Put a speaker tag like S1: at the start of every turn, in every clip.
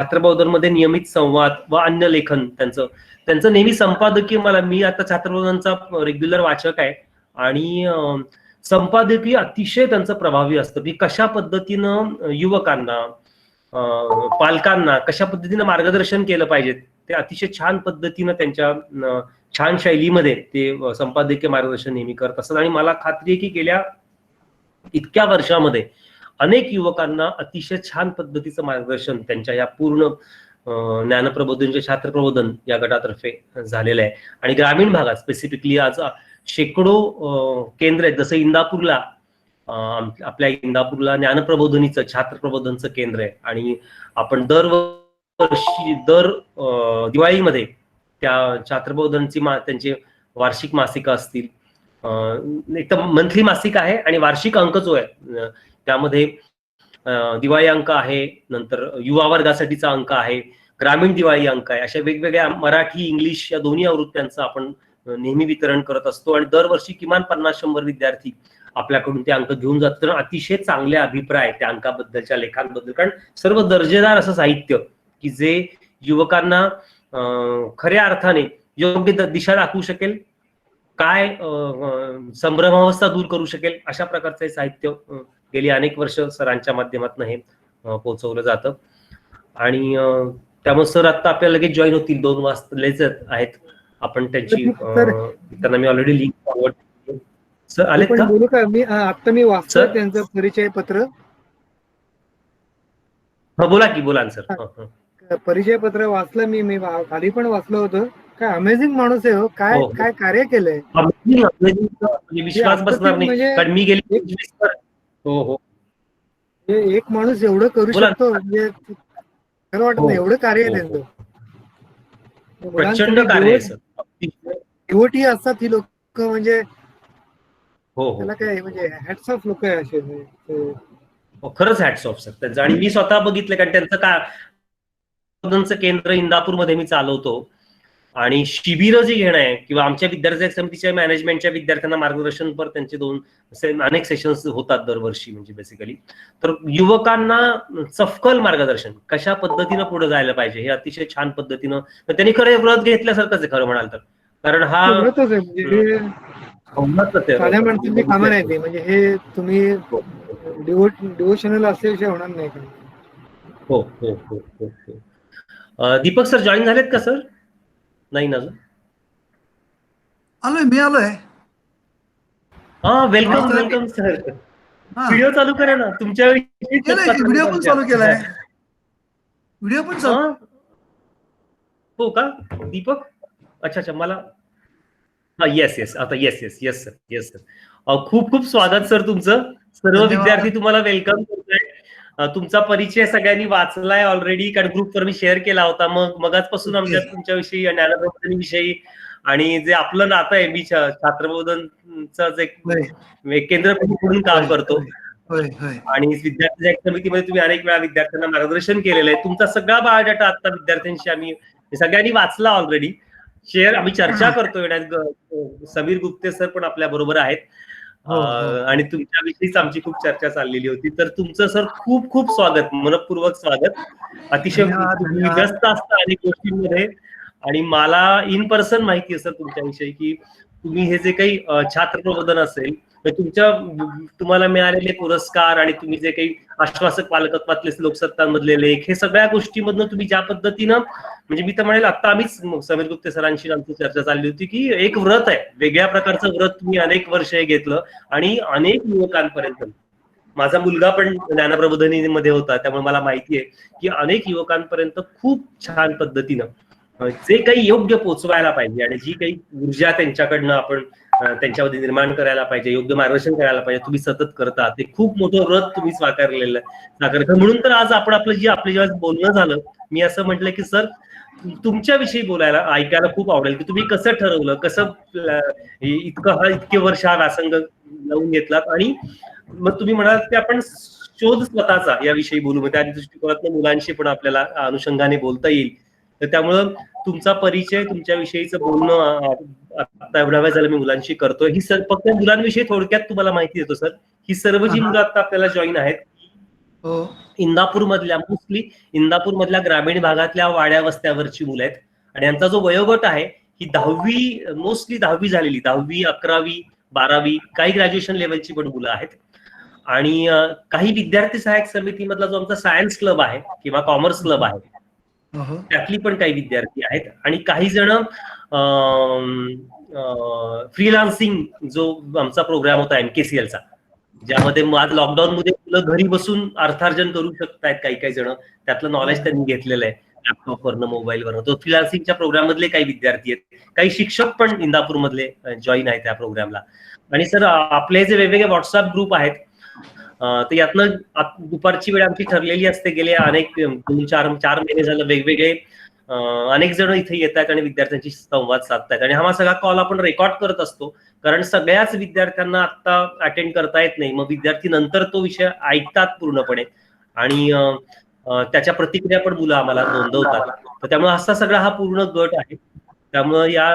S1: छात्रप्रबोधनमध्ये नियमित संवाद व अन्य लेखन त्यांचं नेहमी संपादकीय, मी आता छात्रप्रबोधनचा रेग्युलर वाचक आहे आणि संपादकीय अतिशय त्यांचं प्रभावी असतं की कशा पद्धतीनं युवकांना, पालकांना कशा पद्धतीनं मार्गदर्शन केलं पाहिजे ते अतिशय छान पद्धतीनं त्यांच्या छान शैलीमध्ये ते संपादकीय मार्गदर्शन नेहमी करत असतात. आणि मला खात्री आहे की गेल्या इतक्या वर्षामध्ये अनेक युवकांना अतिशय छान पद्धतीचं मार्गदर्शन त्यांच्या या पूर्ण ज्ञानप्रबोधनचे छात्रप्रबोधन या गटातर्फे झालेलं आहे. आणि ग्रामीण भागात स्पेसिफिकली आज शेकडो केंद्र आहेत. जसं इंदापूरला, आपल्या इंदापूरला ज्ञानप्रबोधनीचं छात्रप्रबोधनचं केंद्र आहे आणि आपण दरवर्षी दिवाळीमध्ये त्या छात्रप्रबोधनची त्यांचे वार्षिक मासिकं असतील, एक तर मंथली मासिक आहे आणि वार्षिक अंक जो आहे त्यामध्ये दिवाळी अंक आहे, नंतर युवा वर्गासाठीचा अंक आहे, ग्रामीण दिवाळी अंक आहे, अशा वेगवेगळ्या मराठी इंग्लिश या दोन्ही आवृत्त्यांचं आपण नेहमी वितरण करत असतो. आणि दरवर्षी किमान 50-100 विद्यार्थी आपल्याकडून ते अंक घेऊन जातात. अतिशय चांगले अभिप्राय त्या अंकाबद्दलच्या, लेखांबद्दल, कारण सर्व दर्जेदार असं साहित्य की जे युवकांना खऱ्या अर्थाने योग्य दिशा दाखवू शकेल, काय संभ्रमावस्था दूर करू शकेल, अशा प्रकारचं साहित्य गेली अनेक वर्ष सरांच्या माध्यमातून हे पोहोचवलं जातं. आणि त्यामुळे सर आता आपल्याला लगेच जॉईन होतील, 2 वाजलेच आहेत. आपण त्यांना मी ऑलरेडी लिंक फॉरवर्ड. सर आले का?
S2: बोलू का? मी वाचतोय त्यांचं परिचय पत्र.
S1: बोला की, बोला सर.
S2: परिचय पत्र वाचलं मी आधी पण वाचलं होतं. काय अमेझिंग माणूस आहे हो. काय कार्य केलंय,
S1: विश्वास बसणार नाही. कारण मी गेली 25 हो
S2: एक माणूस एवढं करू शकतो म्हणजे खरं वाटत नाही. एवढं कार्य आहे त्यांचं,
S1: प्रचंड कार्य आहे सर.
S2: डिवोटी असतात ही लोक, म्हणजे
S1: त्याला
S2: काय म्हणजे हॅट्स ऑफ लोक आहे असे.
S1: खरंच हॅट्स ऑफ सर त्यांचं. आणि मी स्वतः बघितलं, कारण त्यांचं केंद्र इंदापूरमध्ये मी चालवतो आणि शिबिरं जी घेणं आहे किंवा आमच्या विद्यार्थी समितीच्या मॅनेजमेंटच्या विद्यार्थ्यांना मार्गदर्शन पर त्यांचे 2 अनेक सेशन्स होतात दरवर्षी. म्हणजे बेसिकली तर युवकांना सफल मार्गदर्शन कशा पद्धतीनं पुढे जायला पाहिजे हे अतिशय छान पद्धतीनं त्यांनी खरं व्रत घेतल्यासारखंच आहे खरं म्हणाल तर. कारण हा
S2: साध्या माणसांची कामं नाही ते, म्हणजे हे तुम्ही डिवोशनल असल्याशिवाय होणार नाही.
S1: हो हो हो हो. दीपक सर जॉईन झालेत का सर? नाही ना अजून?
S3: आलोय, मी आलोय.
S1: Welcome sir. व्हिडिओ चालू करा ना तुमच्या.
S3: व्हिडिओ पण चालू केलाय. व्हिडिओ पण चालू.
S1: हो का दीपक? अच्छा मला येस आता येस सर. खूप खूप स्वागत सर तुमचं. सर्व विद्यार्थी तुम्हाला वेलकम करतोय. तुमचा परिचय सगळ्यांनी वाचलाय ऑलरेडी, कारण ग्रुपवर मी शेअर केला होता. मगाचपासून आमच्या तुमच्याविषयी, ज्ञानप्रबोधनविषयी आणि जे आपलं नातं आहे, मी छात्रप्रबोधनचं जे केंद्र म्हणून काम करतो आणि विद्यार्थी समितीमध्ये तुम्ही अनेक वेळा विद्यार्थ्यांना मार्गदर्शन केलेलं आहे. तुमचा सगळा बायोडाटा आता विद्यार्थ्यांशी आम्ही सगळ्यांनी वाचला ऑलरेडी. आम्ही चर्चा करतोय. समीर गुप्ते सर पण आपल्या बरोबर आहेत आणि तुमच्याविषयीच आमची खूप चर्चा चाललेली होती. तर तुमचं सर खूप खूप स्वागत, मनपूर्वक स्वागत. अतिशय व्यस्त असतं अनेक गोष्टींमध्ये आणि मला इन पर्सन माहिती आहे सर तुमच्याविषयी की तुम्ही हे जे काही छात्रप्रबोधन असेल, तुम्हाला मिळालेले पुरस्कार आणि तुम्ही जे काही आश्वासक पालकत्वातले लोकसत्तांमधले लेख, हे सगळ्या गोष्टीमधनं तुम्ही ज्या पद्धतीनं, म्हणजे मी तर म्हणेल आता आम्हीच समीर गुप्ते सरांशी आमची चर्चा चालली होती की एक व्रत आहे, वेगळ्या प्रकारचं व्रत तुम्ही अनेक वर्ष हे घेतलं आणि अनेक युवकांपर्यंत. माझा मुलगा पण ज्ञानप्रबोधनीमध्ये होता, त्यामुळे मला माहिती आहे की अनेक युवकांपर्यंत खूप छान पद्धतीनं जे काही योग्य पोचवायला पाहिजे आणि जी काही ऊर्जा त्यांच्याकडनं आपण त्यांच्यामध्ये निर्माण करायला पाहिजे, योग्य मार्गदर्शन करायला पाहिजे, तुम्ही सतत करता. ते खूप मोठं व्रत तुम्ही साकारलेलं आहे. म्हणून तर आज आपण आपलं जेव्हा बोलणं झालं, मी असं म्हटलं की सर तुमच्याविषयी बोलायला ऐकायला खूप आवडेल की तुम्ही कसं ठरवलं, कसं इतके वर्ष हा व्यासंग लावून घेतलात. आणि मग तुम्ही म्हणाल की आपण शोध स्वतःचा याविषयी बोलू, त्या दृष्टिकोनातून मुलांशी पण आपल्याला अनुषंगाने बोलता येईल. तर त्यामुळं तुमचा परिचय, तुमच्याविषयीचं बोलणं आता एवढ्या वेळ झालं मी मुलांशी करतोय. ही फक्त मुलांविषयी थोडक्यात तुम्हाला माहिती देतो सर. ही सर्व जी मुलं आता आपल्याला जॉईन आहेत
S3: हो.
S1: इंदापूरमधल्या मोस्टली इंदापूरमधल्या ग्रामीण भागातल्या वाड्या वस्त्यावरची मुलं आहेत आणि यांचा जो वयोगट आहे ही 10वी मोस्टली 10वी झालेली 10वी 11वी 12वी काही ग्रॅज्युएशन लेवलची पण मुलं आहेत आणि काही विद्यार्थी सहाय्यक समितीमधला जो आमचा सायन्स क्लब आहे किंवा कॉमर्स क्लब आहे
S3: हो.
S1: त्यातली पण काही विद्यार्थी आहेत आणि काही जण फ्रीलान्सिंग जो आमचा प्रोग्राम होता MKCL चा ज्यामध्ये आज लॉकडाऊन मध्ये मुलं घरी बसून अर्थार्जन करू शकतायत काही काही जण त्यातलं नॉलेज त्यांनी घेतलेलं आहे लॅपटॉपवरनं मोबाईलवरनं तो फ्रीलान्सिंगच्या प्रोग्राम मधले काही विद्यार्थी आहेत काही शिक्षक पण इंदापूर मधले जॉईन आहेत त्या प्रोग्रामला आणि सर आपले जे वेगवेगळे व्हॉट्सअप ग्रुप आहेत तर यातनं दुपारची वेळ आमची ठरलेली असते गेले अनेक 4 महिने झालं वेगवेगळे अनेक जण इथे येत आहेत आणि विद्यार्थ्यांशी संवाद साधतायत आणि हा सगळा कॉल आपण रेकॉर्ड करत असतो कारण सगळ्याच विद्यार्थ्यांना आता अटेंड करता येत नाही मग विद्यार्थी नंतर तो विषय ऐकतात पूर्णपणे आणि त्याच्या प्रतिक्रिया पण मुलं आम्हाला नोंदवतात तर त्यामुळे असा सगळा हा पूर्ण गट आहे त्यामुळं या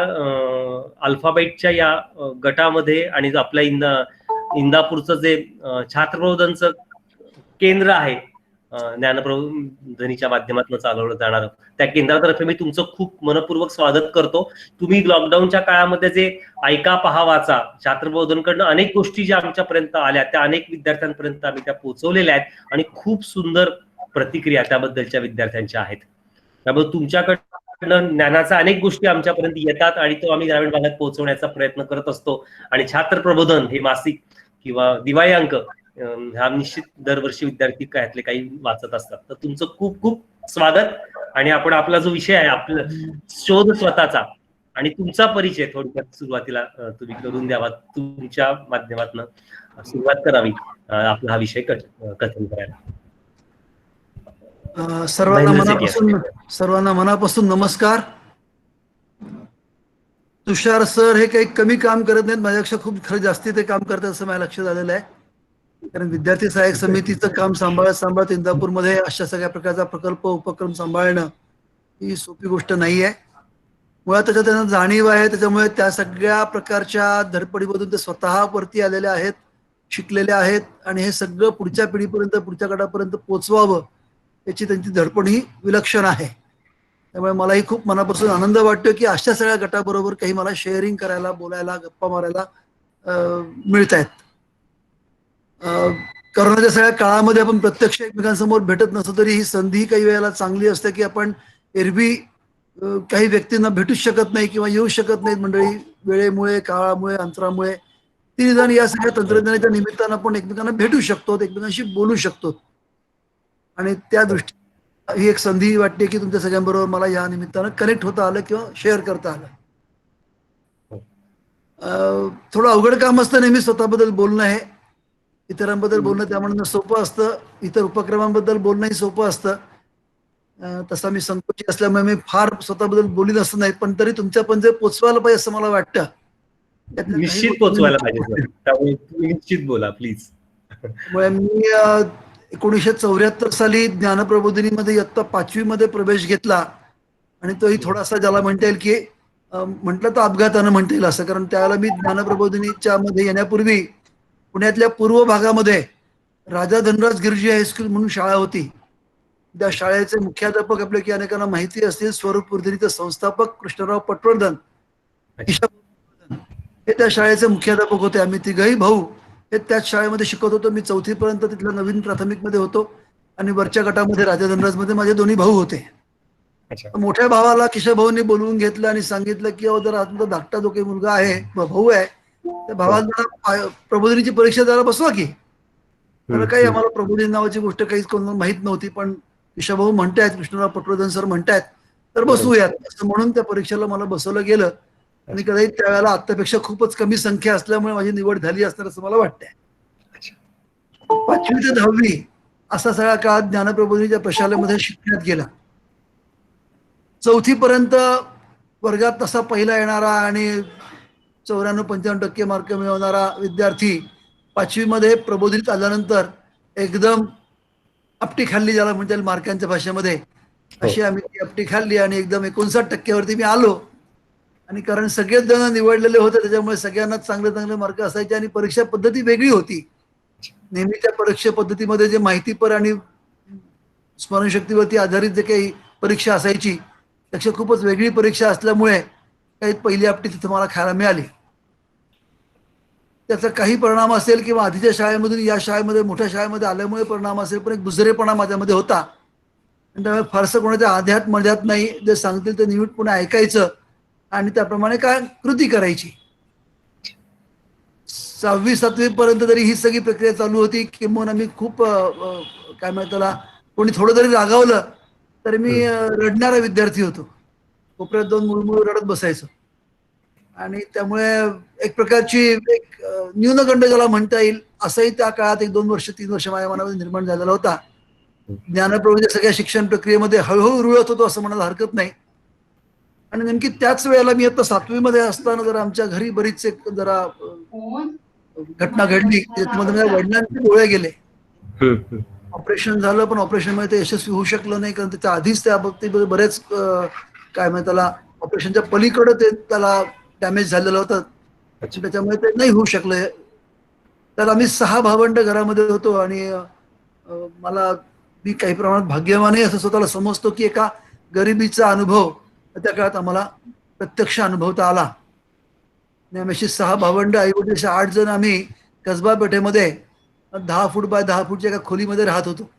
S1: अल्फाबाईटच्या या गटामध्ये आणि आपल्या इंदापूरचं जे छात्रप्रबोधनचं केंद्र आहे ज्ञानप्रबोधिनीच्या माध्यमातून चालवलं जाणार त्या केंद्रातर्फे मी तुमचं खूप मनपूर्वक स्वागत करतो तुम्ही लॉकडाऊनच्या काळामध्ये जे ऐका पहा वाचा छात्रप्रबोधनकडनं अनेक गोष्टी ज्या आमच्यापर्यंत आल्या त्या अनेक विद्यार्थ्यांपर्यंत आम्ही त्या पोहोचवलेल्या आहेत आणि खूप सुंदर प्रतिक्रिया त्याबद्दलच्या विद्यार्थ्यांच्या आहेत त्यामुळे तुमच्याकडनं ज्ञानाच्या अनेक गोष्टी आमच्यापर्यंत येतात आणि तो आम्ही ग्रामीण भागात पोहोचवण्याचा प्रयत्न करत असतो आणि छात्र प्रबोधन हे मासिक किंवा दिवाळी अंक हा निश्चित दरवर्षी विद्यार्थी यातले काही वाचत असतात तर तुमचं खूप खूप स्वागत आणि आपण आपला जो विषय आहे आपला शोध स्वतःचा आणि तुमचा परिचय थोडक्यात सुरुवातीला तुम्ही करून द्यावा तुमच्या माध्यमातून सुरुवात करावी आपला हा विषय कथन करायला
S3: सर्वांना मनापासून नमस्कार तुषार सर हे काही कमी काम करत नाहीत माझ्यापेक्षा खूप खरं जास्ती ते काम करतात असं माझ्या लक्षात आलेलं आहे कारण विद्यार्थी सहाय्यक समितीचं काम सांभाळत इंदापूरमध्ये अशा सगळ्या प्रकारचा प्रकल्प उपक्रम सांभाळणं ही सोपी गोष्ट नाही आहे मुळात त्याच्यात त्यांना जाणीव आहे त्याच्यामुळे त्या सगळ्या प्रकारच्या धडपडीमधून ते स्वतःवरती आलेले आहेत शिकलेले आहेत आणि हे सगळं पुढच्या पिढीपर्यंत पुढच्या गटापर्यंत पोचवावं याची त्यांची धडपड ही विलक्षण आहे त्यामुळे मलाही खूप मनापासून आनंद वाटतो की अशा सगळ्या गटाबरोबर काही मला शेअरिंग करायला बोलायला गप्पा मारायला मिळत आहेत करोनाच्या सगळ्या काळामध्ये आपण प्रत्यक्ष एकमेकांसमोर भेटत नसतो तरी ही संधी काही वेळेला चांगली असते की आपण एरवी काही व्यक्तींना भेटूच शकत नाही किंवा येऊ शकत नाहीत मंडळी वेळेमुळे काळामुळे अंतरामुळे ती निदान या सगळ्या तंत्रज्ञानाच्या निमित्तानं आपण एकमेकांना भेटू शकतो एकमेकांशी बोलू शकतो आणि त्या दृष्टीने ही एक संधी वाटते की तुमच्या सगळ्यांबरोबर मला या निमित्तानं कनेक्ट होता आलं किंवा शेअर करता आलं थोडं अवघड काम असतं नेहमी स्वतःबद्दल बोलणं हे इतरांबद्दल बोलणं त्यामुळे सोपं असतं इतर उपक्रमांबद्दल बोलणंही सोपं असतं तसा मी संकोची असल्यामुळे मी फार स्वतःबद्दल बोलीन असं नाही पण तरी तुमच्या पण जे पोचवायला पाहिजे असं मला वाटतं
S1: निश्चित पोचवायला पाहिजे त्यामुळे तुम्ही निश्चित बोला प्लीज
S3: त्यामुळे मी 1974 साली ज्ञानप्रबोधिनीमध्ये इयत्ता 5वी मध्ये प्रवेश घेतला आणि तोही थोडासा ज्याला म्हणता येईल की म्हटलं तर अपघातानं म्हणता येईल असं कारण त्यावेळेला मी ज्ञानप्रबोधिनीच्या मध्ये येण्यापूर्वी पुण्यातल्या पूर्व भागामध्ये राजा धनराज गिरजी हायस्कूल म्हणून शाळा होती त्या शाळेचे मुख्याध्यापक आपल्याकी अनेकांना माहिती असतील स्वरूप वर्धिनीचे संस्थापक कृष्णराव पटवर्धन हे त्या शाळेचे मुख्याध्यापक होते आम्ही तिघही भाऊ हे त्याच शाळेमध्ये शिकत होतो मी 4थी पर्यंत तिथल्या नवीन प्राथमिक मध्ये होतो आणि वरच्या गटामध्ये राजा धनराज मध्ये माझे दोन्ही भाऊ होते मोठ्या भावाला किशोर भाऊंनी बोलवून घेतलं आणि सांगितलं की जर तुमचा धाकटा जो काही मुलगा आहे भाऊ आहे त्या भावाला प्रबोधिनीची परीक्षा द्यायला बसवा की तर काही आम्हाला प्रबोधिनी नावाची गोष्ट काहीच कोणाला माहित नव्हती पण किशोर भाऊ म्हणतायत कृष्णराव पटवर्धन सर म्हणतायत तर बसवूयात असं म्हणून त्या परीक्षेला मला बसवलं गेलं आणि कदाचित त्यावेळेला आतापेक्षा खूपच कमी संख्या असल्यामुळे माझी निवड झाली असणार असं मला वाटतंय 5वी ते 10वी असा सगळा काळ ज्ञानप्रबोधिनीच्या प्रशालेमध्ये शिकण्यात गेला 4थी पर्यंत वर्गात तसा पहिला येणारा आणि 94-95% मार्क मिळवणारा विद्यार्थी 5वी मध्ये प्रबोधिनीत आल्यानंतर एकदम आपटी खाल्ली ज्याला म्हणता येईल मार्कांच्या भाषेमध्ये अशी आम्ही ती आपटी खाल्ली आणि एकदम 59% मी आलो आणि कारण सगळेच जण निवडलेले होते त्याच्यामुळे सगळ्यांनाच चांगले चांगले मार्क असायचे आणि परीक्षा पद्धती वेगळी होती नेहमीच्या परीक्षा पद्धतीमध्ये जे माहितीपर आणि स्मरणशक्तीवरती आधारित जे काही परीक्षा असायची त्यापेक्षा खूपच वेगळी परीक्षा असल्यामुळे काही पहिली आपटी तिथे मला खायला मिळाली. त्याचा काही परिणाम असेल किंवा आधीच्या शाळेमधून या शाळेमध्ये मोठ्या शाळेमध्ये आल्यामुळे परिणाम असेल, पण एक बुजरेपणा माझ्यामध्ये होता आणि त्यामुळे फारसं कोणाच्या आध्यात मध्यात नाही, जे सांगतील ते निमूटपणे ऐकायचं आणि त्याप्रमाणे काय कृती करायची. 6वी-7वी पर्यंत तरी ही सगळी प्रक्रिया चालू होती. किंवा मी खूप काय म्हणतात त्याला, कोणी थोडं जरी रागावलं तरी मी रडणारा विद्यार्थी होतो. कोपऱ्यात जाऊन मुळमुळ रडत बसायचो आणि त्यामुळे एक प्रकारची एक न्यूनगंड ज्याला म्हणता येईल असंही त्या काळात 1-2 वर्ष 3 वर्ष माझ्या मनामध्ये निर्माण झालेला होता. ज्ञानप्रबोधीच्या सगळ्या शिक्षण प्रक्रियेमध्ये हळूहळू रुळत होतो असं म्हणायला हरकत नाही. आणि नेमकी त्याच वेळेला मी आता 7वी मध्ये असताना जरा आमच्या घरी बरीच एक जरा घटना घडली, त्याच्यामध्ये माझ्या वडिलांचे डोळे गेले. ऑपरेशन झालं, पण ऑपरेशनमध्ये ते यशस्वी होऊ शकलं नाही, कारण त्याच्या आधीच त्या बाबतीमध्ये बरेच काय म्हणतात त्याला, ऑपरेशनच्या पलीकडे ते त्याला डॅमेज झालेलं होतं. त्याच्यामुळे ते नाही होऊ शकलं. तर आम्ही 6 भावंड घरामध्ये होतो आणि मी काही प्रमाणात भाग्यवानही असं स्वतःला समजतो की एका गरिबीचा अनुभव त्या काळात आम्हाला प्रत्यक्ष अनुभवता आला. आणि आम्ही अशी 6 भावंड, आई वडील 8 जण आम्ही कसबा पेठेमध्ये 10 फूट बाय 10 फूटच्या एका खोलीमध्ये राहत होतो.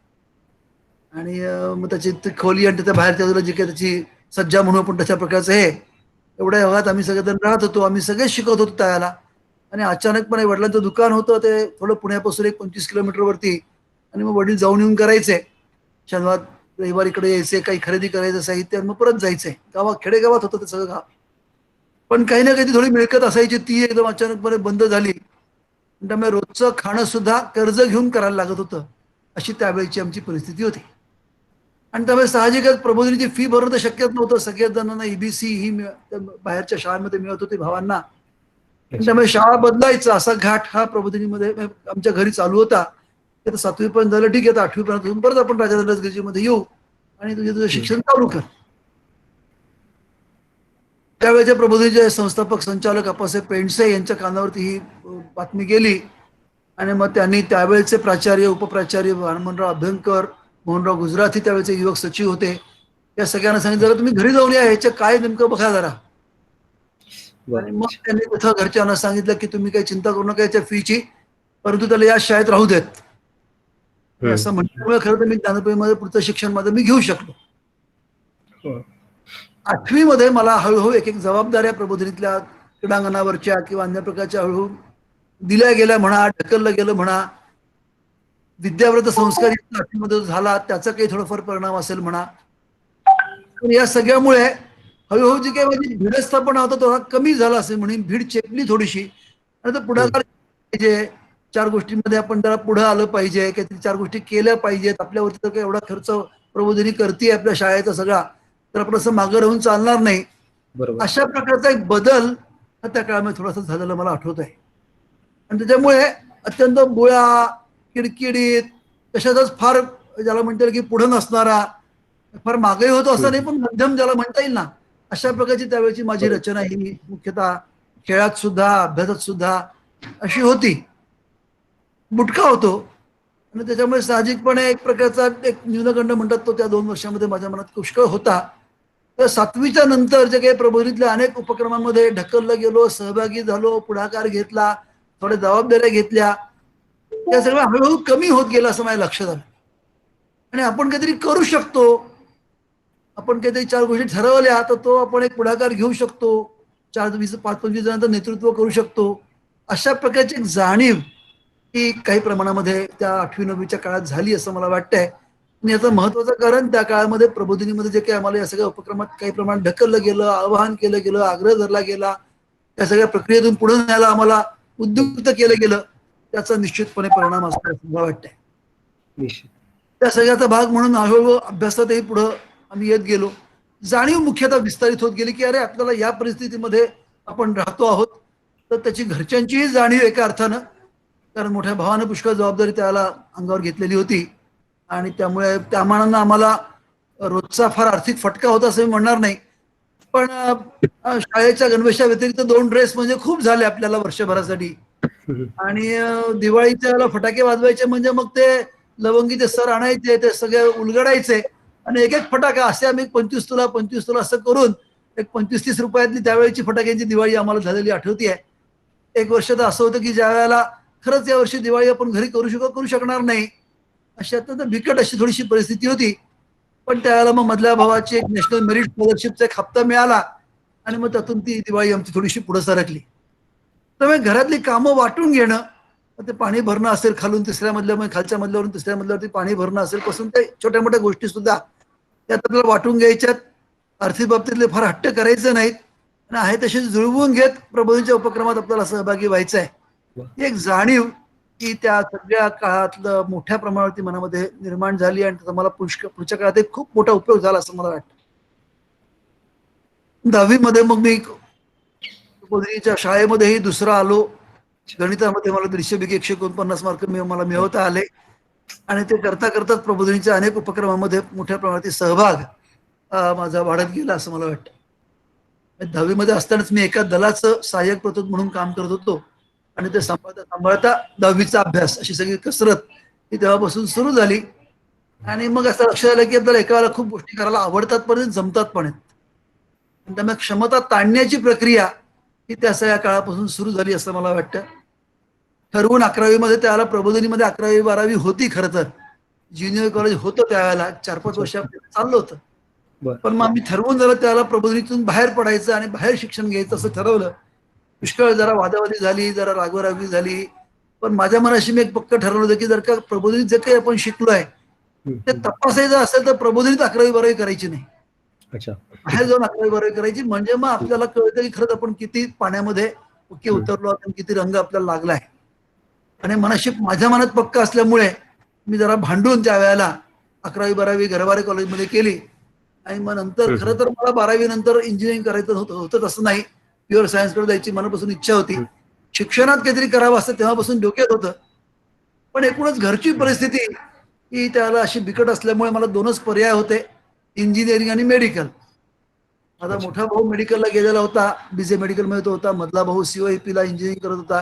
S3: आणि मग त्याची खोली आणि त्याच्या बाहेरच्या बाजूला जी काही त्याची सज्जा म्हणू आपण तशा प्रकारचं हे एवढ्या भागात आम्ही सगळेजण राहत होतो. आम्ही सगळे शिकत होतो त्याला. आणि अचानकपणे वडिलांचं दुकान होतं ते थोडं पुण्यापासून 25 किलोमीटरवरती, आणि मग वडील जाऊन येऊन करायचे. शनिवार रविवार इकडे यायचे, काही खरेदी करायचं साहित्य, मग परत जायचंय. खेडेगावात होतं ते सगळं गाव. पण काही ना काही थोडी मिळकत असायची, ती एकदम अचानकपणे बंद झाली. त्यामुळे रोजचं खाणं सुद्धा कर्ज घेऊन करायला लागत होतं. अशी त्यावेळेची आमची परिस्थिती होती. आणि त्यामुळे साहजिकच प्रबोधिनीची फी भरणं तर शक्यच नव्हतं. सगळ्याच जणांना EBC ही बाहेरच्या शाळांमध्ये मिळत होती भावांना. त्यामुळे शाळा बदलायचं असा घाट हा प्रबोधिनीमध्ये आमच्या घरी चालू होता. आता 7वी पर्यंत झालं, ठीक आहे, 8वी पर्यंत परत आपण राजा मध्ये येऊ आणि तुझं शिक्षण चालू कर. त्यावेळेच्या प्रबोधिनीचे संस्थापक संचालक आप्पासाहेब पेंडसे यांच्या कानावरती ही बातमी गेली आणि मग त्यांनी त्यावेळेचे प्राचार्य, उपप्राचार्य हनुमंतराव अभ्यंकर, मोहनराव गुजराथी त्यावेळेचे युवक सचिव होते, या सगळ्यांना सांगितलं जरा तुम्ही घरी जाऊन या, ह्याच्या काय नेमकं बघा जरा. आणि मग त्यांनी तिथं घरच्यांना सांगितलं की तुम्ही काही चिंता करू नका याच्या फीची, परंतु त्याला या शाळेत राहू देत. असं म्हटल्यामुळे खरं तर मी ज्ञानोदयमध्ये पुढचं शिक्षण माझं मी घेऊ शकलो. 8वी मध्ये मला हळूहळू एक एक जबाबदाऱ्या प्रबोधिनीतल्या क्रीडांगणावरच्या किंवा अन्य प्रकारच्या हळूहळू दिल्या गेल्या म्हणा, ढकललं गेलं म्हणा. विद्याव्रत संस्कार 8वी मध्ये झाला त्याचा काही थोडाफार परिणाम असेल म्हणा. पण या सगळ्यामुळे हळूहळू जी काही माझी भिडस्थापना होता तो कमी झाला असेल म्हणून भीड चेपली थोडीशी. आणि पुढाकार पाहिजे, 4 गोष्टींमध्ये आपण जरा पुढे आलं पाहिजे, काहीतरी 4 गोष्टी केल्या पाहिजेत. आपल्यावरती तर काही एवढा खर्च प्रबोधिनी करते आपल्या शाळेचा सगळा, तर आपण असं मागं राहून चालणार नाही. अशा प्रकारचा एक बदल त्या काळामध्ये थोडासा झालेला मला आठवत आहे. आणि त्याच्यामुळे अत्यंत बोळा, किडकिडीत, तशातच फार ज्याला म्हणता येईल की पुढे नसणारा, फार मागे होतो असं नाही, पण मध्यम ज्याला म्हणता येईल ना, अशा प्रकारची त्यावेळेची माझी रचना ही मुख्यतः खेळात सुद्धा, अभ्यासात सुद्धा अशी होती. बुटका होतो आणि त्याच्यामुळे साहजिकपणे एक प्रकारचा एक न्यूनगंड म्हणतात तो त्या 2 वर्षामध्ये माझ्या मनात पुष्कळ होता. तर 7वीच्या नंतर जे काही प्रबोधिनीतल्या अनेक उपक्रमांमध्ये ढकललं गेलो, सहभागी झालो, पुढाकार घेतला, थोड्या जबाबदाऱ्या घेतल्या, त्या सगळ्या हळूहळू कमी होत गेलं असं माझ्या लक्षात आलं. आणि आपण काहीतरी करू शकतो, आपण काहीतरी 4 गोष्टी ठरवल्या तर तो आपण एक पुढाकार घेऊ शकतो, 5-25 जणांचं नेतृत्व करू शकतो, अशा प्रकारची एक जाणीव ही काही प्रमाणामध्ये त्या 8वी-9वीच्या काळात झाली असं मला वाटतंय. आणि याचं महत्वाचं कारण त्या काळामध्ये प्रबोधिनीमध्ये जे काही आम्हाला या सगळ्या उपक्रमात काही प्रमाणात ढकललं गेलं, आवाहन केलं गेलं, आग्रह धरला गेला, त्या सगळ्या प्रक्रियेतून पुढे न्यायला आम्हाला उद्युक्त केलं गेलं, त्याचा निश्चितपणे परिणाम असतो असं मला वाटतंय. त्या सगळ्याचा भाग म्हणून हळूहळू अभ्यासातही पुढं आम्ही येत गेलो. जाणीव मुख्यतः विस्तारित होत गेली की अरे आपल्याला या परिस्थितीमध्ये आपण राहतो आहोत, तर त्याची घरच्यांचीही जाणीव एका अर्थानं, कारण मोठ्या भावानं पुष्कळ जबाबदारी त्याला अंगावर घेतलेली होती आणि त्यामुळे त्या मानानं आम्हाला रोजचा फार आर्थिक फटका होता असं मी म्हणणार नाही. पण शाळेच्या गणवेशा व्यतिरिक्त 2 ड्रेस म्हणजे खूप झाले आपल्याला वर्षभरासाठी. आणि दिवाळीच्या वेळेला फटाके वाजवायचे म्हणजे मग ते लवंगीचे सर आणायचे, ते सगळे उलगडायचे आणि एक एक फटाका असे आम्ही 25 तुला असं करून एक 25-30 रुपयातली त्यावेळेची फटाक्यांची दिवाळी आम्हाला झालेली आठवती आहे. एक वर्ष तर असं होतं की ज्या वेळेला खरंच या वर्षी दिवाळी आपण घरी करू शकणार नाही, अशी अत्यंत बिकट अशी थोडीशी परिस्थिती होती. पण त्यावेळेला मग मधल्या भावाची एक नॅशनल मेरिट स्कॉलरशिपचा एक हप्ता मिळाला आणि मग त्यातून ती दिवाळी आमची थोडीशी पुढे सरकली. त्यामुळे घरातली कामं वाटून घेणं, मग ते पाणी भरणं असेल खालून तिसऱ्या मजल्यावर, खालच्या मजल्यावरून तिसऱ्या मजल्यावरती पाणी भरणं असेल, पासून ते छोट्या मोठ्या गोष्टी सुद्धा त्यात आपल्याला वाटून घ्यायच्यात. आर्थिक बाबतीतले फार हट्ट करायचे नाहीत आणि आहे तसे जुळवून घेत प्रबोधनच्या उपक्रमात आपल्याला सहभागी व्हायचं आहे. ही एक जाणीव की त्या सगळ्या काळातलं मोठ्या प्रमाणावरती मनामध्ये निर्माण झाली आणि त्याचा मला पुढच्या काळात एक खूप मोठा उपयोग झाला असं मला वाटतं. 10वी मध्ये मग मी प्रबोधिनीच्या शाळेमध्येही दुसरा आलो. गणितामध्ये मला 150पैकी 149 मार्क मला मिळवता आले आणि ते करता करताच प्रबोधिनीच्या अनेक उपक्रमामध्ये मोठ्या प्रमाणात सहभाग माझा वाढत गेला असं मला वाटतं. 10वी मध्ये असतानाच मी एका दलाचं सहाय्यक प्रतोद म्हणून काम करत होतो आणि ते सांभाळता सांभाळता 10वीचा अभ्यास अशी सगळी कसरत ही तेव्हापासून सुरू झाली. आणि मग असं लक्षात आलं की आपल्याला एका वेळेला खूप गोष्टी करायला आवडतात पण जमतात पण आहेत. त्यामुळे क्षमता ताणण्याची प्रक्रिया ही त्या सगळ्या काळापासून सुरू झाली असं मला वाटतं. ठरवून 11वी मध्ये त्यावेळेला प्रबोधिनीमध्ये 11वी-12वी होती. खरं तर ज्युनियर कॉलेज होतं त्यावेळेला, 4-5 वर्ष चाललं होतं. पण मग आम्ही ठरवून जरा त्याला प्रबोधिनीतून बाहेर पडायचं आणि बाहेर शिक्षण घ्यायचं असं ठरवलं. पुष्कळ जरा वादावादी झाली, जरा रागवारागवी झाली, पण माझ्या मनाशी मी एक पक्क ठरवलं होतं की जर का प्रबोधिनीत जे काही आपण शिकलोय ते तपासायचं असेल तर प्रबोधिनीत 11वी-12वी करायची नाही, बाहेर जाऊन 11वी-12वी करायची. म्हणजे मग आपल्याला कळतं की खरंच आपण किती पाण्यामध्ये ओके उतरलो आणि किती रंग आपल्याला लागलाय. आणि मनाशी माझ्या मनात पक्क असल्यामुळे मी जरा भांडून त्या वेळेला 11वी-12वी गरवारे कॉलेजमध्ये केली. आणि मग नंतर खरं तर मला 12वी नंतर इंजिनिअरिंग करायचं होतं तसं नाही, प्युअर सायन्सकडे जायची मनापासून इच्छा होती. शिक्षणात काहीतरी करावं असं तेव्हापासून डोक्यात होतं. पण एकूणच घरची परिस्थिती ही त्याला अशी बिकट असल्यामुळे मला 2च पर्याय होते, इंजिनिअरिंग आणि मेडिकल. माझा मोठा भाऊ मेडिकलला गेलेला होता, बीजे मेडिकल मध्ये होता. मधला भाऊ COEP ला इंजिनिअरिंग करत होता.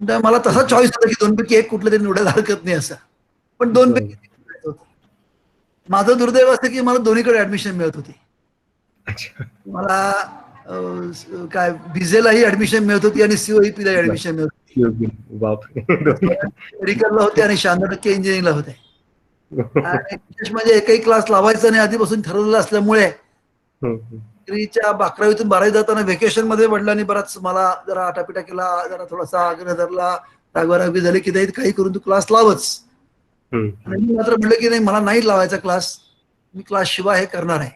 S3: त्यामुळे मला तसा चॉईस होता की 2पैकी एक कुठलं तरी निवडायला हरकत नाही असं. पण 2पैकी होतं. माझं दुर्दैव असं की मला दोन्हीकडे ऍडमिशन मिळत होती. मला काय बीजेलाही ऍडमिशन मिळत होती आणि COEP ला ऍडमिशन मिळत होती. मेडिकलला होते आणि 96% इंजिनिअरिंगला होते. आणि विशेष म्हणजे एकही क्लास लावायचा नाही आधीपासून ठरवलेलं असल्यामुळे 11वीतून 12वी जाताना व्हेकेशन मध्ये वडिलांनी बराच मला जरा आटापिटा केला, जरा थोडासा आग्रह धरला, रागवारागवी झाली की नाही काही करून तू क्लास लावच. आणि मी मात्र म्हटलं की नाही, मला नाही लावायचा क्लास, मी क्लास शिवाय हे करणार आहे.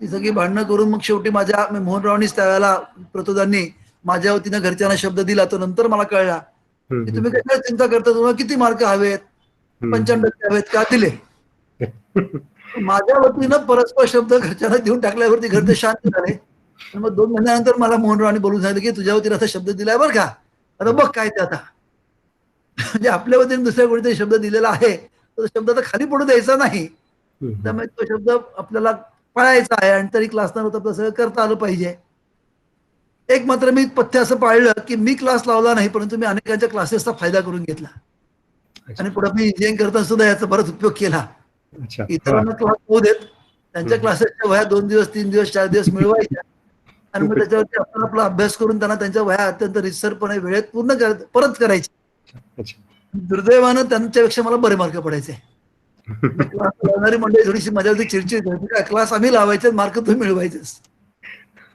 S3: ती सगळी भांडणं करून मग शेवटी माझ्या मोहनरावांनीच त्यावेळेला प्रतोदांनी माझ्या वतीनं घरच्यांना शब्द दिला. तो नंतर मला कळला की तुम्ही काय चिंता करता, तुम्हाला किती मार्क हवेत, 95 हवेत का, दिले. माझ्या वतीनं परस्पर शब्द घरच्यांना देऊन टाकल्यावरती घरचे शांत झाले. आणि मग 2 महिन्यानंतर मला मोहनरावांनी बोलून सांगितलं की तुझ्या वतीनं असा शब्द दिलाय बरं का, आता बघ काय ते आता. म्हणजे आपल्या वतीने दुसऱ्या कोणीतरी शब्द दिलेला आहे तो शब्द तर खाली पडू द्यायचा नाही. त्यामुळे तो शब्द आपल्याला पाळायचा आहे आणि तरी क्लास न होता आपलं सगळं करता आलं पाहिजे. एक मात्र मी पथ्य असं पाळलं की मी क्लास लावला नाही, परंतु मी अनेकांच्या क्लासेसचा फायदा करून घेतला आणि पुढे मी इंजिनिअरिंग करताना सुद्धा याचा बराच उपयोग केला. इतरांना क्लास होऊ देत, त्यांच्या क्लासेसच्या वह्या 2 दिवस 3 दिवस 4 दिवस मिळवायच्या आणि मग त्याच्यावरती आपण आपला अभ्यास करून त्यांना त्यांच्या वह्या अत्यंत रितसरपणे वेळेत पूर्ण परत करायच्या. दुर्दैवानं त्यांच्यापेक्षा मला बरे मार्क पडायचे. क्लास लावणारी मंडळी थोडीशी माझ्यावरती चिडचिड करायची, काय क्लास आम्ही लावायचे, मार्क तुम्ही मिळवायचेच.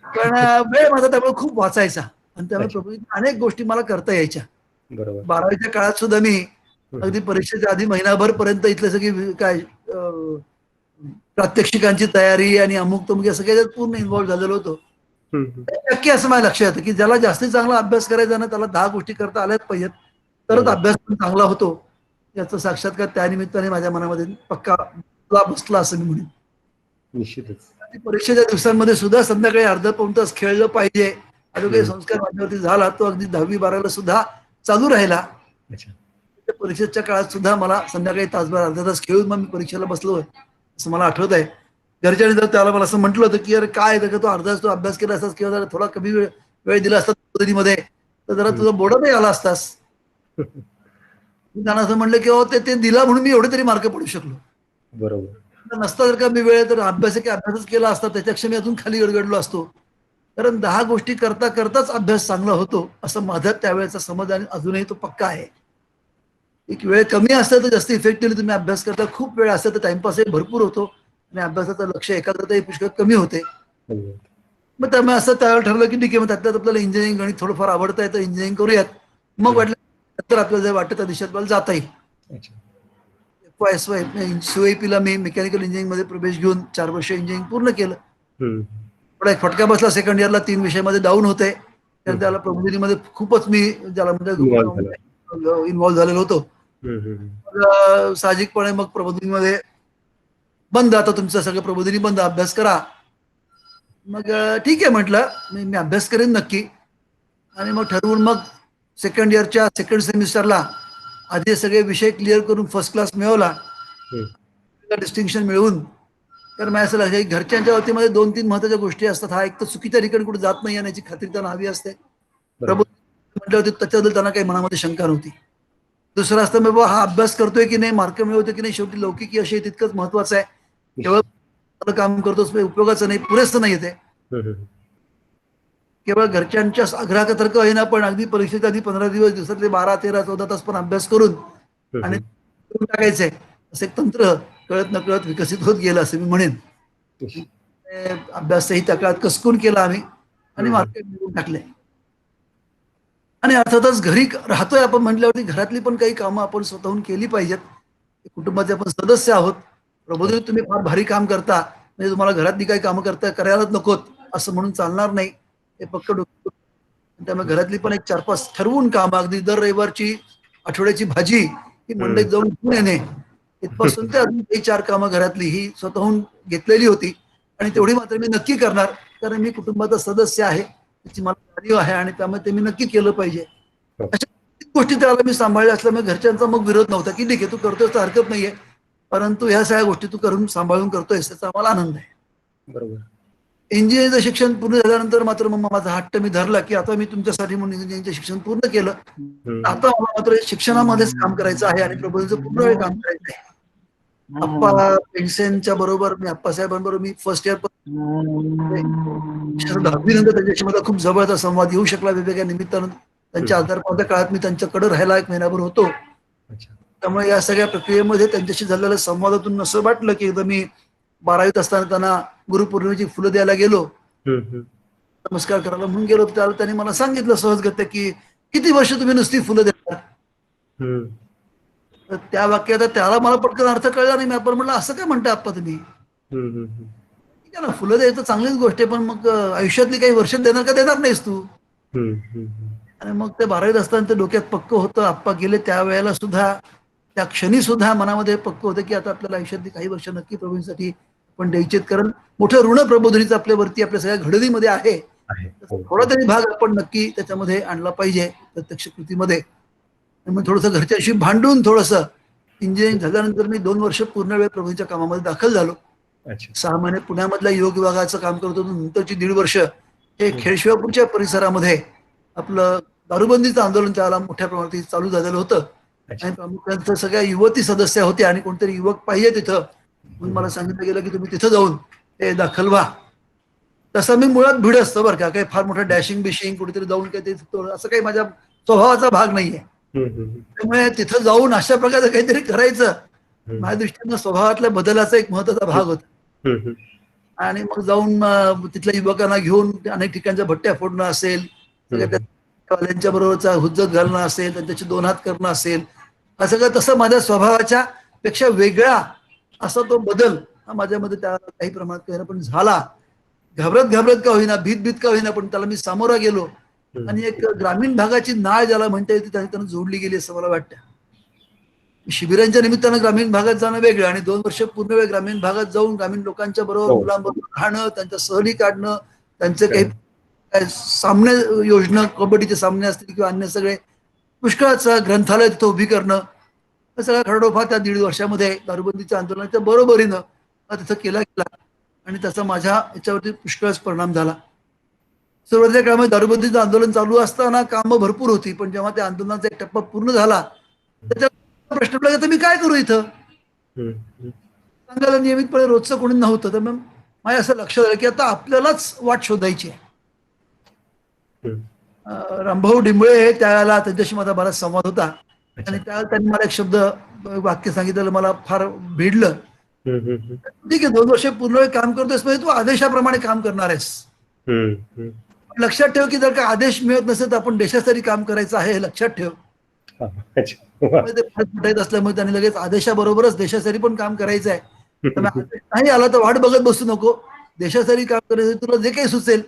S3: पण वेळ माझा त्यामुळे खूप वाचायचा आणि त्यामुळे अनेक गोष्टी मला करता यायच्या. 12वीच्या काळात सुद्धा मी अगदी परीक्षेच्या आधी महिनाभर पर्यंत इथले सगळी काय प्रात्यक्षिकांची तयारी आणि अमुक तमुक असं काही पूर्ण इन्व्हॉल्व्ह झालेलो होतो. नक्की असं माझ्या लक्षात येतं की ज्याला जास्तीत चांगला अभ्यास करायचा ना, त्याला 10 गोष्टी करता आल्याच पाहिजेत, तरच अभ्यास पण चांगला होतो. याचा साक्षात्कार त्यानिमित्ताने माझ्या मनामध्ये पक्का बसला असं मी म्हणेन.
S1: निश्चितच.
S3: परीक्षेच्या दिवसांमध्ये सुद्धा संध्याकाळी अर्धा पाऊण तास खेळलं पाहिजे. जो काही संस्कार माझ्यावरती झाला तो अगदी 10वी-12वीला सुद्धा चालू राहिला. परीक्षेच्या काळात सुद्धा मला संध्याकाळी तासभर अर्धा तास खेळून मग मी परीक्षेला बसलो असं मला आठवत आहे. घरच्यांनी जर त्याला मला असं म्हटलं होतं की अरे काय तो अर्धा तास तो अभ्यास केला असताच किंवा थोडा कमी वेळ दिला असता पद्धतीमध्ये तर जरा तुझा बोर्डातही आला असतास. मी त्यांना असं म्हणलं की ते दिला म्हणून मी एवढे तरी मार्क पडू शकलो.
S1: बरोबर.
S3: नसता जर का मी वेळ तर अभ्यासच केला असता त्याच्यापेक्षा मी अजून खाली गडगडलो असतो. कारण 10 गोष्टी करता करताच अभ्यास चांगला होतो असं माझा त्यावेळेचा समज आणि अजूनही तो पक्का आहे. एक वेळ कमी असतं तर जास्त इफेक्टिव्हली तुम्ही अभ्यास करता, खूप वेळ असतं तर टाइमपासही भरपूर होतो आणि अभ्यासाचं लक्ष एकाग्रताही पुष्कळ कमी होते. मग त्यामुळे असं त्यावेळेला ठरलं की ठीक आहे, मग त्यातल्यात आपल्याला इंजिनिअरिंग गणित थोडंफार आवडतं आहे तर इंजिनिअरिंग करूयात. मग वाटलं तर आपल्याला जर वाटतं त्या दिशेत आपल्याला जाता येईल. CYP ला मी मेकॅनिकल इंजिनिअरिंग मध्ये प्रवेश घेऊन 4 वर्ष इंजिनिअरिंग पूर्ण केलं. थोडा एक फटका बसला सेकंड इयरला, 3 विषयामध्ये डाऊन होते. कारण त्याला प्रबोधिनीमध्ये खूपच मी ज्याला म्हणजे इन्व्हॉल्व्ह झालेलो होतो. साहजिकपणे मग प्रबोधिनीमध्ये बंद, आता तुमचं सगळं प्रबोधिनी बंद, अभ्यास करा. मग ठीक आहे म्हटलं, मी अभ्यास करेन नक्की. आणि मग ठरवून मग सेकंड इयरच्या सेकंड सेमिस्टरला आधी सगळे विषय क्लिअर करून फर्स्ट क्लास मिळवला, डिस्टिंक्शन मिळवून. तर मला असं लक्षात घरच्यांच्या वतीमध्ये 2-3 महत्वाच्या गोष्टी असतात. हा एक तर चुकीच्या ठिकाणी कुठे जात नाही याची खात्री त्यांना हवी असते. म्हटलं होते त्याच्याबद्दल त्यांना काही मनामध्ये शंका नव्हती. दुसरं असतं मी बाबा हा अभ्यास करतोय की नाही, मार्क मिळवतोय की नाही, शेवटी लौकिकी अशी तितकंच महत्वाचं आहे. केवळ काम करतोच उपयोगाचं नाही, पुरेसं नाही ते. केवळ घरच्यांच्या आग्रहातर्क होईना पण अगदी परीक्षेच्या आधी 15 दिवस, दिवसातले 12, 13, 14 तास पण अभ्यास करून आणि टाकायचंय असं एक तंत्र कळत नकळत विकसित होत गेलं असं मी म्हणेन. अभ्यासही त्या काळात कसकून केला आम्ही आणि मार्क मिळवून टाकले. आणि अर्थातच घरी राहतोय आपण म्हटल्यावरती घरातली पण काही कामं आपण स्वतःहून केली पाहिजेत. कुटुंबाचे आपण सदस्य आहोत. प्रबोधिनी तुम्ही फार भारी काम करता म्हणजे तुम्हाला घरातली काही कामं करायलाच नकोत असं म्हणून चालणार नाही. ते पक्क डोकं. त्यामुळे घरातली पण एक 4-5 ठरवून कामं, अगदी दर रविवारची आठवड्याची भाजी ही मंडईत जाऊन घेऊन येणे इथपासून ते अजून काही 4 कामं घरातली ही स्वतःहून घेतलेली होती. आणि तेवढी मात्र मी नक्की करणार, कारण मी कुटुंबाचा सदस्य आहे, त्याची मला जाणीव आहे आणि त्यामुळे ते मी नक्की केलं पाहिजे. अशा गोष्टी त्याला मी सांभाळल्या असल्यामुळे घरच्यांचा मग विरोध नव्हता की ठीक आहे तू करतोय तर हरकत नाहीये, परंतु ह्या सगळ्या गोष्टी तू करून सांभाळून करतोयस त्याचा आम्हाला आनंद आहे.
S1: बरोबर.
S3: इंजिनिअरिंगचं शिक्षण पूर्ण झाल्यानंतर मात्र मग माझा हट्ट मी धरला की आता मी तुमच्यासाठी म्हणून इंजिनिअरिंगचं शिक्षण पूर्ण केलं. आता मला मात्र शिक्षणामध्येच काम करायचं आहे आणि प्रबोधनचं पूर्ण वेळ काम करायचं आहे. अप्पा पेन्सेनच्या बरोबर मी अप्पासाहेबांबरोबर मी फर्स्ट इयर 10वी नंतर त्यांच्याशी मला खूप जवळचा संवाद येऊ शकला वेगवेगळ्या निमित्तानं. त्यांच्या आजारपणाच्या काळात मी त्यांच्याकडे राहायला 1 महिनाभर होतो. त्यामुळे या सगळ्या प्रक्रियेमध्ये त्यांच्याशी झालेल्या संवादातून असं वाटलं की एकदा मी 12वीत असताना त्यांना गुरुपौर्णिमेची फुलं द्यायला गेलो, नमस्कार करायला म्हणून गेलो, त्याला त्यांनी मला सांगितलं सहजगत्या की किती वर्ष तुम्ही नुसती फुलं देणार. तर त्या वाक्याचा त्याला मला पटकन अर्थ कळला नाही. मी आपण म्हटलं असं काय म्हणता आप्पा तुम्ही, ठीक आहे ना फुलं द्यायचं चांगलीच गोष्ट आहे, पण मग आयुष्यातली काही वर्ष देणार का देणार नाहीस तू. आणि मग ते 12वीत असताना ते डोक्यात पक्क होतं. आप्पा गेले त्यावेळेला सुद्धा, त्या क्षणी सुद्धा मनामध्ये पक्क होतं की आता आपल्याला आयुष्यातली काही वर्ष नक्की प्रबोधिनीसाठी पण द्यायचेत, कारण मोठं ऋण प्रबोधिनीचं आपल्यावरती आपल्या सगळ्या घडणीमध्ये आहे. थोडा तरी भाग आपण नक्की त्याच्यामध्ये आणला पाहिजे प्रत्यक्ष कृतीमध्ये. मग थोडंसं घरच्याशी भांडून थोडंसं इंजिनिअरिंग झाल्यानंतर मी 2 वर्ष पूर्ण वेळ प्रबोधिनीच्या कामामध्ये दाखल झालो. 6 महिने पुण्यामधल्या योग विभागाचं काम करत होतो. नंतरची 1.5 वर्ष हे खेडशिवापूरच्या परिसरामध्ये आपलं दारूबंदीचं आंदोलन त्याला मोठ्या प्रमाणात चालू झालेलं होतं आणि प्रामुख्याने सगळ्या युवती सदस्य होत्या आणि कोणतरी युवक पाहिजे तिथं म्हणून मला सांगितलं गेलं की तुम्ही तिथं जाऊन ते दाखल व्हा. तसं मी मुळात भिड असतं बरं का, काही फार मोठं डॅशिंग बिशिंग कुठेतरी जाऊन काही असं काही माझ्या स्वभावाचा भाग नाहीये. त्यामुळे तिथं जाऊन अशा प्रकारचं काहीतरी करायचं माझ्या दृष्टीनं स्वभावातल्या बदलाचा एक महत्वाचा भाग होता. आणि मग जाऊन तिथल्या युवकांना घेऊन अनेक ठिकाणच्या भट्ट्या फोडणं असेल, त्यांच्या बरोबरचा हुज्जत घालणं असेल, त्यांच्याशी 2 हात करणं असेल, असं काय तसं माझ्या स्वभावाच्या पेक्षा वेगळा असा तो बदल हा माझ्यामध्ये त्या काही प्रमाणात पण झाला. घाबरत का होईना, भीत का होईना, पण त्याला मी सामोरा गेलो आणि एक ग्रामीण भागाची नाळ ज्याला म्हणता येते त्यांना जोडली गेली असं मला वाटतं. शिबिरांच्या निमित्तानं ग्रामीण भागात जाणं वेगळं आणि 2 वर्ष पूर्ण वेळ ग्रामीण भागात जाऊन ग्रामीण लोकांच्या बरोबर मुलांबरोबर राहणं, त्यांच्या सहली काढणं, त्यांचे काही सामने योजना, कबड्डीचे सामने असतील किंवा अन्य सगळे पुष्कळचं ग्रंथालय तिथं उभी करणं, सगळा खरडोफा त्या 1.5 वर्षामध्ये दारूबंदीच्या आंदोलनाच्या बरोबरीनं तिथं केला गेला आणि त्याचा माझ्या याच्यावरती पुष्कळच परिणाम झाला. सुरुवातीच्या काळामध्ये दारूबंदीचं आंदोलन चालू असताना कामं भरपूर होती, पण जेव्हा त्या आंदोलनाचा एक टप्पा पूर्ण झाला त्याच्या प्रश्न पडला की मी काय करू इथं, सांगायला नियमितपणे रोजचं कोणी नव्हतं. तर मग माझ्या असं लक्षात आलं की आता आपल्यालाच वाट शोधायची आहे. रामभाऊ डिंबळे त्यावेळेला त्यांच्याशी माझा बराच संवाद होता आणि त्यावेळेला त्यांनी मला एक शब्द वाक्य सांगितलेलं मला फार भिडलं. ठीक आहे, 2 वर्ष पूर्ण वेळ काम करतोयस म्हणजे तू आदेशाप्रमाणे काम करणार आहेस. लक्षात ठेव की जर का आदेश मिळत नसेल तर आपण देशासाठी काम करायचं आहे हे लक्षात ठेव. ते फरक असल्यामुळे त्यांनी लगेच आदेशाबरोबरच देशासाठी पण काम करायचं आहे. नाही आला तर वाट बघत बसू नको, देशासाठी काम करायचं, तुला जे काही सुचेल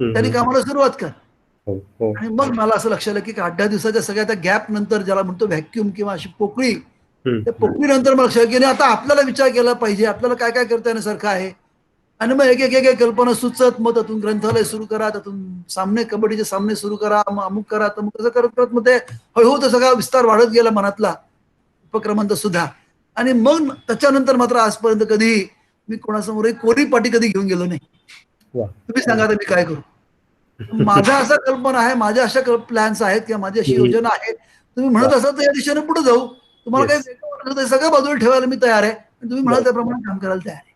S3: त्यांनी कामाला सुरुवात कर. आणि मग मला असं लक्षात आलं की 8-10 दिवसाच्या सगळ्या त्या गॅप नंतर, ज्याला म्हणतो व्हॅक्युम किंवा अशी पोकळी, त्या पोकळीनंतर मला लक्षात की आता आपल्याला विचार केला पाहिजे, आपल्याला काय काय करता येण्यासारखं आहे. आणि मग एक एक एक कल्पना सुचत, मग त्यातून ग्रंथालय सुरू करा, त्यातून सामने, कबड्डीचे सामने सुरू करा, मग अमुक करा, तर मग तसं करत करत मग ते हळूहळू तो सगळा विस्तार वाढत गेला मनातला उपक्रमांचा सुद्धा. आणि मग त्याच्यानंतर मात्र आजपर्यंत कधी मी कोणासमोर कोरी पाटी कधी घेऊन गेलो नाही. तुम्ही सांगा तर मी काय करू. माझ्या अशा कल्पना आहे, माझ्या अशा प्लॅन्स आहेत किंवा माझी अशी योजना आहे, तुम्ही म्हणत असाल तर या दिशेने पुढे जाऊ. तुम्हाला काही वेगळं वाटलं तर सगळं बाजूला ठेवायला मी तयार आहे, तुम्ही म्हणाल त्याप्रमाणे काम करायला तयार आहे.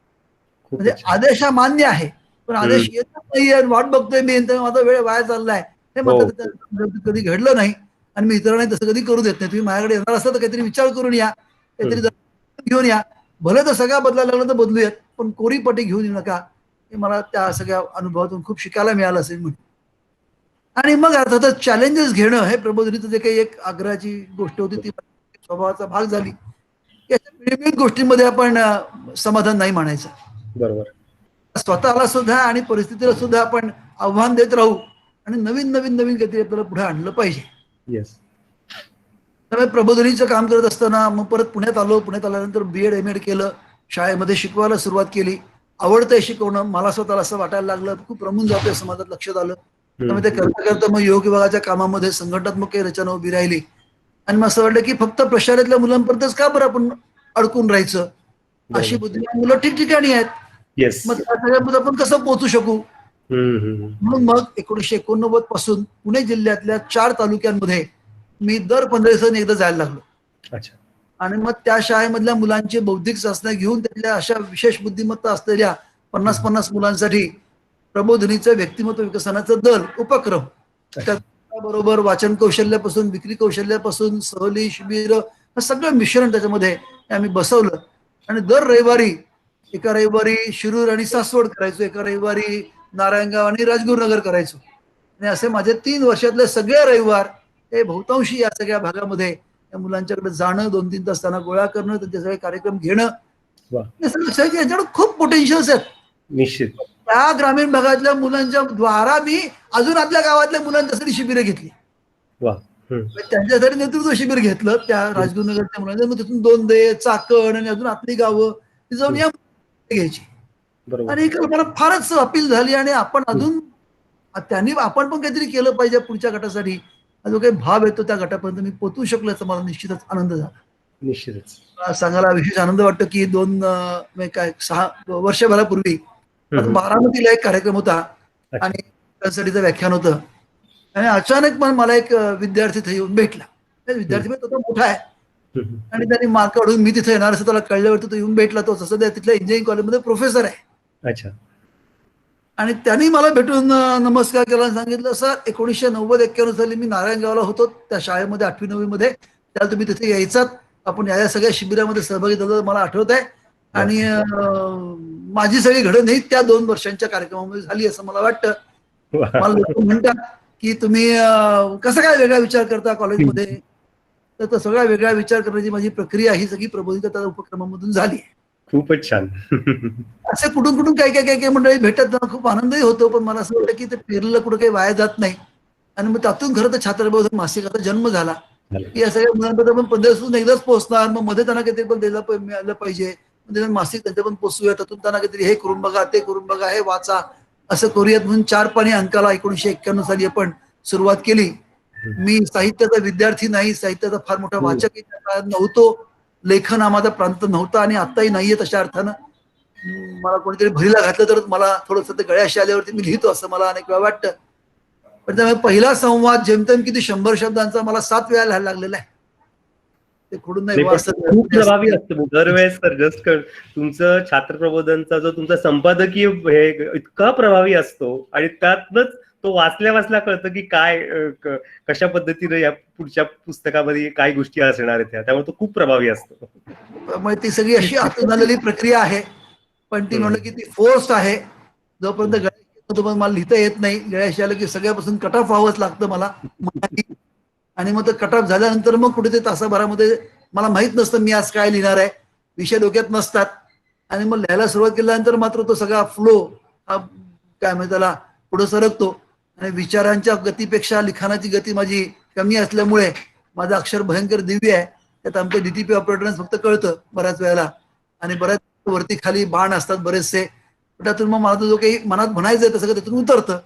S3: म्हणजे आदेश हा मान्य आहे, पण आदेश येतच नाहीये, वाट बघतोय मी, माझा वेळ वाया चाललाय, हे मात्र कधी घडलं नाही. आणि मी इतरांना तसं कधी करू देत नाही. तुम्ही माझ्याकडे येणार असता तर काहीतरी विचार करून या, काहीतरी घेऊन या, भले तर सगळ्या बदलायला लागलं तर बदलूयात, पण कोरी पटी घेऊन येऊ नका. हे मला त्या सगळ्या अनुभवातून खूप शिकायला मिळालं असेल म्हणून. आणि मग अर्थातच चॅलेंजेस घेणं हे प्रबोधिनीचं जे काही एक आग्रहाची गोष्ट होती ती स्वभावाचा भाग झाली. विविध गोष्टींमध्ये आपण समाधान नाही मानायचं.
S1: बरोबर.
S3: स्वतःला सुद्धा आणि परिस्थितीला सुद्धा आपण आव्हान देत राहू आणि नवीन नवीन नवीन काहीतरी आपल्याला पुढे आणलं पाहिजे.
S1: येस.
S3: त्यामुळे प्रबोधिनीचं काम करत असताना मग परत पुण्यात आलो. पुण्यात आल्यानंतर BEd MAd केलं, शाळेमध्ये शिकवायला सुरुवात केली. आवडतंय शिकवणं, मला स्वतःला असं वाटायला लागलं खूप रमून जातोय समाजात लक्षात आलं. त्यामुळे ते करता करता मग योग विभागाच्या कामामध्ये संघटनात्मक काही रचना उभी राहिली आणि मग असं वाटलं की फक्त प्रशालेतल्या मुलांपर्यंतच का बरं आपण अडकून राहायचं, अशी बुद्धिमान मुलं ठिकठिकाणी आहेत.
S1: येस.
S3: मग त्या सगळ्यामध्ये आपण कसं पोहोचू शकू. म्हणून मग 1989 पासून पुणे जिल्ह्यातल्या 4 तालुक्यांमध्ये मी दर 15 दिवसांनी एकदा जायला लागलो.
S1: अच्छा.
S3: आणि मग त्या शाळेमधल्या मुलांची बौद्धिक चाचण्या घेऊन त्यातल्या अशा विशेष बुद्धिमत्ता असलेल्या 50-50 मुलांसाठी प्रबोधिनीचं व्यक्तिमत्व विकसनाचं दल उपक्रम, त्याबरोबर वाचन कौशल्यापासून विक्री कौशल्यापासून सहली शिबिर हे सगळं मिश्रण त्याच्यामध्ये आम्ही बसवलं. आणि दर रविवारी, एका रविवारी शिरूर आणि सासवड करायचो, एका रविवारी नारायणगाव आणि राजगुरुनगर करायचो. आणि असे माझे 3 वर्षातले सगळे रविवार हे बहुतांशी या सगळ्या भागामध्ये त्या मुलांच्याकडे जाणं, 2-3 तास त्यांना गोळा करणं, त्यांचे सगळे कार्यक्रम घेणं. याच्याकडे खूप पोटेन्शियल्स आहेत.
S1: निश्चित.
S3: त्या ग्रामीण भागातल्या मुलांच्या द्वारा मी अजून आपल्या गावातल्या मुलांच्यासाठी शिबिरं घेतली. त्यांच्यासाठी नेतृत्व शिबिर घेतलं त्या राजगुरुनगरच्या मुलांच्या. मग तिथून दोंदे, चाकण आणि अजून आपली गावं ती जाऊन या घ्यायची. आणि ही कल्पना फारच अपील झाली आणि आपण अजून त्यांनी आपण पण काहीतरी केलं पाहिजे पुढच्या गटासाठी. जो काही भाव येतो त्या गटापर्यंत मी पोहोचू शकलो याचा मला निश्चितच आनंद झाला.
S1: निश्चितच
S3: सांगायला विशेष आनंद वाटतो की 6 वर्षभरापूर्वी बारामतीला एक कार्यक्रम होता आणि त्यासाठीचं व्याख्यान होतं. आणि अचानक मला एक विद्यार्थी तिथे येऊन भेटला. विद्यार्थी तो मोठा आहे आणि त्यांनी मार्क काढून मी तिथे येणार असं त्याला कळल्यावरती तो येऊन भेटला. तो असं तिथल्या इंजिनिअरिंग कॉलेजमध्ये प्रोफेसर आहे.
S1: अच्छा.
S3: आणि त्यांनी मला भेटून नमस्कार केला आणि सांगितलं, सर 1990-91 साली मी नारायणगावला होतो त्या शाळेमध्ये 8वी-9वी मध्ये, त्याला तुम्ही तिथे यायचात, आपण या सगळ्या शिबिरामध्ये सहभागी झालो मला आठवत आहे. आणि माझी सगळी घडण त्या 2 वर्षांच्या कार्यक्रमामध्ये झाली असं मला वाटतं. मला लोक म्हणतात की तुम्ही कसं काय वेगळा विचार करता कॉलेजमध्ये, तर सगळा वेगळा विचार करण्याची माझी प्रक्रिया ही सगळी प्रबोधित उपक्रमामधून झाली.
S1: खूपच छान.
S3: असे कुठून कुठून काही मंडळी भेटत खूप आनंदही होतो. पण मला असं वाटतं की ते पेरलं कुठं काही वाया जात नाही. आणि मग त्यातून खरं तर छात्रप्रबोधन मासिकाचा जन्म झाला की या सगळ्या मुलांपर्यंत आपण 15 दिवसातून एकदाच पोहोचणार, मग मध्ये त्यांना काहीतरी पण द्यायला मिळालं पाहिजे, मासिक त्यांच्या पण पोचूया, त्यातून त्यांना काहीतरी हे करून बघा, ते करून बघा, हे वाचा, असं करूयात म्हणून 4 पानी अंकाला 1991 साली आपण सुरुवात केली. मी साहित्याचा विद्यार्थी नाही, साहित्याचा फार मोठा वाचकही त्या काळात नव्हतो, लेखन हा माझा प्रांत नव्हता आणि आताही नाहीये. तशा अर्थानं मला कोणीतरी भरीला घातलं तर मला थोडंसं ते गळ्याशी आल्यावरती मी लिहितो असं मला अनेक वेळा वाटतं. पण त्यामुळे पहिला संवाद जेमतेम किती 100 शब्दांचा मला 7 वेळा लिहायला लागलेला आहे. ते खोडून नाही
S1: नाही, पण खूप प्रभावी असतं दरवेळेस. सर जस्ट तुमचं छात्र प्रबोधनचा जो तुमचा संपादकीय हे इतका प्रभावी असतो आणि त्यातनच तो वाचल्या कळतं की काय कशा पद्धतीने या पुढच्या पुस्तकामध्ये काय गोष्टी असणार आहेत त्यामुळे तो खूप प्रभावी असतो.
S3: त्यामुळे ती सगळी अशी आतून झालेली प्रक्रिया आहे, पण ती म्हणलं की ती फोर्स आहे. जोपर्यंत गळ्यात तोपर्यंत मला लिहिता येत नाही. गळ्याशी आलं की सगळ्यापासून कट ऑफ व्हावंच लागतं मला. आणि मग ते कट ऑफ झाल्यानंतर मग कुठे ते तासाभरामध्ये मला माहित नसतं मी आज काय लिहिणार आहे, विषय डोक्यात नसतात. आणि मग लिहायला सुरुवात केल्यानंतर मात्र तो सगळा फ्लो काय म्हणजे त्याला पुढे सरकतो. आणि विचारांच्या गतीपेक्षा लिखाणाची गती माझी कमी असल्यामुळे माझं अक्षर भयंकर दिव्य आहे. त्यात आमच्या डीटीपी ऑपरेटर्स फक्त कळतं बऱ्याच वेळेला. आणि बऱ्याच वरती खाली बाण असतात बरेचसे. त्यातून मग मला जो काही मनात म्हणायचं ते सगळं त्यातून उतरतं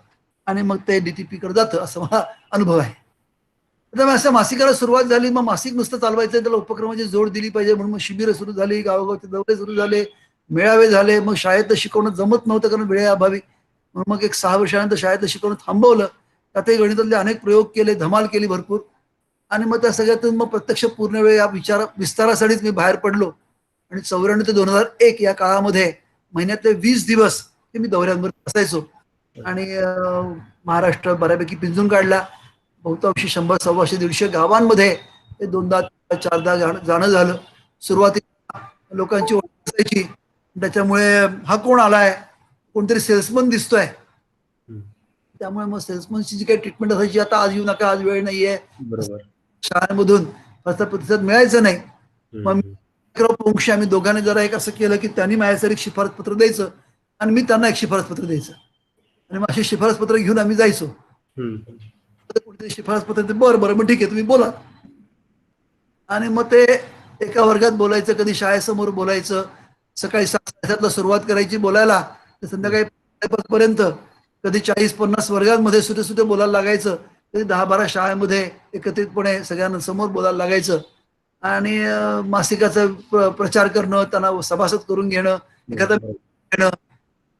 S3: आणि मग ते डीटीपी कडे जातं, असं मला अनुभव आहे. त्यामुळे अशा मासिकाला सुरुवात झाली. मग मासिक नुसतं चालवायचं, त्याला उपक्रमाची जोड दिली पाहिजे म्हणून मग शिबिरं सुरू झाली, गावोगावचे दौरे सुरू झाले, मेळावे झाले. मग शाळेत शिकवणं जमत नव्हतं कारण वेळेअभावी. म्हणून मग एक 6 वर्षानंतर शाळेत शिकवणं थांबवलं. त्यातही गणितातले अनेक प्रयोग केले, धमाल केली भरपूर. आणि मग त्या सगळ्यातून मग प्रत्यक्ष पूर्ण वेळ या विस्तारासाठीच मी बाहेर पडलो. आणि 94 ते 2001 या काळामध्ये महिन्यातले 20 दिवस हे मी दौऱ्यांवर असायचो. आणि महाराष्ट्र बऱ्यापैकी पिंजून काढला. बहुतांशी 100, 125, 150 गावांमध्ये ते 2दा 4दा जाणं झालं. सुरुवातीला लोकांची ओळख असायची, त्याच्यामुळे हा कोण आलाय, कोणतरी सेल्समन दिसतोय, त्यामुळे मग सेल्समनची जी काही ट्रीटमेंट असायची, आता आज येऊ नका, आज वेळ नाहीये,
S1: बरोबर.
S3: शाळेमधून फारसा प्रतिसाद मिळायचा नाही. मग पोंक्षी आम्ही दोघांनी जरा एक असं केलं की त्यांनी माझ्यासाठी एक शिफारस पत्र द्यायचं आणि मी त्यांना एक शिफारस पत्र द्यायचं. आणि मग अशी शिफारस पत्र घेऊन आम्ही जायचो. कुठेतरी शिफारस पत्र बरं मग ठीक आहे तुम्ही बोला. आणि मग ते एका वर्गात बोलायचं, कधी शाळेसमोर बोलायचं. सकाळी 7:30ला सुरुवात करायची बोलायला, तर संध्याकाळी पर्यंत कधी 40-50 वर्गांमध्ये सुटे बोलायला लागायचं. कधी 10-12 शाळेमध्ये एकत्रितपणे सगळ्यांना समोर बोलायला लागायचं. आणि मासिकाचा प्रचार करणं, त्यांना सभासद करून घेणं, एखादा घेणं,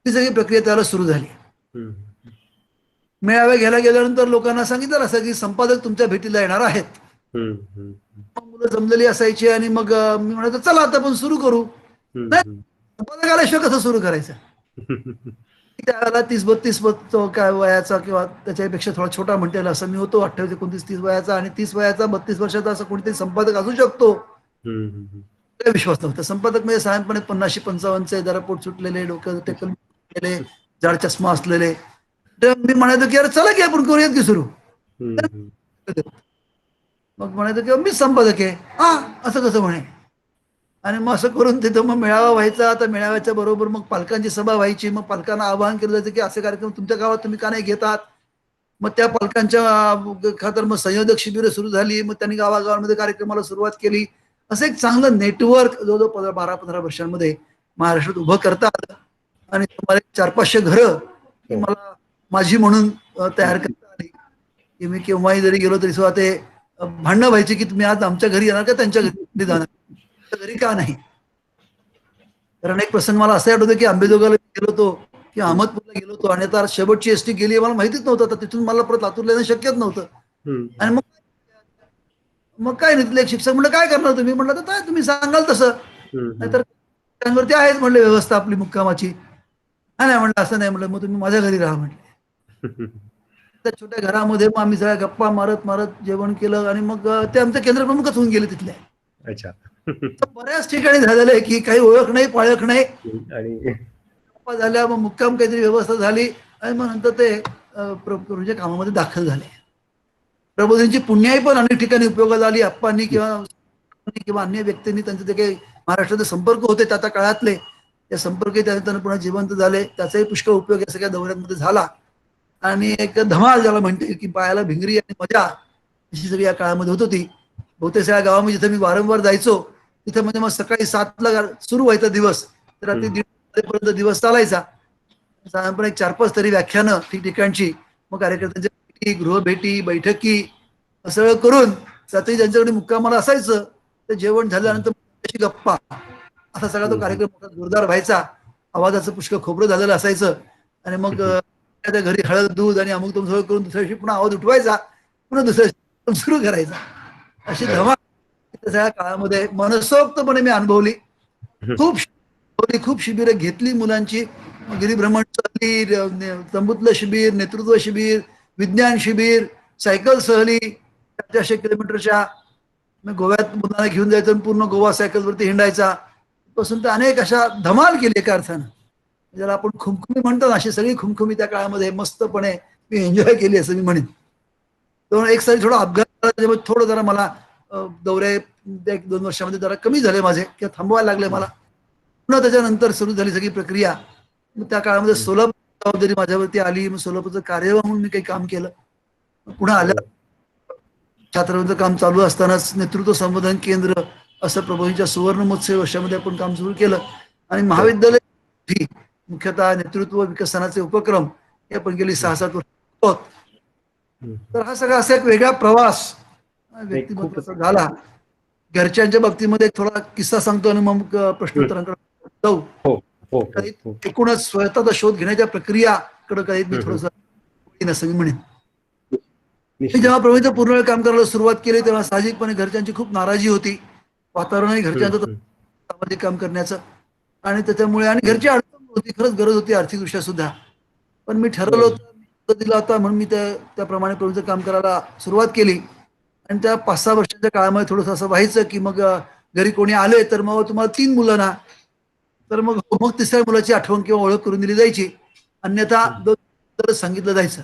S3: ही सगळी प्रक्रिया त्याला सुरू झाली. मेळावे घ्यायला गेल्यानंतर लोकांना सांगितलं असं की संपादक तुमच्या भेटीला येणार आहेत. मुलं जमलेली असायची आणि मग मी म्हणायचं चला आता आपण सुरू करू. संपादक आल्याशिवाय कसं सुरू करायचं. त्यावेळेला 30-32 काय वयाचा किंवा त्याच्यापेक्षा थोडा छोटा म्हणता येईल असं मी होतो. 28-29-30 वयाचा. आणि 30 वयाचा 32 वर्षाचा असं कोणीतरी संपादक असू शकतो विश्वास नव्हता. संपादक म्हणजे साधारणपणे 50-55 जरा पोट सुटलेले, डोक्यात टेकल केले, जाड चष्मा असलेले. मी म्हणायचो की अरे चला की आपण करूयात की सुरू. मग म्हणायचं की मीच संपादक आहे. हा असं कसं म्हणे. आणि मग असं करून तिथं मग मेळावा व्हायचा. आता मेळाव्याच्या बरोबर मग पालकांची सभा व्हायची. मग पालकांना आवाहन केलं जायचं की असे कार्यक्रम तुमच्या गावात तुम्ही का नाही घेतात. मग त्या पालकांच्या खातर मग संयोजक शिबिरं सुरू झाली. मग त्यांनी गावागावांमध्ये कार्यक्रमाला सुरुवात केली. असं एक चांगलं नेटवर्क जवळजवळ 12-15 वर्षांमध्ये महाराष्ट्रात उभं करता आलं. आणि तुम्हाला 400-500 घरं ही मला माझी म्हणून तयार करता आली. की मी केव्हाही जरी गेलो तरी सुद्धा ते भांडणं व्हायची की तुम्ही आज आमच्या घरी येणार का त्यांच्या घरी जाणार, घरी का नाही. कारण एक प्रसंग मला असं आठवतं की अंबेजोगाईला गेलो होतो की अहमदपूरला गेलो होतो आणि आता शेवटची एसटी गेली मला माहितीच नव्हतं. तर तिथून मला परत लातूरला येणं शक्यच नव्हतं. आणि मग काय नाही, तिथले एक शिक्षक म्हणलं काय करणार तुम्ही. म्हणलं तर काय तुम्ही सांगाल तसं, नाहीतर त्यांवरती आहेच म्हणलं व्यवस्था आपली मुक्कामाची. नाही म्हणलं असं नाही. म्हणलं मग तुम्ही माझ्या घरी राहा म्हटले. त्या छोट्या घरामध्ये मग आम्ही सगळ्या गप्पा मारत मारत जेवण केलं. आणि मग ते आमचे केंद्र प्रमुखच होऊन गेले तिथले.
S1: अच्छा.
S3: बऱ्याच ठिकाणी झालेलं आहे की काही ओळख नाही, पाळख नाही. आणि गप्पा झाल्या, मग मुक्काम काहीतरी व्यवस्था झाली. आणि मग नंतर ते प्रभूंच्या कामामध्ये दाखल झाले. प्रबोधनची पुण्याई पण अनेक ठिकाणी उपयोगात आली. अप्पांनी किंवा अन्य व्यक्तींनी त्यांचे जे काही महाराष्ट्राचे संपर्क होते त्या काळातले, त्या संपर्कही त्यांना पुन्हा जिवंत झाले. त्याचाही पुष्कळ उपयोग या सगळ्या दौऱ्यांमध्ये झाला. आणि एक धमाल ज्याला म्हणते की पायाला भिंगरी आणि मजा अशी सगळी या काळामध्ये होत होती. बहुतेक सगळ्या गावामध्ये जिथे मी वारंवार जायचो तिथे म्हणजे मग सकाळी 7ला सुरू व्हायचा दिवस, तर रात्री 1:30 पर्यंत दिवस चालायचा. साधारणपणे 4-5 तरी व्याख्यानं ठिकठिकाणची, मग कार्यकर्त्यांच्या भेटी, गृहभेटी, बैठकी सगळं करून रात्री ज्यांच्याकडे मुक्कामाला असायचं ते जेवण झाल्यानंतर त्याची गप्पा, असा सगळा तो कार्यक्रम जोरदार व्हायचा. आवाजाचं पुष्कळ खोबरं झालेलं असायचं. आणि मग त्या घरी हळद दूध आणि अमुक तमुक सगळं करून दुसऱ्या दिवशी पुन्हा आवाज उठवायचा, पुन्हा दुसऱ्या दिवशी सुरू करायचा. अशी धमाल त्या सगळ्या काळामध्ये मनसोक्तपणे मी अनुभवली. खूप शिबिरं घेतली मुलांची. गिरीभ्रमण सहली, तंबूतलं शिबिर, नेतृत्व शिबिर, विज्ञान शिबिर, सायकल सहली 400 किलोमीटरच्या. गोव्यात मुलांना घेऊन जायचं आणि पूर्ण गोवा सायकलवरती हिंडायचा पासून तर अनेक अशा धमाल केली एका अर्थानं. ज्याला आपण खुमखुमी म्हणतो ना, अशी सगळी खुमखुमी त्या काळामध्ये मस्तपणे मी एन्जॉय केली असं मी म्हणेन. तर एक सारी थोडा अपघात झाला, त्यामुळे थोडं जरा मला दौरे 1-2 वर्षामध्ये जरा कमी झाले माझे, किंवा थांबवायला लागले मला. पुन्हा त्याच्यानंतर सुरू झाली सगळी प्रक्रिया. मग त्या काळामध्ये सोलापूर जबाबदारी माझ्यावरती आली. मग सोलापूरचं कार्यवाह म्हणून मी काही काम केलं. पुन्हा आल्या छात्रवृत्तीचं काम चालू असतानाच नेतृत्व संवर्धन केंद्र असं प्रबोधींच्या सुवर्ण महोत्सवी वर्षामध्ये आपण काम सुरू केलं. आणि महाविद्यालय मुख्यतः नेतृत्व विकसनाचे उपक्रम हे आपण गेली 6-7 वर्ष. तर हा सगळा असा एक वेगळा प्रवास व्यक्तिमत्वाचा झाला. घरच्यांच्या बाबतीमध्ये थोडा किस्सा सांगतो आणि मग प्रश्नोत्तरांकडे जाऊ. एकूणच स्वतःचा शोध घेण्याच्या प्रक्रियाकडे काही मी थोडंसं असं मी म्हणेन. मी जेव्हा प्रवीणचं पूर्ण वेळ काम करायला सुरुवात केली तेव्हा साहजिकपणे घरच्यांची खूप नाराजी होती. वातावरणही घरच्यांचं सामाजिक काम करण्याचं, आणि त्याच्यामुळे आणि घरची अडचण होती, खरंच गरज होती आर्थिकदृष्ट्या सुद्धा. पण मी ठरवलं होतं, दिला होता म्हणून मी त्याप्रमाणे प्रवीणचं काम करायला सुरुवात केली. आणि त्या 5-6 वर्षाच्या काळामध्ये थोडंसं असं व्हायचं की मग घरी कोणी आले तर मग तुम्हाला 3 मुलं ना, तर मग तिसऱ्या मुलाची आठवण किंवा ओळख करून दिली जायची, अन्यथा 2 सांगितलं जायचं.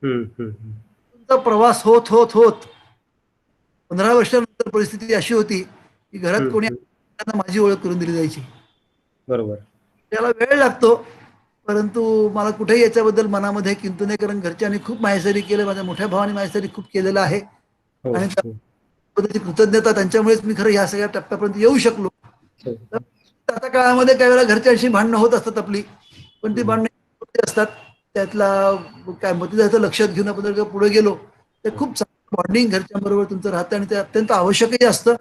S3: तुमचा प्रवास होत 15 वर्षानंतर परिस्थिती अशी होती की घरात कोणी माझी ओळख करून दिली जायची. बरोबर. त्याला वेळ लागतो, परंतु मला कुठेही याच्याबद्दल मनामध्ये किंतु नाही, कारण घरच्यांनी खूप माझ्यासाठी केलं, माझ्या मोठ्या भावाने माझ्यासाठी खूप केलेलं आहे. आणि त्याची कृतज्ञता त्यांच्यामुळेच मी खरं ह्या सगळ्या टप्प्यापर्यंत येऊ शकलो. आता काळामध्ये काही वेळा घरच्यांशी भांडणं होत असतात आपली, पण ती भांडणं असतात. त्यातला काय मतदाराचं लक्षात घेऊन आपण जर पुढे गेलो तर खूप चांगलं बॉन्डिंग घरच्यांबरोबर तुमचं राहतं, आणि ते अत्यंत आवश्यकही असतं.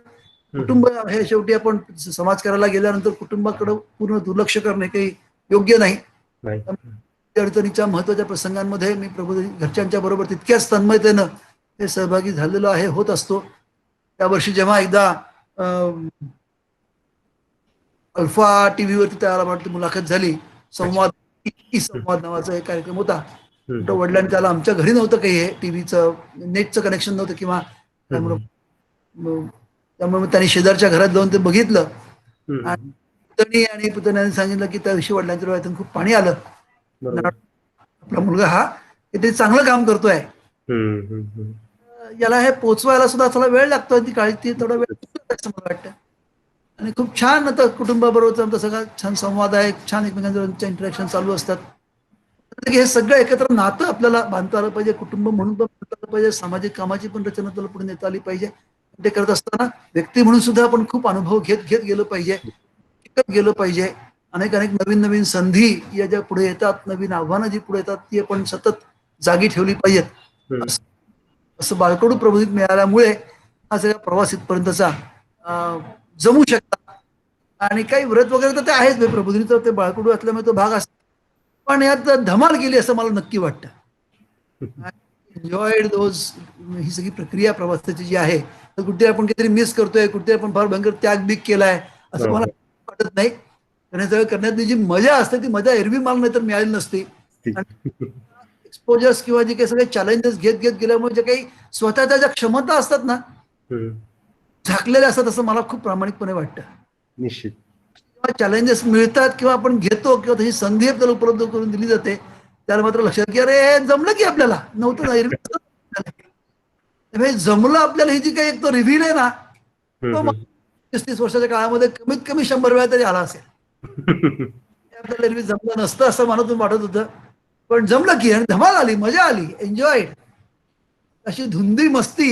S3: कुटुंब हे शेवटी आपण समाज करायला गेल्यानंतर कुटुंबाकडे पूर्ण दुर्लक्ष करणे काही योग्य नाही. अडचणीच्या महत्वाच्या प्रसंगांमध्ये मी घरच्यांच्या बरोबर तितक्याच तन्मयतेनं हे सहभागी झालेलो आहे, होत असतो. त्यावर्षी जेव्हा एकदा अल्फा टीव्हीवरती त्याला वाटतं मुलाखत झाली, संवाद नावाचा एक कार्यक्रम होता. वडिलांनी त्याला, आमच्या घरी नव्हतं काही हे टीव्हीचं नेटचं कनेक्शन नव्हतं किंवा त्यामुळे त्यांनी शेजारच्या घरात जाऊन ते बघितलं आणि पुतण्याने सांगितलं की त्या दिवशी वडिलांच्या डोळ्यातून खूप पाणी आलं. आपला मुलगा हा ते चांगलं काम करतोय, याला हे पोचवायला सुद्धा थोडा वेळ लागतो, ती काळजी थोडा वेळ असं मला वाटतं. आणि खूप छान आता कुटुंबाबरोबरचा आमचा सगळा छान संवाद आहे, छान एकमेकांच्या इंटरॅक्शन चालू असतात. हे सगळं एकत्र नातं आपल्याला बांधता आलं पाहिजे, कुटुंब म्हणून पण आलं पाहिजे, सामाजिक कामाची पण रचना आपल्याला पुढे नेता आली पाहिजे. ते करत असताना व्यक्ती म्हणून सुद्धा आपण खूप अनुभव घेत गेलो पाहिजे, शिकत गेलो पाहिजे. अनेक नवीन संधी या ज्या पुढे येतात, नवीन आव्हानं जी पुढे येतात ती आपण सतत जागी ठेवली पाहिजेत. असं बाळकडू प्रबोधित मिळाल्यामुळे हा सगळा प्रवास इथपर्यंतचा जमू शकता. आणि काही व्रत वगैरे तर ते आहेच प्रबोधिनीचं, ते बाळकडू असल्यामुळे तो भाग असतो, पण यात धमाल गेली असं मला नक्की वाटतं. एन्जॉयड दोज, ही सगळी प्रक्रिया प्रवासाची जी आहे, तर कुठे आपण काहीतरी मिस करतोय, कुठे आपण फार भयंकर त्याग बीक केलाय असं मला वाटत नाही. कारण सगळं करण्यातली जी मजा असते ती मजा एरवी मला नाही तर मिळाली नसती. एक्सपोजर्स किंवा जे काही सगळे चॅलेंजेस घेत गेल्यामुळे जे काही स्वतःच्या ज्या क्षमता असतात ना, झाकलेल्या असतात असं मला खूप प्रामाणिकपणे वाटतं. निश्चित चॅलेंजेस मिळतात किंवा आपण घेतो किंवा तशी संधी आपल्याला उपलब्ध करून दिली जाते, त्याला मात्र लक्षात की अरे जमलं की आपल्याला नव्हतं ना, एरवी जमलं आपल्याला. ही जी काही एक तो रिव्हील आहे ना, तो 30 वर्षाच्या काळामध्ये कमीत कमी 100 वेळा तरी आला असेल. आपल्याला एरवी जमलं नसतं असं मनातून वाटत होतं, पण जमलं की, आणि धमाल आली, मजा आली, एन्जॉय. अशी धुंदी मस्ती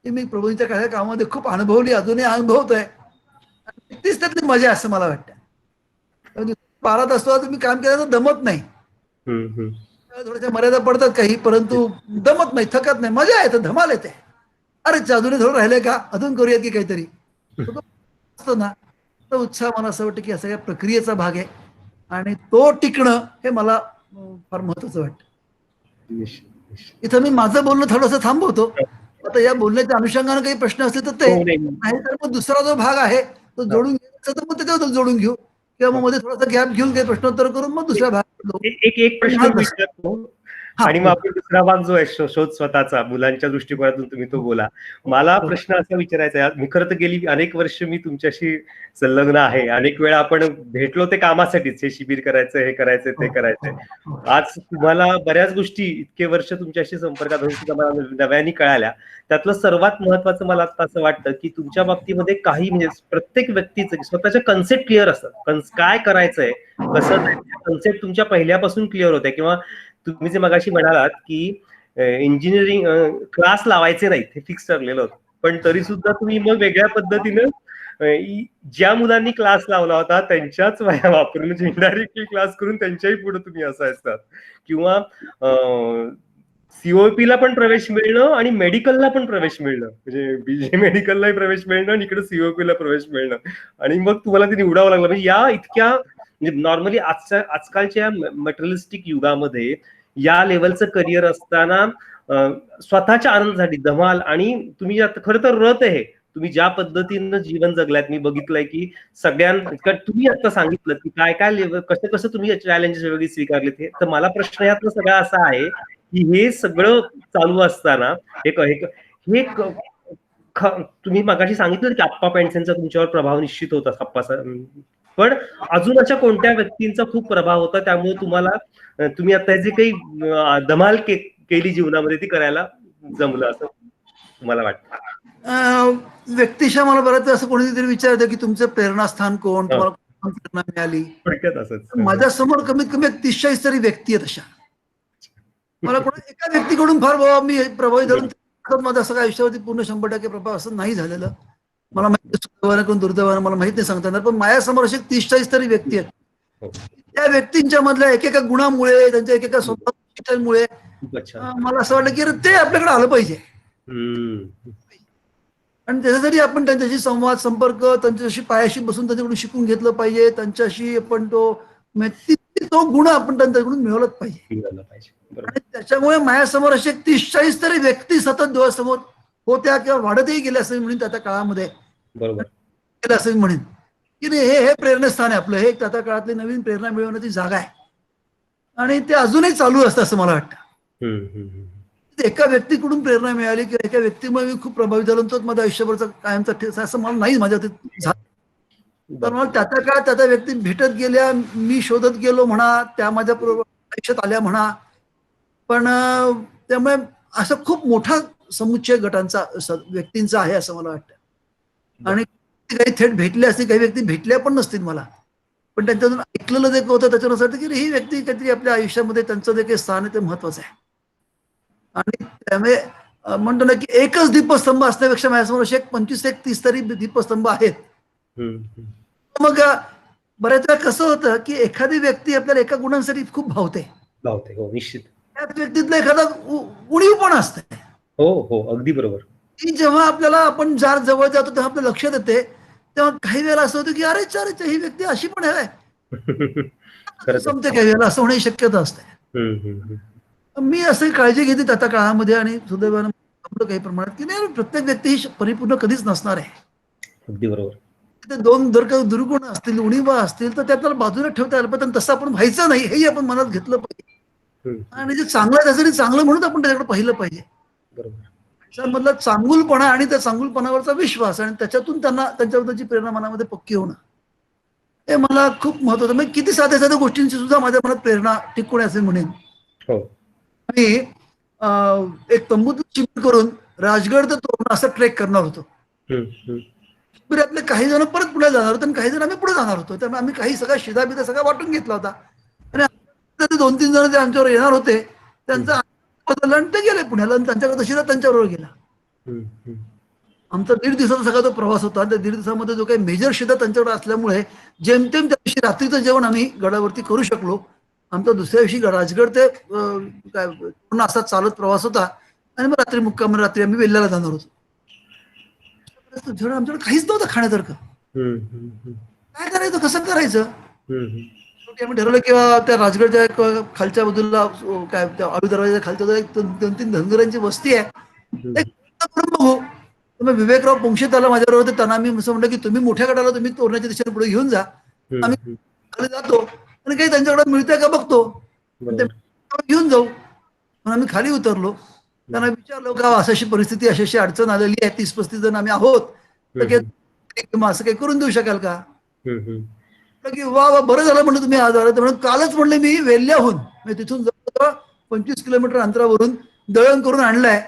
S3: ही मी प्रभूंच्या काही कामामध्ये खूप अनुभवली, अजूनही अनुभवतोय. तीच त्यातली मजा असं मला वाटतं. 12 तास तुम्ही काम केलं तर दमत नाही, थोड्याशा मर्यादा पडतात काही, परंतु दमत नाही, थकत नाही, मजा येते, धमाल येते. अरे अजूनही थोडं राहिले का, अजून करूयात की काहीतरी असतो ना, तो उत्साह मला असं वाटतं की या सगळ्या प्रक्रियेचा भाग आहे. आणि तो टिकणं हे मला फार महत्वाचं वाटतं.
S1: निश्चित, निश्चित.
S3: इथं मी माझं बोलणं थोडंसं थांबवतो. आता या बोलण्याच्या अनुषंगाने काही प्रश्न असतील तर ते,
S1: हो, नाही.
S3: नाही तर मग दुसरा जो भाग आहे तो जोडून घ्यायचा तर मग त्याच्याबद्दल जोडून घेऊ, किंवा मग मध्ये थोडासा गॅप घेऊन काही प्रश्नोत्तर करून मग दुसऱ्या भागात
S1: एक प्रश्न विचारतो आणि मग आपण दुसरा भाग जो आहे शोध स्वतःचा, मुलांच्या दृष्टिकोनातून तुम्ही तो बोला. मला प्रश्न असा विचारायचा आहे, मी खरं तर गेली अनेक वर्ष मी तुमच्याशी संलग्न आहे, अनेक वेळा आपण भेटलो ते कामासाठीच, हे शिबिर करायचं, हे करायचं, ते करायचंय. आज तुम्हाला बऱ्याच गोष्टी इतके वर्ष तुमच्याशी संपर्कात होऊन सुद्धा मला नव्याने कळाल्या. त्यातलं सर्वात महत्वाचं मला आता असं वाटतं की तुमच्या बाबतीमध्ये काही म्हणजे प्रत्येक व्यक्तीचं स्वतःच्या कन्सेप्ट क्लिअर असतात, काय करायचंय, कसं कन्सेप्ट तुमच्या पहिल्यापासून क्लिअर होत्या. किंवा तुम्ही जे मगाशी म्हणालात की इंजिनिअरिंग क्लास लावायचे नाहीत हे फिक्स ठरलेलं होतं, पण तरी सुद्धा तुम्ही मग वेगळ्या पद्धतीनं ज्या मुलांनी क्लास लावला होता त्यांच्याच वया वापरून म्हणजे इनडायरेक्टली क्लास करून त्यांच्याही पुढे तुम्ही असायचात. किंवा सीओपी ला पण प्रवेश मिळणं आणि मेडिकलला पण प्रवेश मिळणं, म्हणजे बीजे मेडिकललाही प्रवेश मिळणं आणि इकडे सीओपी ला प्रवेश मिळणं, आणि मग तुम्हाला ते निवडावं लागलं. म्हणजे या इतक्या म्हणजे नॉर्मली आजकालच्या मटेरियलिस्टिक युगामध्ये या लेवलचं करिअर असताना स्वतःच्या आनंदासाठी धमाल, आणि तुम्ही खरं तर रत आहे तुम्ही ज्या पद्धतीनं जीवन जगलात. मी बघितलंय की सगळ्यांना तुम्ही आता सांगितलं की काय काय लेवल कसं कसं तुम्ही चॅलेंजेस वगैरे स्वीकारले ते. तर मला प्रश्न यातला सगळा असा आहे की हे सगळं चालू असताना हे तुम्ही मगाशी सांगितलं की आप्पा पेंडसेंचा तुमच्यावर प्रभाव निश्चित होता आप्पाचा, पण अजून अशा कोणत्या व्यक्तींचा खूप प्रभाव होता त्यामुळे तुम्ही आता जे काही धमाल केली जीवनामध्ये ती करायला जमलं असं तुम्हाला वाटतं?
S3: व्यक्तिशः मला बऱ्याच असं कोणीतरी विचारतं की तुमचं प्रेरणास्थान कोण, तुम्हाला प्रेरणा मिळाली. माझ्या समोर कमीत कमी 30-40 तरी व्यक्ती आहेत अशा. मला कोणा एका व्यक्तीकडून फार बाबा मी प्रभावित झालो, माझं सगळं आयुष्यावरती पूर्ण 100% प्रभाव असं नाही झालेलं. मला माहिती सुदैवानं कोण दुर्दैवानं मला माहित नाही सांगता येणार, पण माझ्यासमोर असे 30-40 तरी व्यक्ती आहेत. त्या व्यक्तींच्या मधल्या एकेका गुणामुळे, त्यांच्या एकेका स्वभावामुळे मला असं वाटलं की ते आपल्याकडे आलं पाहिजे, आणि त्याच्यासाठी आपण त्यांच्याशी संवाद संपर्क, त्यांच्याशी पायाशी बसून त्यांच्याकडून शिकून घेतलं पाहिजे. त्यांच्याशी आपण तो गुण आपण त्यांच्याकडून मिळवलंच पाहिजे. आणि त्याच्यामुळे माझ्यासमोर असे 30-40 तरी व्यक्ती सतत डोळ्यासमोर होत्या किंवा वाढतही गेल्या असं म्हणेन त्या काळामध्ये. बरोबर असं म्हणेन की नाही हे प्रेरणास्थान आहे आपलं, हे त्या काळातली नवीन प्रेरणा मिळवण्याची जागा आहे, आणि ते अजूनही चालू असतं असं मला वाटतं. एका व्यक्तीकडून प्रेरणा मिळाली किंवा एका व्यक्तीमुळे मी खूप प्रभावित झालो तोच माझ्या आयुष्यभरचा कायमचा ठेस असं मला नाही माझ्या झालं. तर मला त्या काळात त्या व्यक्ती भेटत गेल्या, मी शोधत गेलो म्हणा, त्या माझ्या आयुष्यात आल्या म्हणा, पण त्यामुळे असं खूप मोठा समुच्चय गटांचा व्यक्तींचा आहे असं मला वाटतं. आणि काही थेट भेटले असतील, काही व्यक्ती भेटल्या पण नसतील मला, पण त्यांच्यातून ऐकलेलं जे होतं त्याच्यानुसार की ही व्यक्ती काहीतरी आपल्या आयुष्यामध्ये त्यांचं जे काही स्थान आहे ते महत्वाचं आहे. आणि त्यामुळे म्हणतो ना की एकच दीपस्तंभ असण्यापेक्षा माझ्यासमोर असे 25-30 तरी दीपस्तंभ आहेत. मग बऱ्याच वेळा कसं होतं की एखादी व्यक्ती आपल्याला एका गुणांसाठी खूप भावते.
S1: हो निश्चित.
S3: त्याच व्यक्तीतलं एखादा उणीव पण असते.
S1: हो हो अगदी बरोबर.
S3: की जेव्हा आपल्याला आपण जार जवळ जातो तेव्हा आपलं लक्षात येते, तेव्हा काही वेळेला असं होतं की अरे ही व्यक्ती अशी पण आहे समजते, काही वेळेला असं होण्याची शक्यता असते. मी असं काळजी घेते त्या काळामध्ये, आणि सुदैवानं काही प्रमाणात की नाही प्रत्येक व्यक्ती ही परिपूर्ण कधीच नसणार आहे.
S1: अगदी बरोबर.
S3: ते दोन जर काही दुर्गुण असतील, उणीवा असतील तर त्याला बाजूला ठेवता आलं पाहिजे, तसं आपण व्हायचं नाही हेही आपण मनात घेतलं पाहिजे. आणि जे चांगलं आहे त्यासाठी चांगलं म्हणून आपण त्याच्याकडे पाहिलं पाहिजे. त्यामधला चांगुलपणा आणि त्या चांगुलपणावरचा विश्वास आणि त्याच्यातून त्यांना त्यांच्याबद्दलची प्रेरणा मनामध्ये पक्की होणं हे मला खूप महत्वाचं. म्हणजे किती साध्या साध्या गोष्टींची सुद्धा माझ्या मनात प्रेरणा टिकवणे असे म्हणेन. मी एक तंबूत शिबिर करून राजगड तर तोरणा असं ट्रेक करणार होतो. शिबिरातले काही जण परत पुढे जाणार होते आणि काही जण आम्ही पुढे जाणार होतो. त्यामुळे आम्ही काही सगळा शिदा बिदा सगळा वाटून घेतला होता, आणि 2-3 जण जे आमच्यावर येणार होते त्यांचा बदलला आणि ते गेले पुण्याला, आणि त्यांच्याकडे शिदा त्यांच्याबरोबर गेला. आमचा 1.5 दिवसाचा सगळा तो प्रवास होता. त्या 1.5 दिवसामध्ये जो काही मेजर शिदा त्यांच्याकडे असल्यामुळे जेमतेम त्या दिवशी रात्रीचं जेवण आम्ही गडावरती करू शकलो. आमचा दुसऱ्या दिवशी राजगड ते पूर्ण असा चालत प्रवास होता, आणि मग रात्री आम्ही वेल्ल्याला जाणार होतो. आमच्याकडे काहीच नव्हतं खाण्यासारखं. काय करायचं, कसं करायचं. शेवटी आम्ही ठरवलं की त्या राजगडच्या एक खालच्या बाजूला काय त्या आळू दरवाजाच्या खालच्या बाजूला एक दोन तीन धनगरांची वस्ती आहे.
S1: हम्म.
S3: एक करून बघू. तर मग विवेकराव पोंक्षे त्याला माझ्याबरोबर होते. त्यांना मी असं म्हटलं की तुम्ही मोठ्या गटाला तुम्ही तोरण्याच्या दिशेने पुढे घेऊन जा. आम्ही
S1: हम्म.
S3: खाली जातो आणि काही त्यांच्याकडे मिळतंय का बघतो.
S1: बरोबर.
S3: ते घेऊन जाऊ. म्हणून आम्ही खाली उतरलो. त्यांना विचारलं का अशी परिस्थिती अशी अडचण आलेली आहे, 30-35 जण आम्ही आहोत, तर असं काही करून देऊ शकाल का. की वा वा बरं झालं म्हणलं तुम्ही आज आला. तर म्हणून कालच म्हणले मी वेल्ल्याहून म्हणजे तिथून जवळ 25 किलोमीटर अंतरावरून दळण करून आणलंय,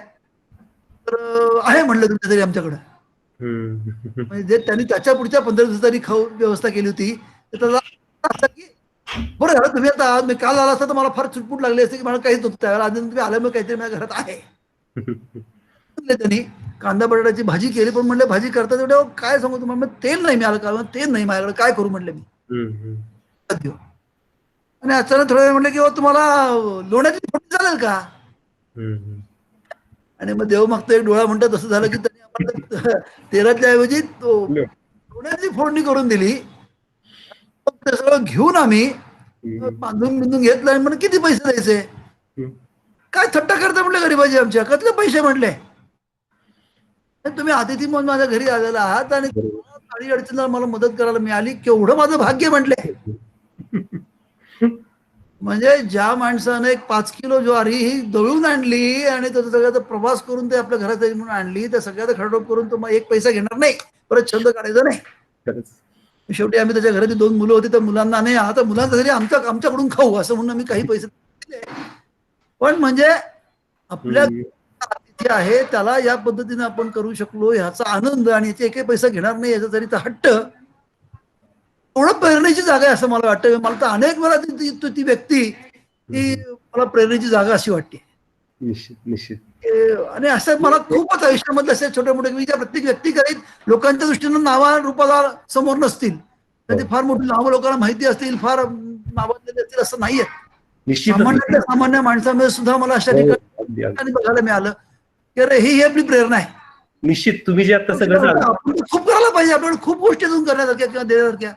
S3: तर आहे म्हणलं तुमच्या तरी आमच्याकडे. म्हणजे त्यांनी त्याच्या पुढच्या 15 दिवसांनी खाऊ व्यवस्था केली होती. तर त्याला असं की बरं झालं तुम्ही आता मी काल आला असता तर मला फार चुटपुट लागली असते की मला काहीच नव्हतं त्यावेळेला. आज तुम्ही आल्यामुळे काहीतरी माझ्या घरात आहे. त्यांनी कांदा बटाट्याची भाजी केली, पण म्हणले भाजी करता तेवढ्या काय सांगू तुम्हाला तेल नाही मिळालं का, तेल नाही माझ्याकडे काय करू म्हणले मी. आणि अचानक थोड्या वेळ म्हणले की तुम्हाला लोण्याची फोडणी चालेल का. आणि मग देव मागतो एक डोळा म्हणतात तसं झालं की त्यांनी आम्हाला तेलाच्या ऐवजी लोण्याची फोडणी करून दिली. ते सगळं घेऊन आम्ही बांधून बिंदून घेतलं आणि म्हणून किती पैसे द्यायचे. काय थट्टा करता म्हटलं गरीबाजी आमच्या कसले पैसे म्हटले. तुम्ही अतिथी म्हणून माझ्या घरी आलेला आहात आणि काही अडचणीला मला मदत करायला मिळाली, केवढं माझं भाग्य म्हटले. म्हणजे ज्या माणसाने 5 किलो ज्वारी ही दळून आणली आणि त्याचा सगळ्याचा प्रवास करून ते आपल्या घरात म्हणून आणली, त्या सगळ्याचा खरडोप करून तो मग एक पैसा घेणार नाही, परत छंद काढायचा नाही. शेवटी आम्ही त्याच्या घरातील 2 मुलं होती, त्या मुलांना नाही आता मुलांचा तरी आमच्याकडून खाऊ असं म्हणून आम्ही काही पैसे दिले. पण म्हणजे आपल्या अतिथी आहे त्याला या पद्धतीने आपण करू शकलो ह्याचा आनंद आणि याचे एकही पैसा घेणार नाही याचा तरी हट्ट एवढं प्रेरणेची जागा आहे असं मला वाटतं. मला तर अनेक वेळा ती व्यक्ती ती मला प्रेरणेची जागा अशी वाटते.
S1: निश्चित निश्चित.
S3: आणि असं मला खूपच आयुष्यामधले असे छोटे मोठे मी ज्या प्रत्येक व्यक्ती करीत लोकांच्या दृष्टीनं नावा रूपाला समोर नसतील, तर फार मोठी नावं लोकांना माहिती असतील, फार नावाजलेली असतील असं नाहीये. सामान्यातल्या सामान्य माणसामध्ये सुद्धा मला अशा ठिकाणी बघायला मिळालं की अरे ही आपली प्रेरणा आहे.
S1: निश्चित तुम्ही जे आता सगळं
S3: आपण खूप करायला पाहिजे, आपल्याला खूप गोष्टी अजून करण्यासारख्या किंवा देण्यासारख्या,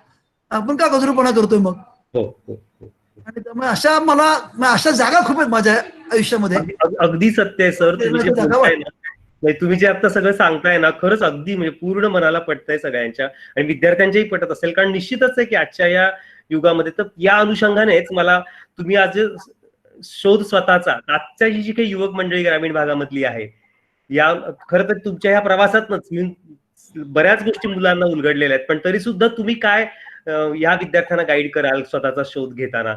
S3: आपण का गजरूपणा करतोय मग. आणि त्यामुळे अशा जागा खूप आहेत माझ्या आयुष्यामध्ये.
S1: अगदी सत्य आहे सर. तुम्ही जे आता सगळं सांगताय ना खरंच अगदी म्हणजे पूर्ण मनाला पटतंय सगळ्यांच्या आणि विद्यार्थ्यांच्याही पटत असेल. कारण निश्चितच आहे की आजच्या या युगामध्ये तर या अनुषंगानेच मला तुम्ही आज शोध स्वतःचा आजच्या जी काही युवक मंडळी ग्रामीण भागामधली आहे या खरं तर तुमच्या ह्या प्रवासातच बऱ्याच गोष्टी मुलांना उलगडलेल्या आहेत, पण तरी सुद्धा तुम्ही काय या विद्यार्थ्यांना गाईड कराल स्वतःचा शोध घेताना.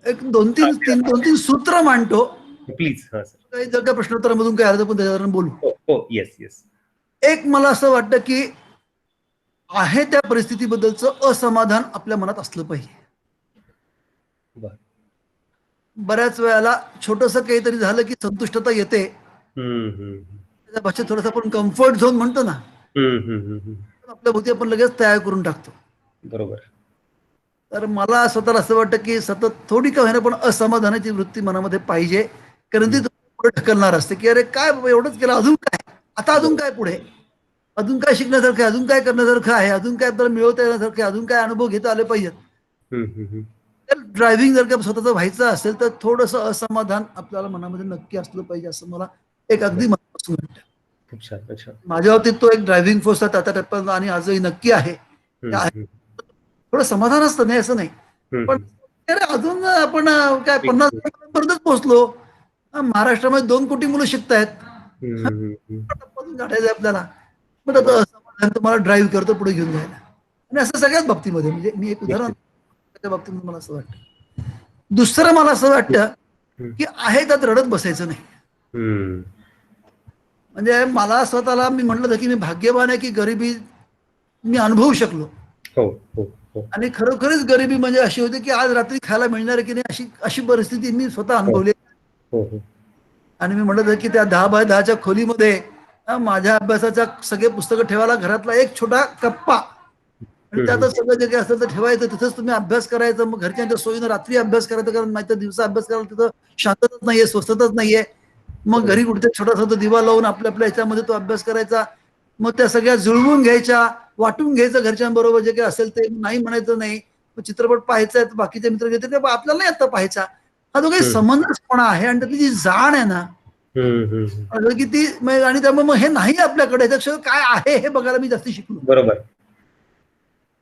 S3: एक 2-3 सूत्र मांडतो
S1: प्लीज. हा सर.
S3: काही जर का प्रश्नोत्तरामधून काही अर्ध पण त्याच्यावर बोलू.
S1: हो येस येस.
S3: एक मला असं वाटतं की आहे त्या परिस्थितीबद्दलचं असमाधान आपल्या मनात असलं पाहिजे. बऱ्याच वेळेला छोटस काहीतरी झालं की संतुष्टता येते. त्याच्या भाषेत थोडस आपण कम्फर्ट झोन म्हणतो ना, आपल्या भोवती आपण लगेच तयार करून टाकतो.
S1: बरोबर.
S3: तर मला स्वतःला असं वाटतं की सतत थोडी का होईना पण असमाधानाची वृत्ती मनामध्ये पाहिजे, कारण ती पुढे ढकलणार असते की अरे काय बाबा एवढंच केलं, अजून काय, आता अजून काय पुढे, अजून काय शिकण्यासारखं आहे, अजून काय करण्यासारखं आहे, अजून काय आपल्याला मिळवता येण्यासारखं आहे, अजून काय अनुभव घेता आले पाहिजेत. ड्रायव्हिंग जर का स्वतःचं व्हायचं असेल तर थोडंसं असमाधान आपल्याला मनामध्ये नक्की असलं पाहिजे असं मला एक अगदी मनापासून वाटतं.
S1: खूप छान. अच्छा.
S3: माझ्या बाबतीत तो एक ड्रायव्हिंग फोर्स त्या टप्प्यात आणि आजही नक्की आहे. थोडं समाधान असतं नाही असं नाही, पण अजून आपण काय 50 पर्यंतच पोहोचलो. महाराष्ट्रामध्ये 2 कोटी मुलं शिकतायत, गाठायचं आपल्याला. मग आता समाधान तुम्हाला ड्राईव्ह करतो पुढे घेऊन जायला. आणि असं सगळ्याच बाबतीमध्ये म्हणजे मी एक उदाहरण त्याच्या बाबतीत मला असं वाटतं. दुसरं मला असं वाटतं की आहे त्यात रडत बसायचं नाही. म्हणजे मला स्वतःला मी म्हटलं होतं की मी भाग्यवान आहे की गरिबी मी अनुभवू शकलो. आणि खरोखरच गरिबी म्हणजे अशी होती की आज रात्री खायला मिळणार की नाही अशी परिस्थिती मी स्वतः अनुभवली. आणि मी म्हणत होतो की त्या 10 बाय 10च्या खोलीमध्ये माझ्या अभ्यासाच्या सगळे पुस्तकं ठेवायला घरातला एक छोटा कप्पा आणि त्यातच सगळं जे काही असेल तर ठेवायचं, तिथंच तुम्ही अभ्यास करायचं. मग घरच्यांच्या सोयीनं रात्री अभ्यास करायचा, कारण माहिती दिवसा अभ्यास करायला तिथं शांतताच नाहीये, स्वस्तताच नाहीये. मग घरी कुठे छोटासा दिवा लावून आपल्या ह्याच्यामध्ये तो अभ्यास करायचा. मग त्या सगळ्या जुळवून घ्यायच्या, वाटून घ्यायचं घरच्यांबरोबर जे काही असेल ते, नाही म्हणायचं नाही. चित्रपट पाहायचा आहे, बाकीचे मित्र घेते ते आपल्याला नाही आता पाहायचा. हा जो काही
S1: हम्म.
S3: समंजसपणा आहे आणि त्यातली जी जाण आहे ना की ती आणि त्यामुळे मग हे नाही आपल्याकडे, त्याच्याशिवाय काय आहे हे बघायला मी जास्त शिकलो.
S1: बरोबर.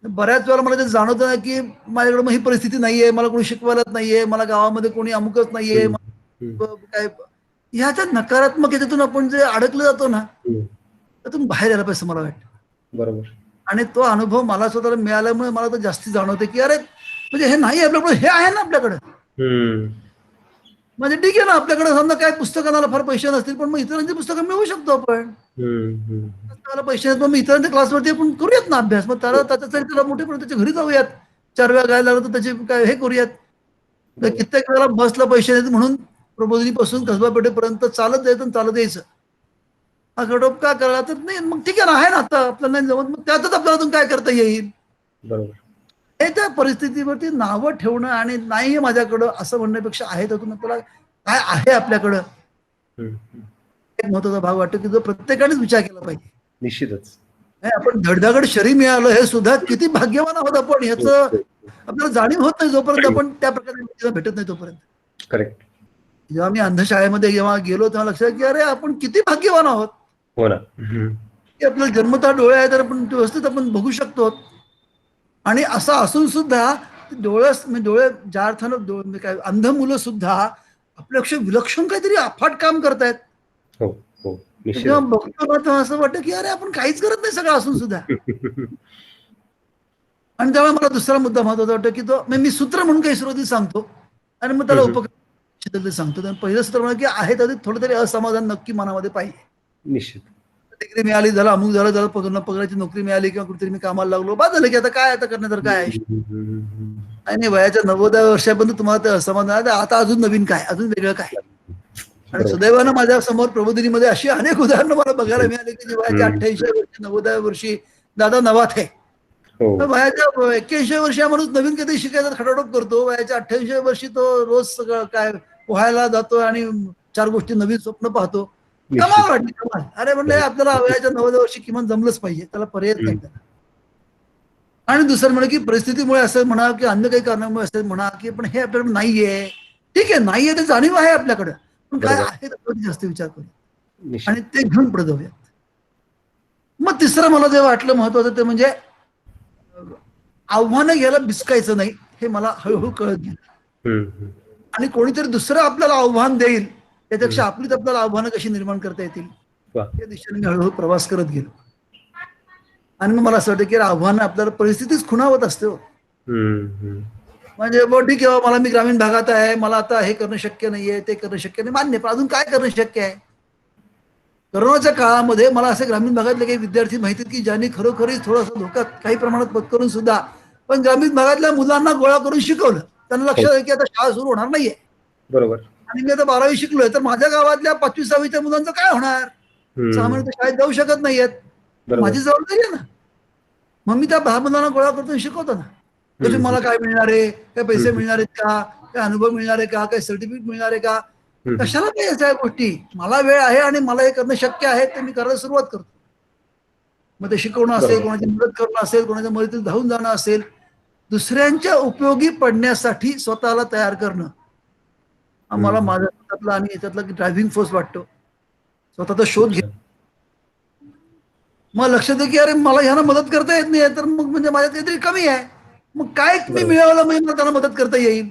S3: बऱ्याच वेळा मला ते जाणवतं ना की माझ्याकडे मग ही परिस्थिती नाहीये, मला कोणी शिकवायलाच नाहीये, मला गावामध्ये कोणी अमुकच नाहीये, काय ह्याच्या नकारात्मक याच्यातून आपण जे अडकलं जातो ना त्यातून बाहेर यायला पाहिजे मला वाटतं.
S1: बरोबर.
S3: आणि तो अनुभव मला स्वतःला मिळाल्यामुळे मला तर जास्ती जाणवते की अरे म्हणजे हे नाही आपल्याकडे, हे आहे ना आपल्याकडे. म्हणजे ठीक आहे ना, आपल्याकडे समजा काय पुस्तकाला फार पैसे नसतील पण मग इतरांची पुस्तकं मिळवू शकतो आपण. त्याला पैसे आहेत मग इतरांच्या क्लासवरती आपण करूयात ना अभ्यास, मग त्याच्यासाठी त्याला मोठेपणे त्याच्या घरी जाऊयात, 4 वेळा गायला लागलं तर त्याचे काय हे करूयात. कित्येक वेळेला बसला पैसे नाहीत म्हणून प्रबोधिनीपासून कसबा पेठेपर्यंत चालत जायचं आणि चालत यायचं. हा गडोप का करा तर नाही, मग ठीक आहे ना, आहे ना आता आपल्याला नाही जमत, मग त्यातच आपल्याला काय करता येईल.
S1: बरोबर.
S3: हे त्या परिस्थितीवरती नावं ठेवणं आणि नाही हे माझ्याकडं असं म्हणण्यापेक्षा आहे त्यातून आपल्याला काय आहे आपल्याकडं एक महत्वाचा भाग वाटतो की जो प्रत्येकानेच विचार केला पाहिजे.
S1: निश्चितच.
S3: आपण धडधाकड शरीर मिळालं हे सुद्धा किती भाग्यवान आहोत आपण, ह्याचं आपल्याला जाणीव होत नाही जोपर्यंत आपण त्या प्रकारे भेटत नाही तोपर्यंत.
S1: करेक्ट.
S3: जेव्हा मी अंधशाळेमध्ये जेव्हा गेलो तेव्हा लक्षात की अरे आपण किती भाग्यवान आहोत.
S1: हो ना.
S3: की आपल्याला जन्मतः डोळे आहे तर आपण व्यवस्थित आपण बघू शकतो. आणि असं असून सुद्धा डोळे ज्या अर्थानं काय अंध मुलं सुद्धा आपल्यापेक्षा विलक्षण काहीतरी अफाट काम करतायत.
S1: हो हो निश्चित.
S3: जेव्हा बघतो ना तेव्हा असं वाटतं की अरे आपण काहीच करत नाही सगळं असून सुद्धा. आणि त्यामुळे मला दुसरा मुद्दा महत्वाचा वाटतो की तो मी सूत्र म्हणून काही सुरुवातीला सांगतो आणि मग त्याला उपक्रम सांगतो. पहिलं सूत्र म्हणून की आहे तरी थोडं तरी असमाधान नक्की मनामध्ये पाहिजे.
S1: निश्चित.
S3: डिग्री मिळाली, झालं अमुक झालं, झालं पगाराची नोकरी मिळाली किंवा कुठेतरी मी कामाला लागलो, बाद झालं की आता काय आता करण्यासारखं काय आहे. आणि वयाच्या 90व्या वर्षापर्यंत तुम्हाला ते असमाधान आहे, आता अजून नवीन काय, अजून वेगळं काय. आणि सुदैवानं माझ्या समोर प्रबोधिनीमध्ये अशी अनेक उदाहरणं मला बघायला मिळाली की वयाच्या 88व्या वर्षी 90व्या वर्षी दादा नवात आहे. वयाच्या 81व्या वर्षी माणूस नवीन काहीतरी शिकायचा खटाटोप करतो, वयाच्या 88व्या वर्षी तो रोज सगळं काय पोहायला जातो आणि 4 गोष्टी नवीन स्वप्न पाहतो. कमाल वाटली, कमाल. अरे म्हणले आपल्याला वयाच्या 90व्या वर्षी किमान जमलंच पाहिजे, त्याला पर्याय नाही. आणि दुसरं म्हणजे की परिस्थितीमुळे असं म्हणा की अन्य काही कारणामुळे असं म्हणा की पण हे आपल्याकडे नाहीये, ठीक आहे नाहीये ते जाणीव आहे आपल्याकडे, पण काय आहे त्याच्यावरती जास्त विचार करू आणि ते घेऊन पुढे जाऊयात. मग तिसरं मला जे वाटलं महत्वाचं ते म्हणजे आव्हानं घ्यायला बिचकायचं नाही, हे मला हळूहळू कळत गेलं. आणि कोणीतरी दुसरं आपल्याला आव्हान देईल त्यापेक्षा आपलीच आपल्याला आव्हानं कशी निर्माण करता येतील या दिशेने मी हळूहळू प्रवास करत गेलो. आणि मग मला असं वाटतं की आव्हानं आपल्याला परिस्थितीच खुणावत असते. म्हणजे ठीक आहे मला मी ग्रामीण भागात आहे, मला आता हे करणं शक्य नाहीये, ते करणं शक्य नाही, मान्य, पण अजून काय करणं शक्य आहे. कोरोनाच्या काळामध्ये मला असे ग्रामीण भागातले काही विद्यार्थी माहिती की ज्यांनी खरोखरीच थोडासा धोका काही प्रमाणात पत्करून सुद्धा पण ग्रामीण भागातल्या मुलांना गोळा करून शिकवलं. त्यांना लक्षात आलं की आता शाळा सुरू होणार नाहीये.
S1: बरोबर.
S3: आणि मी आता 12वी शिकलोय तर माझ्या गावातल्या 5वी-6वीच्या मुलांचं काय होणार, 6 महिने शाळेत जाऊ शकत नाहीयेत, माझी जबाबदारी आहे ना. मग मी त्या 10 मुलांना गोळा करतो शिकवतो ना. त्याच्यात मला काय मिळणार आहे, काय पैसे मिळणार आहेत का, काय अनुभव मिळणार आहे का, काय सर्टिफिकेट मिळणार आहे का, कशाला काय याच्या गोष्टी. मला वेळ आहे आणि मला हे करणं शक्य आहे ते मी करायला सुरुवात करतो. मग ते शिकवणं असेल, कोणाची मदत करणं असेल, कोणाच्या मदतीत धावून जाणं असेल, दुसऱ्यांच्या उपयोगी पडण्यासाठी स्वतःला तयार करणं मला माझ्या स्वतःतला आणि याच्यातला ड्रायव्हिंग फोर्स वाटतो. स्वतःचा शोध घे. मग लक्षात आहे की अरे मला ह्यांना मदत करता येत नाही तर मग म्हणजे माझ्यात काहीतरी कमी आहे. मग काय मी मिळवलं म्हणजे मला त्यांना मदत करता येईल.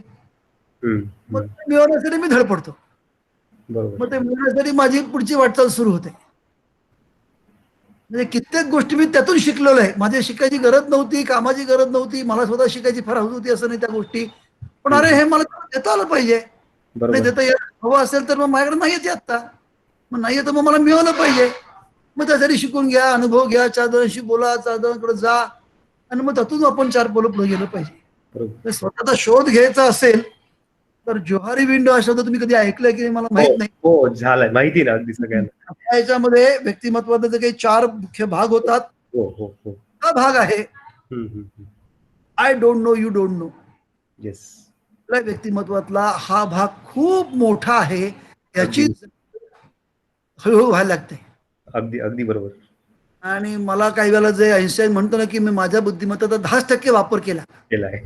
S3: मग मिळवण्यासाठी मी धडपडतो. मग ते मिळवण्यासाठी माझी पुढची वाटचाल सुरू होते. म्हणजे कित्येक गोष्टी मी त्यातून शिकलेलो आहे. माझी शिकायची गरज नव्हती, कामाची गरज नव्हती, मला स्वतः शिकायची फार हवस होती असं नाही त्या गोष्टी, पण अरे हे मला देता आलं पाहिजे. नाही देता हवं असेल तर मग माझ्याकडे नाही येते आत्ता, मग नाही येतं मग मला मिळवलं पाहिजे. मग त्यासाठी शिकून घ्या, अनुभव घ्या, 4 जणांशी बोला, 4 जणांकडे जा आणि मग त्यातून आपण 4 पावलं पुढे गेलं पाहिजे. स्वतःचा शोध घ्यायचा असेल तर जोहारी विंडो हा शब्द तुम्ही कधी ऐकलंय की मला माहित नाही.
S1: हो झालाय, माहिती ना अगदी सगळ्यांना.
S3: याच्यामध्ये व्यक्तिमत्वाचे काही 4 मुख्य भाग होतात. हा भाग आहे I don't know you don't know.
S1: Yes.
S3: व्यक्तिमत्वातला हा भाग खूप मोठा आहे, याची हळूहळू व्हायला लागते.
S1: अगदी अगदी बरोबर.
S3: आणि मला काही वेळेला जे आईन्स्टाईन म्हणतो ना की मी माझ्या बुद्धिमत्तेचा 10% वापर केला,
S1: केलाय.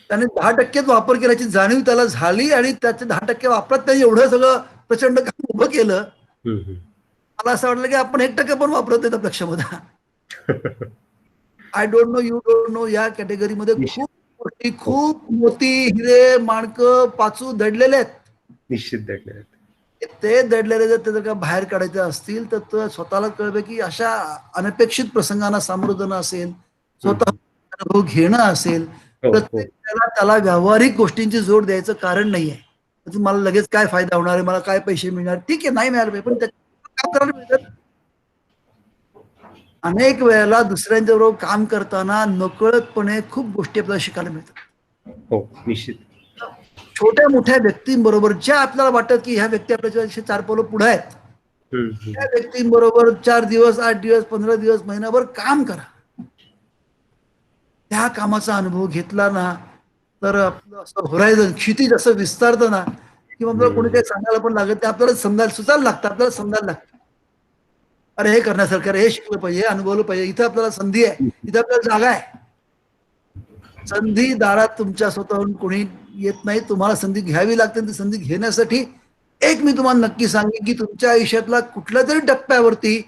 S3: त्याने 10% वापर केल्याची जाणीव त्याला झाली आणि त्याचे 10% वापरात त्याने एवढं सगळं प्रचंड काम उभं केलं. मला असं वाटलं की आपण 1% पण वापरत नाही त्या लक्षामध्ये. I don't know you don't no या कॅटेगरीमध्ये
S1: निश्चित.
S3: खूप गोष्टी, खूप मोती हिरे माणकं पाचू दडलेले आहेत.
S1: निश्चित दडलेले आहेत.
S3: ते दडलेले जर ते जर का बाहेर काढायचे असतील तर तो स्वतःला कळवे की अशा अनपेक्षित प्रसंगांना सामोरं जाणं असेल, स्वतः अनुभव घेणं असेल,
S1: हो, हो.
S3: प्रत्येक त्याला व्यावहारिक गोष्टींची जोड द्यायचं कारण नाहीये. म्हणजे मला लगेच काय फायदा होणार आहे, मला काय पैसे मिळणार, ठीक आहे नाही मिळाले पाहिजे, पण काम करायला मिळतात. अनेक वेळेला दुसऱ्यांच्या बरोबर काम करताना नकळतपणे खूप गोष्टी आपल्याला शिकायला मिळतात.
S1: हो, निश्चित.
S3: छोट्या मोठ्या व्यक्तींबरोबर ज्या आपल्याला वाटत की ह्या व्यक्ती आपल्याच्या 4 पावलं पुढे आहेत, त्या व्यक्तींबरोबर 4 दिवस 8 दिवस 15 दिवस महिनाभर काम करा. त्या कामाचा अनुभव घेतला ना तर आपलं असं होरायझन क्षितिज असं विस्तारतं ना किंवा आपल्याला कोणी काही सांगायला पण लागत ते आपल्याला समजायला सुचायला लागतं, आपल्याला समजायला लागतं. अरे हे करण्यासारखं, अरे हे शिकलं पाहिजे, हे अनुभवलं पाहिजे, इथं आपल्याला संधी आहे, इथं आपल्याला जागा आहे. संधी दारात तुमच्या स्वतःहून कोणी येत नाही, तुम्हाला संधी घ्यावी लागते. ती संधी घेण्यासाठी एक मी तुम्हाला नक्की सांगेन की तुमच्या आयुष्यातला कुठल्या तरी टप्प्यावरती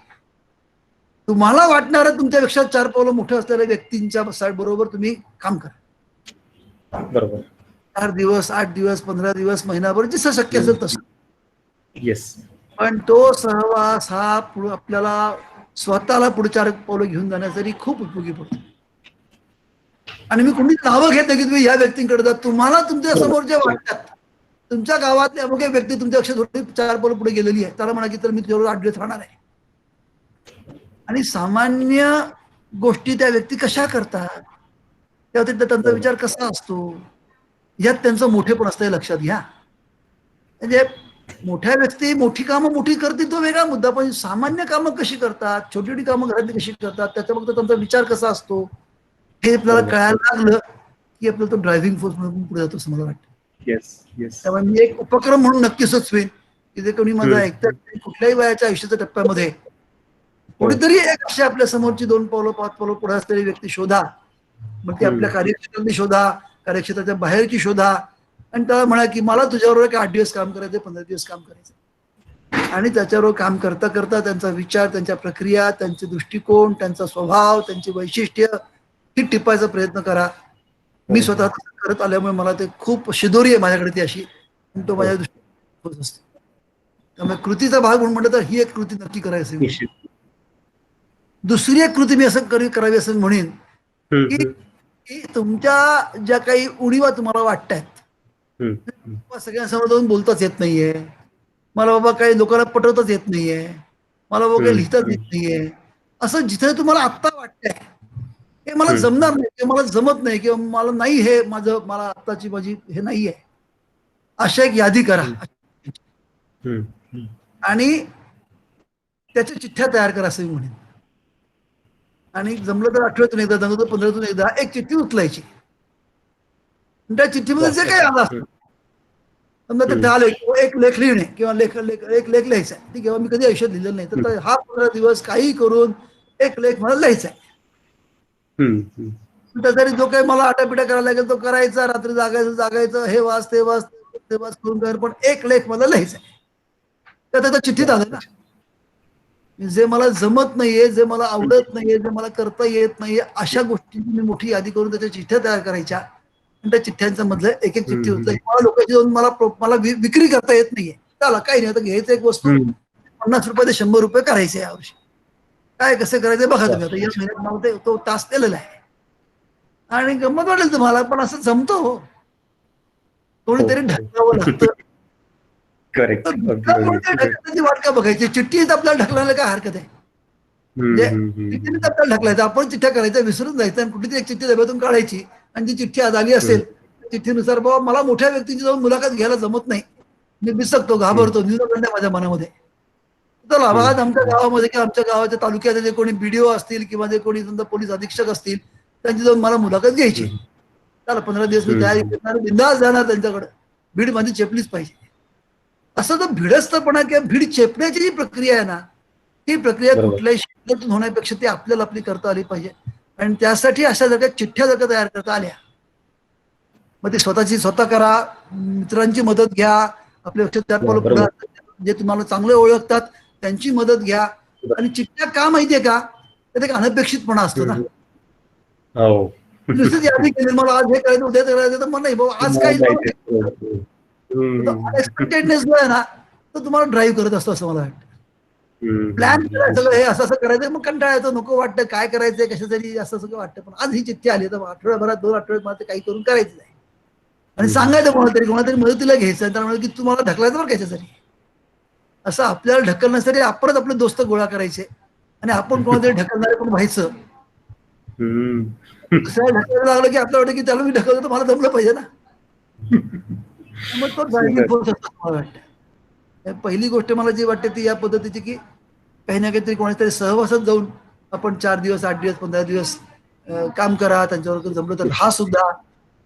S3: तुम्हाला वाटणारं तुमच्यापेक्षा 4 पावलं मोठं असलेल्या व्यक्तींच्या बरोबर तुम्ही काम करा.
S1: बरोबर.
S3: 4 दिवस 8 दिवस 15 दिवस महिनाभर जसं शक्य असेल तसं.
S1: येस.
S3: पण तो सहवास हा आपल्याला स्वतःला पुढे 4 पावलं घेऊन जाण्यासाठी खूप उपयोगी पडतो. आणि मी कोणी नावं घेत नाही की तुम्ही या व्यक्तींकडे जा, तुम्हाला तुमच्या समोर जे वाटतात, तुमच्या गावातले अमुक एक व्यक्ती तुमच्यापेक्षा थोडी 4 पावलं पुढे गेलेली आहे, त्याला म्हणा की तर मी तुझ्यावर 8 दिवस राहणार आहे. आणि सामान्य गोष्टी त्या व्यक्ती कशा करतात, तेव्हा त्यांचा विचार कसा असतो, यात त्यांचं मोठेपण असतं हे लक्षात घ्या. म्हणजे मोठ्या व्यक्ती मोठी कामं मोठी करतील तो वेगळा मुद्दा, पण सामान्य कामं कशी करतात, छोटी छोटी कामं घरातली कशी करतात, त्याच्याबद्दल त्यांचा विचार कसा असतो हे आपल्याला कळायला लागलं की आपल्याला तो ड्रायव्हिंग फोर्स म्हणून पुढे जातो असं मला वाटतं.
S1: Yes, yes.
S3: त्यामुळे मी एक उपक्रम म्हणून नक्की सुचवेन की जे कोणी माझं ऐकतात कुठल्याही वयाच्या आयुष्याच्या टप्प्यामध्ये कुठेतरी एक अशी आपल्या समोरची 2 पावलं 5 पावलं पुढे असलेली व्यक्ती शोधा. मग ती आपल्या कार्यक्षेत्रातली शोधा, कार्यक्षेत्राच्या बाहेरची शोधा आणि त्याला म्हणा की मला तुझ्याबरोबर 8 दिवस काम करायचं, 15 दिवस काम करायचं. आणि त्याच्याबरोबर काम करता करता त्यांचा विचार, त्यांच्या प्रक्रिया, त्यांचे दृष्टिकोन, त्यांचा स्वभाव, त्यांची वैशिष्ट्य ही टिपायचा प्रयत्न करा. मी स्वतः करत आल्यामुळे मला ते खूप शिदोरी आहे माझ्याकडे ती अशी, तो माझ्या दृष्टीने होत असतो. त्यामुळे कृतीचा भाग म्हणून म्हटलं तर ही एक कृती नक्की करायची. दुसरी एक कृती मी असं करावी असं म्हणेन की तुमच्या ज्या काही उणीवा तुम्हाला वाटतायत सगळ्यांसमोर जाऊन बोलताच येत नाहीये, मला बाबा काही लोकांना पटवताच येत नाहीये, मला बाबा काही लिहिताच येत नाहीये, असं जिथे तुम्हाला आत्ता वाटतंय हे मला जमणार नाही किंवा मला जमत नाही किंवा मला नाही हे माझं मला आत्ताची माझी हे नाहीये, अशा एक यादी करा आणि त्याच्या चिठ्ठ्या तयार करा असं मी म्हणेन. आणि जमलं तर आठवड्यातून एकदा, जमलं तर 15तून एकदा एक चिठ्ठी उचलायची. त्या चिठ्ठीमध्ये जे काही आलं असतं समजा ते झालं एक लेख लिहिणे किंवा एक लेख लिहायचा आहे, ठीक आहे, मी कधी आयुष्यात लिहिलेलं नाही, तर हा 15 दिवस काही करून एक लेख मला लिहायचा आहे. त्यासाठी जो काही मला आटापिटा करायला लागेल तो करायचा, रात्री जागायचं हे वाच ते वाच ते वाच करून कर, पण एक लेख मला लिहायचा आहे. तर त्याचा चिठ्ठीत आलं ना, जे मला जमत नाहीये, जे मला आवडत नाहीये, जे मला करता येत नाहीये, अशा गोष्टींची मी मोठी यादी करून त्याच्या चिठ्ठ्या तयार करायच्या आणि त्या चिठ्ठ्यांच्या मधलं एक एक चिठ्ठी होतं. मला लोकांची जाऊन मला विक्री करता येत नाहीये, चला काही नाही, आता घ्यायचं एक वस्तू 50 रुपये ते 100 रुपये करायचे यावर्षी, काय कसं करायचं बघा तुम्ही. आता या महिन्यात मला तो तास दिलेला आहे आणि गंमत वाटेल तुम्हाला, पण असं जमतो हो, कोणीतरी ढकलावं लागतं. ढकलण्याची वाट का बघायची, चिठ्ठीत आपल्याला ढकलायला काय हरकत आहे, चिठ्ठीत आपल्याला ढकलायचं, आपण चिठ्ठ्या करायच्या विसरून जायचं आणि कुठेतरी एक चिठ्ठी डब्यातून काढायची आणि जी चिठ्ठी आज आली असेल चिठ्ठीनुसार बाबा मला मोठ्या व्यक्तीची जाऊन मुलाखत घ्यायला जमत नाही, मी बिसकतो, घाबरतो, निर्बंध आहे माझ्या मनामध्ये, चला आज आमच्या गावामध्ये किंवा आमच्या गावाच्या तालुक्याचे जे कोणी बीडीओ असतील किंवा जे कोणी समजा पोलीस अधीक्षक असतील त्यांची जाऊन मला मुलाखत घ्यायची, चला 15 दिवस मी तयारी करणार, बिंदास जाणार त्यांच्याकडे, भीड माझी चेपलीच पाहिजे. असं तो भिडस्तपणा किंवा भीड चेपण्याची जी प्रक्रिया आहे ना, ती प्रक्रिया कुठल्याही आपल्यातून होण्यापेक्षा ती आपल्याला आपली करता आली पाहिजे. आणि त्यासाठी अशा जर चिठ्ठ्या जर का तयार करता आल्या, मग ते स्वतः करा, मित्रांची मदत घ्या, आपल्या लक्षात पुढे जे तुम्हाला चांगले ओळखतात त्यांची मदत घ्या. आणि चिठ्ठ्या का माहितीये का, त्यात एक अनपेक्षितपणा असतो ना. नुसतीच यादी केली मला आज हे करायचं उद्या करायचं, तर मग नाही बाबा आज काही अनएक्सपेक्टेडनेस जो आहे ना, तो तुम्हाला ड्राईव्ह करत असतो असं मला वाटतं. प्लॅन करायचं हे असं करायचं, मग कंटाळा येतो, नको वाटतं, काय करायचंय कशासाठी असं सगळं वाटतं. पण आज ही चिठ्ठी आली तर आठवड्याभरात 2 आठवड्यात मला ते काही करून करायचं आहे. आणि सांगायचं कोणातरी मदतीला घ्यायचं, तर म्हणजे की तुम्हाला ढकलायचं बरं कशासाठी. असं आपल्याला ढकलण्यासाठी आपणच आपले दोस्त गोळा करायचे आणि आपण कोणातरी ढकलणारे पण व्हायचं. दुसऱ्याला ढकलायला लागलं की आपलं वाटतं की त्याला मी ढकललं तर मला जमलं पाहिजे ना. मग तो ड्रायव्हिंग फोर्स असतो मला वाटतं. पहिली गोष्ट मला जी वाटते ती या पद्धतीची, की काही ना काहीतरी कोणातरी सहवासात जाऊन आपण 4 दिवस 8 दिवस 15 दिवस काम करा, त्यांच्यावर जमलं तर हा सुद्धा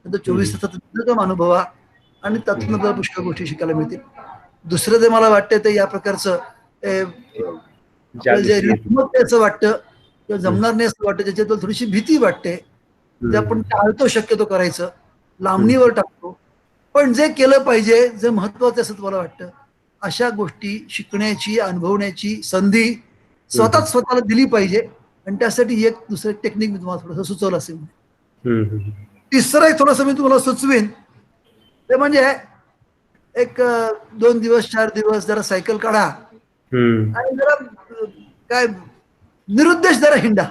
S3: 24 तासात काम अनुभवा आणि त्यातून आपल्याला पुष्कळ गोष्टी शिकायला मिळतील. दुसरं जे मला वाटतं ते या प्रकारचं जे असं वाटतं किंवा जमणार नाही असं वाटतं, ज्याच्यात थोडीशी भीती वाटते, ते आपण टाळतो शक्यतो करायचं, लांबणीवर टाकतो. पण जे केलं पाहिजे, जे महत्वाचं असं मला वाटतं, अशा गोष्टी शिकण्याची अनुभवण्याची संधी स्वतःला दिली पाहिजे. आणि त्यासाठी एक दुसरं टेक्निक मी तुम्हाला थोडंसं सुचवलं असेल. तिसरं एक थोडंसं मी तुम्हाला सुचवीन ते म्हणजे एक 2 दिवस 4 दिवस जरा सायकल काढा आणि जरा काय निरुद्देश जरा हिंडा.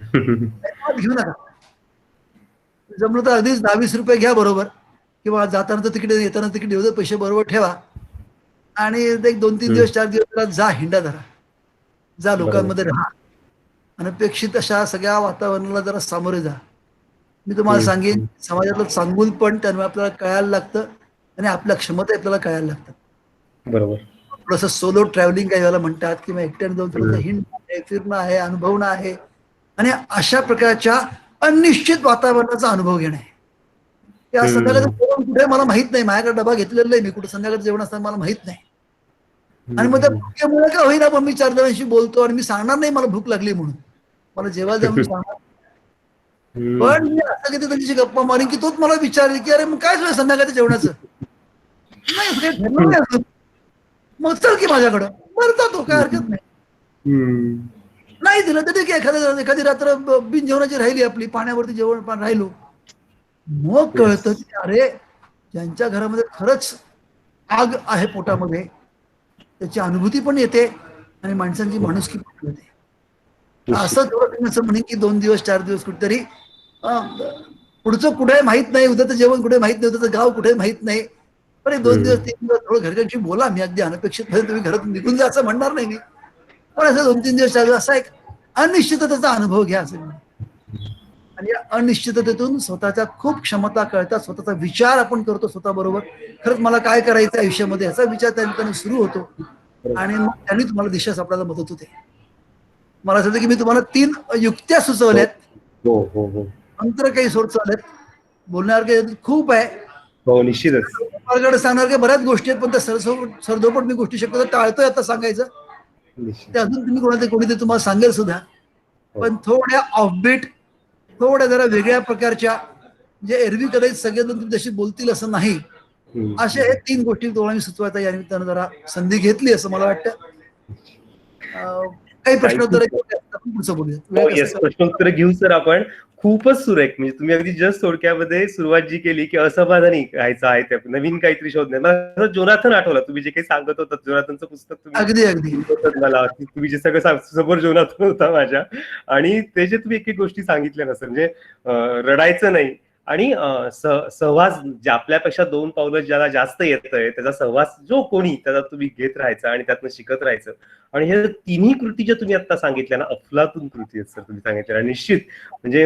S3: घेऊ नका. जमलं तर अगदीच 10-20 रुपये घ्या बरोबर, किंवा जाताना तिकीट येताना तिकीट एवढे पैसे बरोबर ठेवा आणि एक 2-3 दिवस 4 दिवस जा हिंडा, जरा जा, लोकांमध्ये राहा, अनपेक्षित अशा सगळ्या वातावरणाला जरा सामोरे जा. मी तुम्हाला सांगेन, समाजातलं सांगून पण त्यामुळे आपल्याला कळायला लागतं आणि आपल्या क्षमता आपल्याला कळायला लागतात.
S1: बरोबर.
S3: थोडंसं सोलो ट्रॅव्हलिंग काही वेळेला म्हणतात, किंवा एकट्याने जाऊन थोडंसं हिंडणं आहे, फिरणं आहे, अनुभवणं आहे आणि अशा प्रकारच्या अनिश्चित वातावरणाचा अनुभव घेणं आहे. त्या संध्याकाळचं जेवण कुठे मला माहित नाही, माझ्याकडे डबा घेतलेला नाही, मी कुठे संध्याकाळचं जेवण असताना मला माहित नाही. आणि मग त्या भुकेमुळे का होईना पण मी 4 जणांशी बोलतो आणि मी सांगणार नाही मला भूक लागली म्हणून, मला जेवायला जाऊन सांगणार. पण मी असं किती त्यांच्याशी गप्पा मारीन की तोच मला विचारेल की अरे मग काय झालं संध्याकाळच्या जेवणाचं, नाही मग चल की माझ्याकडं, बरं जातो, काय हरकत नाही. नाही दिलं तर ठीक आहे, एखादी रात्र बिन जेवणाची राहिली आपली, पाण्यावरती जेवण राहिलो, मग कळतं की अरे ज्यांच्या घरामध्ये खरंच आग आहे पोटामध्ये, त्याची अनुभूती पण येते आणि माणसांची माणुसकी पण येते. असं असं म्हणेन की 2 दिवस 4 दिवस कुठेतरी पुढचं कुठे माहित नाही, उद्याचं जेवण कुठे माहित नाही, उद्याचं गाव कुठे माहित नाही, पण 2 दिवस 3 दिवस थोडं घरच्यांशी बोला. मी अगदी अनपेक्षित तुम्ही घरातून निघून जा असं म्हणणार नाही मी, पण असं 2-3 दिवस 4 दिवस असा एक अनिश्चिततेचा अनुभव घ्या असं. आणि या अनिश्चिततेतून स्वतःच्या खूप क्षमता कळतात, स्वतःचा विचार आपण करतो स्वतःबरोबर, खरंच मला काय करायचं आयुष्यामध्ये याचा विचार त्यांनी सुरू होतो आणि मग त्यांनी तुम्हाला दिशा सापडायला मदत होते. मला असं वाटतं की मी तुम्हाला 3 युक्त्या सुचवल्यात. नंतर काही सुचवल्यात, बोलण्यासारखे खूप आहे.
S1: हो, निश्चितच.
S3: माझ्याकडे सांगणार बऱ्याच गोष्टी आहेत, पण त्या सरदोपट मी गोष्टी शक्यतो टाळतोय आता सांगायचं. ते अजून तुम्ही कोणीतरी तुम्हाला सांगेल सुद्धा, पण थोड्या ऑफबीट, थोड्या जरा वेगळ्या प्रकारच्या, जे एरवी कदाचित सगळेजण तुमच्याशी बोलतील असं नाही, अशा हे 3 गोष्टी तुम्हाला मी सुचवायचा या निमित्तानं जरा संधी घेतली असं मला वाटतं. काही प्रश्नोत्तर पुढचं बोलूया.
S1: प्रश्नोत्तर घेऊ सर आपण. खूपच सुरेख, म्हणजे तुम्ही अगदी जस्ट थोडक्यामध्ये सुरुवात जी केली की असमाधानी राहायचं आहे, त्या नवीन काहीतरी शोधणे. मला जोनाथन आठवला, तुम्ही जे काही सांगत होता, जोनाथनचं पुस्तक तुम्ही
S3: अगदी
S1: मला, तुम्ही जे सगळं समोर जोनाथन होता माझ्या, आणि ते जे तुम्ही एक गोष्टी सांगितल्या ना सर, म्हणजे रडायचं नाही आणि सहवास, जे आपल्यापेक्षा 2 पावलं ज्याला जास्त येतंय त्याचा सहवास जो कोणी, त्याचा तुम्ही घेत राहायचा आणि त्यातनं शिकत राहायचं. आणि हे 3ही कृती ज्या तुम्ही आता सांगितल्या ना, अफलातून कृती आहेत सर तुम्ही सांगितल्या. निश्चित म्हणजे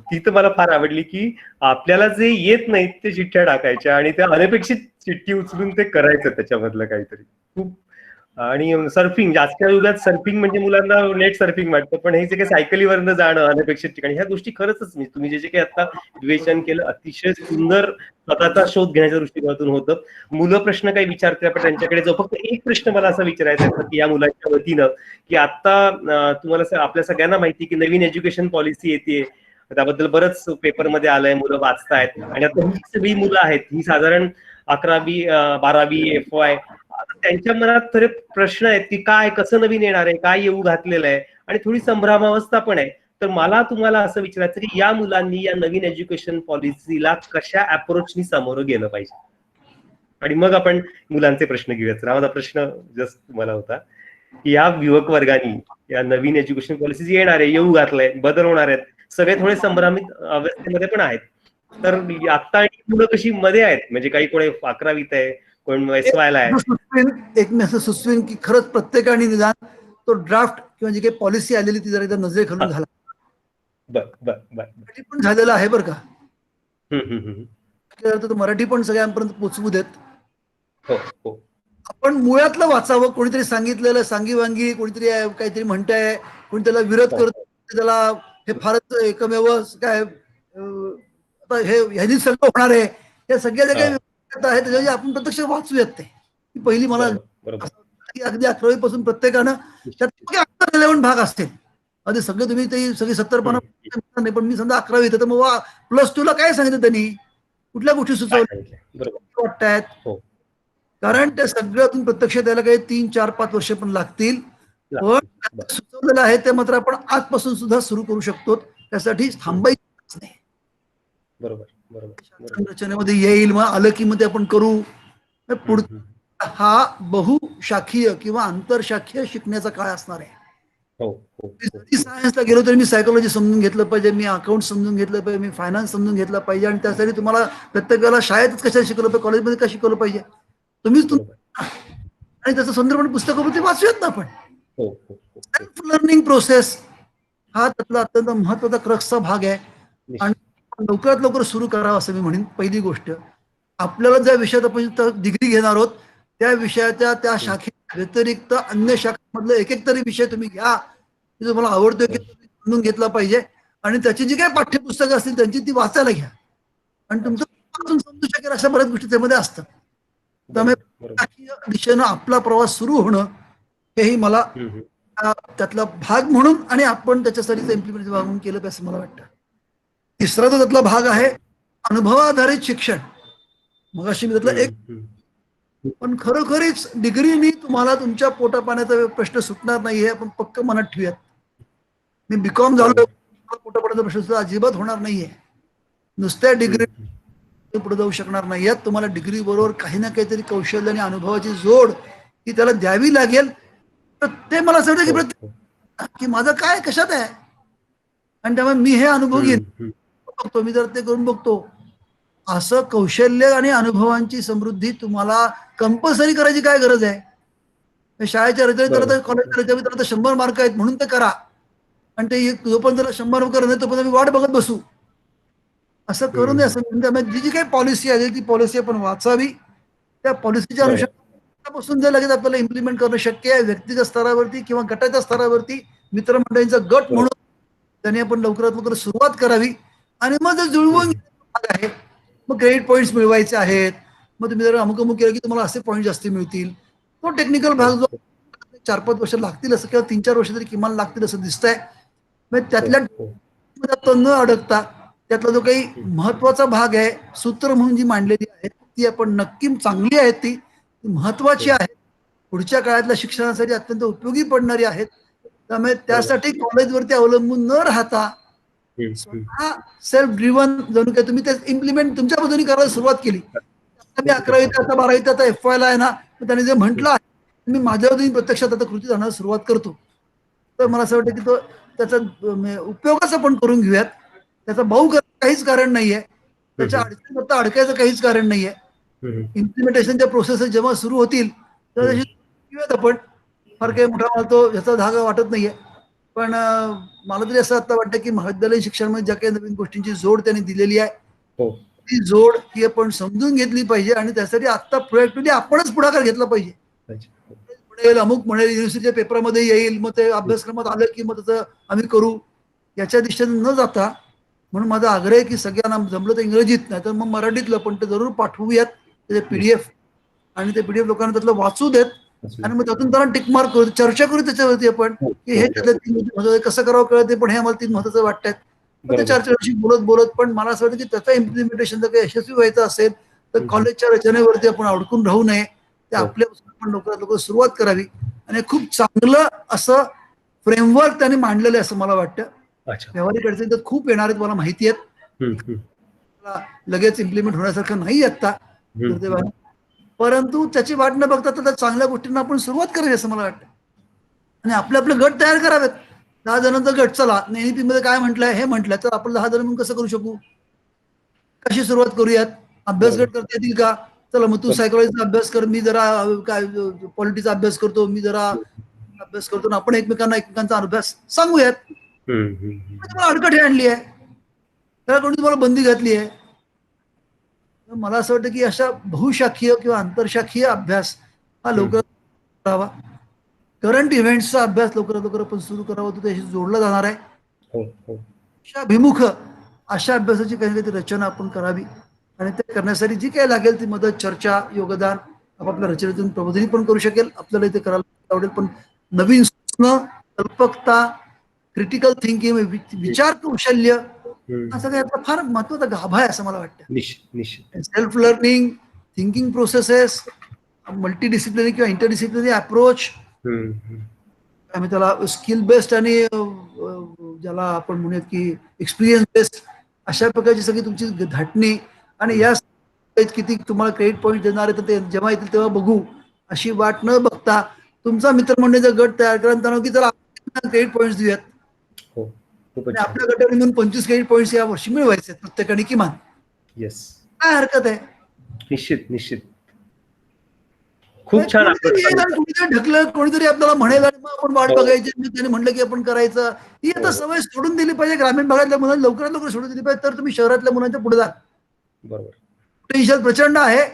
S1: ती तर मला फार आवडली की आपल्याला जे येत नाही ते चिठ्ठ्या टाकायच्या आणि त्या अनपेक्षित चिठ्ठी उचलून ते करायचं त्याच्यामधलं काहीतरी. खूप आणि सर्फिंग, आजच्या युगात सर्फिंग म्हणजे मुलांना नेट सर्फिंग वाटतं, पण हे जे काही सायकलीवरनं जाणं अनपेक्षित ठिकाणी, ह्या गोष्टी खरंच तुम्ही जे काही आता विवेचन केलं अतिशय सुंदर स्वतःचा शोध घेण्याच्या दृष्टिकोनातून होतं. मुलं प्रश्न काही विचारते आपण त्यांच्याकडे जाऊ. फक्त एक प्रश्न मला असा विचारायचा आहे की या मुलांच्या वतीनं, की आता तुम्हाला आपल्या सगळ्यांना माहिती की नवीन एज्युकेशन पॉलिसी येते, त्याबद्दल बरंच पेपरमध्ये आलंय, मुलं वाचतायत, आणि आता ही सगळी मुलं आहेत ही साधारण 11वी 12वी FY, आता त्यांच्या मनात खरे प्रश्न आहेत की काय कसं नवीन येणार आहे, काय येऊ घातलेलं आहे, आणि थोडी संभ्रमावस्था पण आहे. तर मला तुम्हाला असं विचारायचं की या मुलांनी या नवीन एज्युकेशन पॉलिसीला कशा अप्रोचनी सामोरं गेलं पाहिजे, आणि मग आपण मुलांचे प्रश्न घेऊयात. माझा प्रश्न जस्ट तुम्हाला होता की या युवक वर्गाने या नवीन एज्युकेशन पॉलिसी येणार आहे, येऊ घातलंय, बदल होणार आहेत, सगळे थोडे संभ्रमित अवस्थेमध्ये पण आहेत. तर आता मुलं कशी मध्ये आहेत, म्हणजे काही कोणी 11वीत आहे, कोण SYला आहे.
S3: एक मी असं सुचवेन की खरंच प्रत्येकाने निदान तो ड्राफ्ट किंवा जी काही पॉलिसी आलेली ती जरा एकदा नजरे खालून घाला. मराठी पण झालेलं आहे बरं का, तर मराठी पण सगळ्यांपर्यंत पोचवू देत. आपण मुळातलं वाचावं. कोणीतरी सांगितलेलं सांगीवांगी कोणीतरी काहीतरी म्हणताय, कोणी त्याला विरोध करत, त्याला हे फारच एकमेव काय हे ह्यानी सगळं होणार आहे, या सगळ्या ज्या काही आहे त्याच्या आपण प्रत्यक्ष वाचूयात. ते पहिली मला अगदी 11वी पासून प्रत्येकानं त्यात 11 भाग असतील. अगदी सगळे तुम्ही ते सगळे 70 नाही, पण मी समजा 11वी तर मग +2ला काय सांगितलं त्यांनी, कुठल्या गोष्टी सुचवल्या वाटतायत, कारण त्या सगळ्यातून प्रत्यक्ष त्याला काही 3, 4, 5 वर्ष पण लागतील. पण सुचवलेलं आहे ते मात्र आपण आजपासून सुद्धा सुरू करू शकतो. त्यासाठी थांबायचं नाही. रचनेमध्ये येईल, मग आलं की मग ते आपण करू. पुढचा हा बहुशाखीय किंवा आंतरशाखीय शिकण्याचा काळ असणार आहे. सायन्सला गेलो तरी मी सायकोलॉजी समजून घेतलं पाहिजे, मी अकाउंट समजून घेतलं पाहिजे, मी फायनान्स समजून घेतलं पाहिजे, आणि त्यासाठी तुम्हाला प्रत्येकाला शाळेतच कशाला शिकवलं पाहिजे, कॉलेजमध्ये का शिकवलं पाहिजे, तुम्हीच आणि त्याचं संदर्भ पुस्तकावरती वाचूयात ना आपण. सेल्फ लर्निंग प्रोसेस हा त्यातला अत्यंत महत्वाचा क्रक्सचा भाग आहे, आणि लवकरात लवकर सुरू करावं असं मी म्हणेन. पहिली गोष्ट, आपल्याला ज्या विषयात आपण डिग्री घेणार आहोत त्या विषयाच्या त्या शाखे व्यतिरिक्त अन्य शाखांमधलं एक तरी विषय तुम्ही घ्या, तुम्हाला आवडतोय की समजून घेतला पाहिजे, आणि त्याची जी काही पाठ्यपुस्तकं असतील त्यांची ती वाचायला घ्या, आणि तुमचं समजू शकेल अशा बऱ्याच गोष्टी त्यामध्ये असतात. त्यामुळे दिशेनं आपला प्रवास सुरू होणं हेही मला त्यातला भाग म्हणून, आणि आपण त्याच्यासाठी इम्प्लिमेंट म्हणून केलं पाहिजे असं मला वाटतं. तिसरा जो त्यातला भाग आहे अनुभवाधारित शिक्षण. मग अशी मी त्यातला एक, पण खरोखरीच डिग्रीनी तुम्हाला तुमच्या पोटापाण्याचा प्रश्न सुटणार नाही हे आपण पक्क मनात ठेवूयात. मी BCom झालो, पोटापाण्याचा प्रश्न सुद्धा अजिबात होणार नाहीये. नुसत्या डिग्री पुढे जाऊ शकणार नाही यात, तुम्हाला डिग्री बरोबर काही ना काहीतरी कौशल्य आणि अनुभवाची जोड ही त्याला द्यावी लागेल. तर ते मला असं वाटतं की प्रत्येक की माझं काय कशात आहे, आणि त्यामुळे मी हे अनुभव घेईन बघतो, मी जर ते करून बघतो. असं कौशल्य आणि अनुभवांची समृद्धी तुम्हाला कंपल्सरी करायची काय गरज आहे. शाळेच्या रिझल्ट, कॉलेजच्या रिझल्ट 100 मार्क आहेत म्हणून ते करा, आणि ते जोपर्यंत त्याला 100 मार्क नाही तोपर्यंत मी वाट बघत बसू, असं करू नये. असं म्हणजे जी काही पॉलिसी आहे ती पॉलिसी आपण वाचावी. त्या पॉलिसीच्या अनुषंगापासून जर लगेच आपल्याला इम्प्लिमेंट करणं शक्य आहे व्यक्तिगत स्तरावरती किंवा गटाच्या स्तरावरती, मित्रमंडळींचा गट म्हणून त्यांनी आपण लवकरात लवकर सुरुवात करावी. आणि मग जर जुळवून आहे, मग क्रेडिट पॉईंट्स मिळवायचे आहेत, मग तुम्ही जर अमुक केलं की तुम्हाला असे पॉईंट जास्त मिळतील. तो टेक्निकल भाग जो 4-5 वर्ष लागतील असं, किंवा 3-4 वर्ष तरी किमान लागतील असं दिसतंय. त्यातल्या न अडकता त्यातला जो काही महत्वाचा भाग आहे, सूत्र म्हणून जी मांडलेली आहेत ती आपण नक्की चांगली आहेत, ती महत्वाची आहे, पुढच्या काळातल्या शिक्षणासाठी अत्यंत उपयोगी पडणारी आहेत. त्यामुळे त्यासाठी कॉलेजवरती अवलंबून न राहता सेल्फ ड्रिव्हन जणू काय तुम्ही ते इम्प्लिमेंट तुमच्या पद्धतीने करायला सुरुवात केली. मी 11वीत आता 12वीत आता FYला आहे ना, त्याने जे म्हटलं आहे मी माझ्या पद्धतीने प्रत्यक्षात आता कृती जाण्यास सुरुवात करतो. तर मला असं वाटतं की तो त्याचा उपयोगाचा पण करून घेऊयात. त्याचा भाऊ काहीच कारण नाहीये, त्याच्या अडचणीत अडकायचं काहीच कारण नाहीये. इम्प्लिमेंटेशनच्या प्रोसेस जेव्हा सुरू होतील तेव्हा घेऊयात आपण. फार काही मोठा मला तो ह्याचा धागा वाटत नाहीये. पण मला तरी असं आता वाटतं की महाविद्यालयीन शिक्षणामध्ये ज्या काही नवीन गोष्टींची जोड त्यांनी दिलेली आहे ती जोड ही आपण समजून घेतली पाहिजे, आणि त्यासाठी आता प्रोएक्टिव्हली आपणच पुढाकार घेतला पाहिजे. म्हणेल अमुक म्हणेल युनिव्हर्सिटीच्या पेपरमध्ये येईल, मग ते अभ्यासक्रमात आलं की मग त्याचं आम्ही करू, याच्या दिशेने न जाता, म्हणून माझा आग्रह आहे की सगळ्यांना जमलं तर इंग्रजीत नाही तर मग मराठीतलं पण ते जरूर पाठवूयात त्याचे PDF, आणि ते PDF लोकांना त्यातलं वाचू देत आणि मग त्यातून त्यांना टिक मार्क करू, चर्चा करू त्याच्यावरती आपण की हे त्यातलं 3 महत्त्वाचं कसं करावं कळत पण हे आम्हाला 3 महत्त्वाचं वाटतंय. मग ते चर्चेवरशी बोलत बोलत, पण मला असं वाटतं की त्याचं इम्प्लिमेंटेशन जर काही यशस्वी व्हायचं असेल तर कॉलेजच्या रचनेवरती आपण अडकून राहू नये, ते आपल्यापासून आपण लवकरात सुरुवात करावी आणि खूप चांगलं असं फ्रेमवर्क त्यांनी मांडलेलं आहे असं मला वाटतं. व्यावहारिक अडचणी तर खूप येणार आहेत मला माहिती आहेत, लगेच इम्प्लिमेंट होण्यासारखं नाही आता दुर्दैवाने, परंतु त्याची वाट न बघता त्या चांगल्या गोष्टींना आपण सुरुवात करावी असं मला वाटतं. आणि आपले आपले गट तयार करावेत. 10 जणांचा गट, चला NEP मध्ये काय म्हटलंय हे म्हटलंय तर आपण 10 जण म्हणून कसं करू शकू, कशी सुरुवात करूयात, अभ्यास गट करता येतील का, चला मग तू सायकोलॉजीचा अभ्यास कर, मी जरा काय पॉलिटिक्सचा अभ्यास करतो, मी जरा अभ्यास करतो, आणि आपण एकमेकांचा अभ्यास सांगूयात. तुम्हाला अडकट आणली आहे, त्याला कोणी तुम्हाला बंदी घातली आहे. मला असं वाटतं की अशा बहुशाखीय किंवा आंतरशाखीय अभ्यास हा लवकर करावा. करंट इव्हेंट्सचा अभ्यास लवकरात लवकर आपण सुरू करावा, तो त्याशी जोडला जाणार आहे. अभिमुख अशा अभ्यासाची काही काही रचना आपण करावी, आणि ते करण्यासाठी जी काही लागेल ती मदत, चर्चा, योगदान आपापल्या रचनेतून प्रबोधनी पण करू शकेल, आपल्याला इथे करायला आवडेल. पण नवीन सूचना, कल्पकता, क्रिटिकल थिंकिंग, विचार कौशल्य असं काही यातला फार महत्वाचा गाभा आहे असं मला वाटतं. Self learning, thinking processes, multi disciplinary किंवा इंटरडिसिप्लिनरी अप्रोच, आम्ही त्याला स्किल बेस्ड आणि ज्याला आपण म्हणूयात की एक्सपिरियन्स बेस्ड, अशा प्रकारची सगळी तुमची धाटणी, आणि या किती तुम्हाला क्रेडिट पॉईंट देणार आहे तर ते जेव्हा येतील तेव्हा बघू अशी वाट न बघता तुमचा मित्रमंडळीचा गट तयार करा, त्यांना की त्याला क्रेडिट पॉईंट देऊयात. आपल्या गटाने मिळून 25 क्रेडिट पॉईंट्स या वर्षी मिळवायचे प्रत्येकाने किमान. काय हरकत आहे.
S1: निश्चित निश्चित खूप छान.
S3: कोणीतरी ढकलत, कोणीतरी आपल्याला म्हणेल आणि मग आपण वाट बघायची, त्याने म्हणलं की आपण करायचं, ही आता सवय सोडून दिली पाहिजे. ग्रामीण भागातल्या मुलांना लवकरात लवकर सोडून दिली पाहिजे, तर तुम्ही शहरातल्या मुलांच्या पुढे जा. बरोबर, टेन्शन प्रचंड आहे,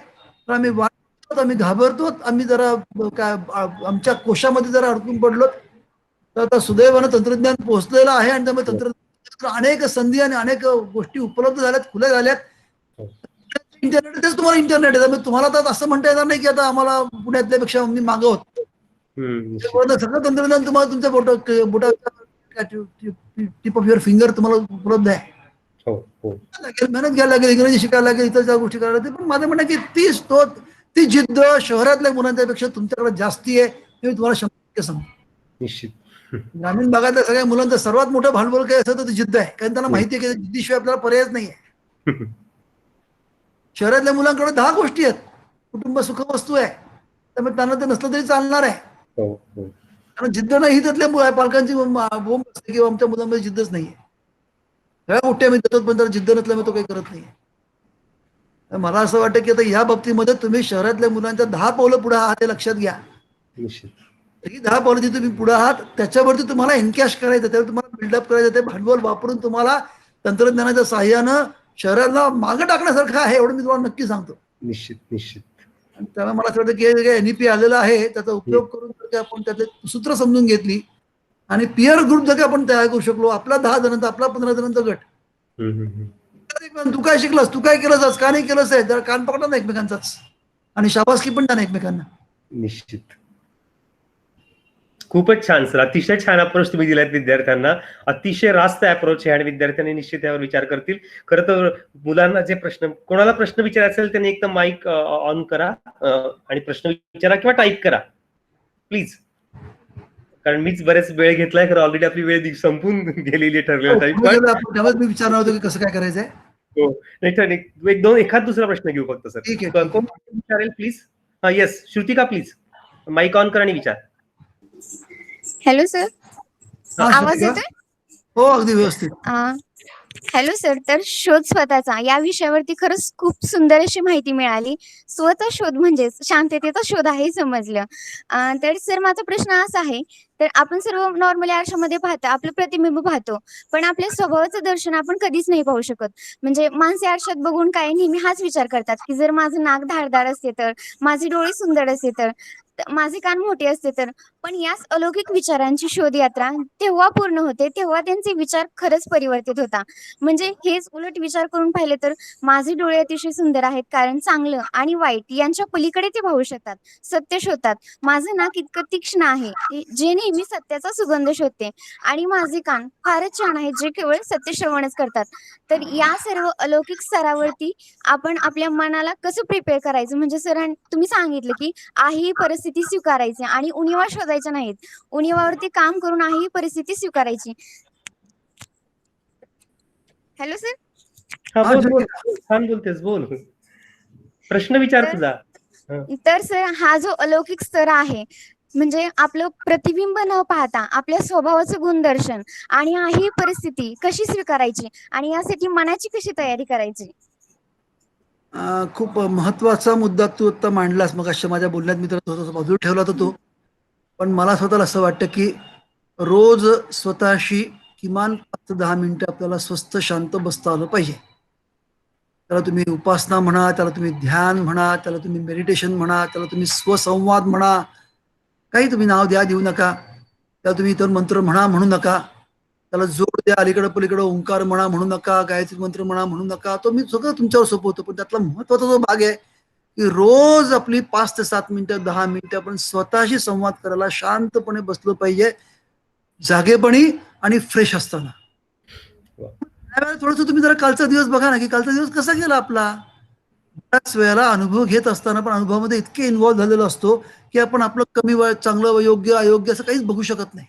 S3: तर आम्ही वाटतो, आम्ही घाबरतो, आम्ही जरा काय आमच्या कोशामध्ये जरा अडकून पडलो. तर आता सुदैवानं तंत्रज्ञान पोहोचलेलं आहे आणि त्यामुळे तंत्रज्ञान अनेक संधी आणि अनेक गोष्टी उपलब्ध झाल्यात, खुल्या झाल्यात. इंटरनेट तेच तुम्हाला इंटरनेट आहे, त्यामुळे तुम्हाला तर असं म्हणता येणार नाही की आता आम्हाला पुण्यातल्यापेक्षा आम्ही मागं होतो. सगळं तंत्रज्ञान तुम्हाला तुमच्या बोटा टिप ऑफ युअर फिंगर तुम्हाला उपलब्ध आहे. मेहनत घ्यायला लागेल, इंग्रजी शिकायला लागेल, इतर ज्या गोष्टी करायला लागतील. पण माझं म्हणणं की ती जिद्द शहरातल्या मुलांच्या तुमच्याकडे जास्ती आहे, हे मी तुम्हाला 100% सांगतो. निश्चित. ग्रामीण भागातल्या सगळ्या मुलांचं सर्वात मोठं भांडवल काय असं तर जिद्द आहे, कारण त्यांना माहिती आहे की जिद्दीशिवाय आपल्याला पर्यायच नाहीये. शहरातल्या मुलांकडे 10 गोष्टी आहेत, कुटुंब सुखवस्तू आहे, त्यामुळे त्यांना ते नसलं तरी चालणार आहे. कारण जिद्द नाही त्यातल्या पालकांची बोंब असते किंवा आमच्या मुलांमध्ये जिद्दच नाहीये. सगळ्या गोष्टी आम्ही देतो पण त्याला जिद्द नसल्यामुळे तो काही करत नाहीये. मला असं वाटतं की आता या बाबतीमध्ये तुम्ही शहरातल्या मुलांच्या 10 पावलं पुढे आहात हे लक्षात घ्या. ही 10 पावलं जी तुम्ही पुढे आहात त्याच्यावरती तुम्हाला एनकॅश करायचं, त्यावर तुम्हाला बिल्डअप करायचं, ते भांडवल वापरून तुम्हाला तंत्रज्ञानाच्या साहाय्यानं शहराला मागे टाकण्यासारखं आहे, एवढं मी तुम्हाला नक्की सांगतो. निश्चित निश्चित. आणि त्यामुळे मला असं वाटतं की NEP आलेला आहे त्याचा उपयोग करून आपण त्याचे सूत्र समजून घेतली आणि पिअर ग्रुप जर आपण तयार करू शकलो, आपला 10 जणांचा, आपला 15 जणांचा गट, तू काय शिकलास, तू काय केलंस, का नाही केलंस आहे, जरा कान पकडा ना एकमेकांचाच, आणि शाबासकी पण द्या ना एकमेकांना. निश्चित.
S1: खूपच छान सर, अतिशय छान अप्रोच तुम्ही दिलात विद्यार्थ्यांना. अतिशय रास्त अप्रोच आहे आणि विद्यार्थ्यांनी निश्चित यावर विचार करतील. खरं तर मुलांना जे कोणाला प्रश्न विचारायचा असेल त्यांनी एक तर माईक ऑन करा आणि प्रश्न विचारा किंवा टाईप करा प्लीज, कारण मीच बरेच वेळ घेतलाय, खरं ऑलरेडी आपली वेळ संपून गेलेली ठरलेला टाईम.
S3: मी विचारणार होतो की कसं काय करायचंय.
S1: हो नाही, एखाद दुसरा प्रश्न घेऊ फक्त सर. कोण विचारेल please. Yes Shrutika, please mike on करा आणि विचार.
S4: हॅलो सर, आवाज येतोय?
S3: हो अगदी व्यवस्थित.
S4: हॅलो सर, तर शोध स्वतःचा या विषयावरती खरंच खूप सुंदर अशी माहिती मिळाली. स्वतः शोध म्हणजे शांततेचा शोध आहे समजलं. तर सर माझा प्रश्न असा आहे, तर आपण सर्व नॉर्मली आरशामध्ये पाहतो, आपलं प्रतिबिंब पाहतो, पण आपल्या स्वभावाचं दर्शन आपण कधीच नाही पाहू शकत. म्हणजे माणसे आरशात बघून काय नेहमी हाच विचार करतात की जर माझं नाक धारदार असते तर, माझे डोळे सुंदर असते तर, माझे कान मोठे असते तर. पण याच अलौकिक विचारांची शोधयात्रा तेव्हा पूर्ण होते, तेव्हा त्यांचे विचार खरंच परिवर्तित होता. म्हणजे हेच उलट विचार करून पाहिले तर माझे डोळे अतिशय सुंदर आहेत, कारण चांगलं आणि वाईट यांच्या पलीकडे ते पाहू शकतात, सत्य शोधतात. माझं नाक इतकं तीक्ष्ण आहे, जे नेहमी सत्याचा सुगंध शोधते. आणि माझे कान फारच छान आहेत, जे केवळ सत्य श्रवणच करतात. तर या सर्व अलौकिक स्तरावरती आपण आपल्या मनाला कसं प्रिपेअर करायचं, म्हणजे सर तुम्ही सांगितलं की ही परिस्थिती स्वीकारायची आणि उणिवा शोधायच्या नाहीत. उणिवावरती काम करून ही परिस्थिती स्वीकारायची. Hello sir.
S1: हा
S3: हा,
S1: बोल
S3: ठीक
S1: बोल
S3: आहे.
S1: बोल. छान बोलतेस, बोल. प्रश्न विचार
S4: तर
S1: तुझा. हा.
S4: तर सर हा जो अलौकिक स्तर आहे, म्हणजे आपलं प्रतिबिंब न पाहता आपल्या स्वभावाचं गुणदर्शन आणि ही परिस्थिती कशी स्वीकारायची आणि यासाठी मनाची कशी तयारी करायची.
S3: खूप महत्वाचा मुद्दा तू आता मांडलास. मग अशा माझ्या बोलण्यात मी तर थोडंसं बाजूला ठेवला होता तो. पण मला स्वतःला असं वाटतं की रोज स्वतःशी किमान 5 ते 10 मिनिटं आपल्याला स्वस्थ शांत बसता आलं पाहिजे. त्याला तुम्ही उपासना म्हणा, त्याला तुम्ही ध्यान म्हणा, त्याला तुम्ही मेडिटेशन म्हणा, त्याला तुम्ही स्वसंवाद म्हणा, काही तुम्ही नाव द्या, देऊ नका. त्याला तुम्ही इतर मंत्र म्हणू नका. त्याला जोड द्या, अलीकडे पलीकडे ओंकार म्हणू नका, गायत्री मंत्र म्हणू नका. तो मी सगळं तुमच्यावर सोपवतो. पण त्यातला महत्वाचा जो भाग आहे की रोज आपली 5 ते 7 मिनिटं 10 मिनिटं आपण स्वतःशी संवाद करायला शांतपणे बसलो पाहिजे, जागेपणी आणि फ्रेश असताना.
S1: वा.
S3: त्यावेळेला थोडंसं तुम्ही जरा कालचा दिवस बघा ना, की कालचा दिवस कसा गेला आपला. बऱ्याच वेळेला अनुभव घेत असताना पण अनुभवामध्ये इतके इन्व्हॉल्व्ह झालेलो असतो की आपण आपलं कमी वय, चांगलं, योग्य अयोग्य असं काहीच बघू शकत नाही.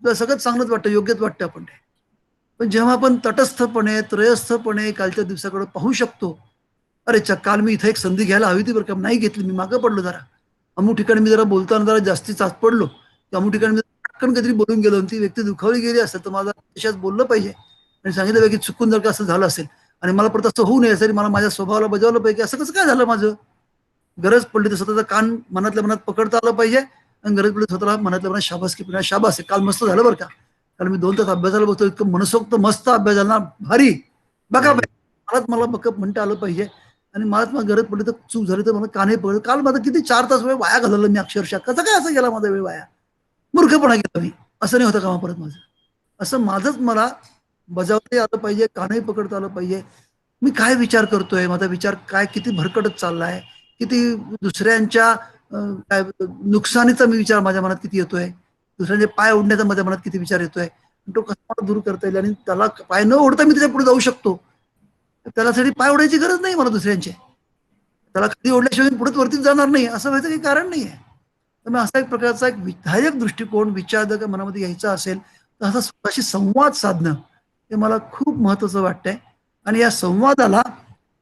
S3: आपल्याला सगळंच चांगलंच वाटतं, योग्यच वाटतं आपण ते. पण जेव्हा आपण तटस्थपणे, त्रयस्थपणे कालच्या दिवसाकडे पाहू शकतो, अरे काल मी इथे एक संधी घ्यायला हवी होती बरं का, नाही घेतली, मी मागं पडलो जरा. अमुक ठिकाणी मी जरा बोलताना जरा जास्ती चाच पडलो, की अमुक ठिकाणी मी पटकन काहीतरी बोलून गेलो आणि ती व्यक्ती दुखावली गेली असेल तर माझा देशात बोललं पाहिजे आणि सांगितलं पाहिजे की चुकून जर का असं झालं असेल आणि मला परत असं होऊ नये यासाठी मला माझ्या स्वभावाला बजावलं पाहिजे. असं कसं काय झालं माझं. गरज पडली तर स्वतःचा कान मनातल्या मनात पकडता आलं पाहिजे आणि गरज पडली स्वतःला मनातल्या मनात शाबासकी पिण्या शाबास आहे, काल मस्त झालं बरं का, काल मी 2 तास अभ्यासाला बसतो, इतकं मनसोक्त मस्त अभ्यास झाला ना, भारी बघा. मला बकअप म्हणता आलं पाहिजे आणि मला गरज पडली तर चूक झाली तर मला कानही पडलं. काल माझं किती 4 तास वेळ वाया घालवलं मी अक्षरशः. कसं काय असं गेला माझा वेळ वाया, मूर्खपणा केला मी. असं नाही होतं का परत माझं. असं माझंच मला बजावता आलं पाहिजे, कानही पकडता आलं पाहिजे. मी काय विचार करतोय, माझा विचार काय किती भरकटत चाललाय, किती दुसऱ्यांच्या काय नुकसानीचा मी विचार माझ्या मनात किती येतोय, दुसऱ्यांचे पाय ओढण्याचा माझ्या मनात किती विचार येतोय, तो कसा मला दूर करता येईल आणि त्याला पाय न ओढता मी त्याच्या पुढे जाऊ शकतो. त्यासाठी पाय ओढायची गरज नाही मला दुसऱ्यांचे. त्याला खाली ओढल्याशिवाय मी पुढे वरतीच जाणार नाही असं व्हायचं काही कारण नाही आहे. त्यामुळे असा एक प्रकारचा एक विधायक दृष्टिकोन विचार जर का मनामध्ये यायचा असेल तर असा स्वतःशी संवाद साधणं हे मला खूप महत्वाचं वाटतंय आणि या संवादाला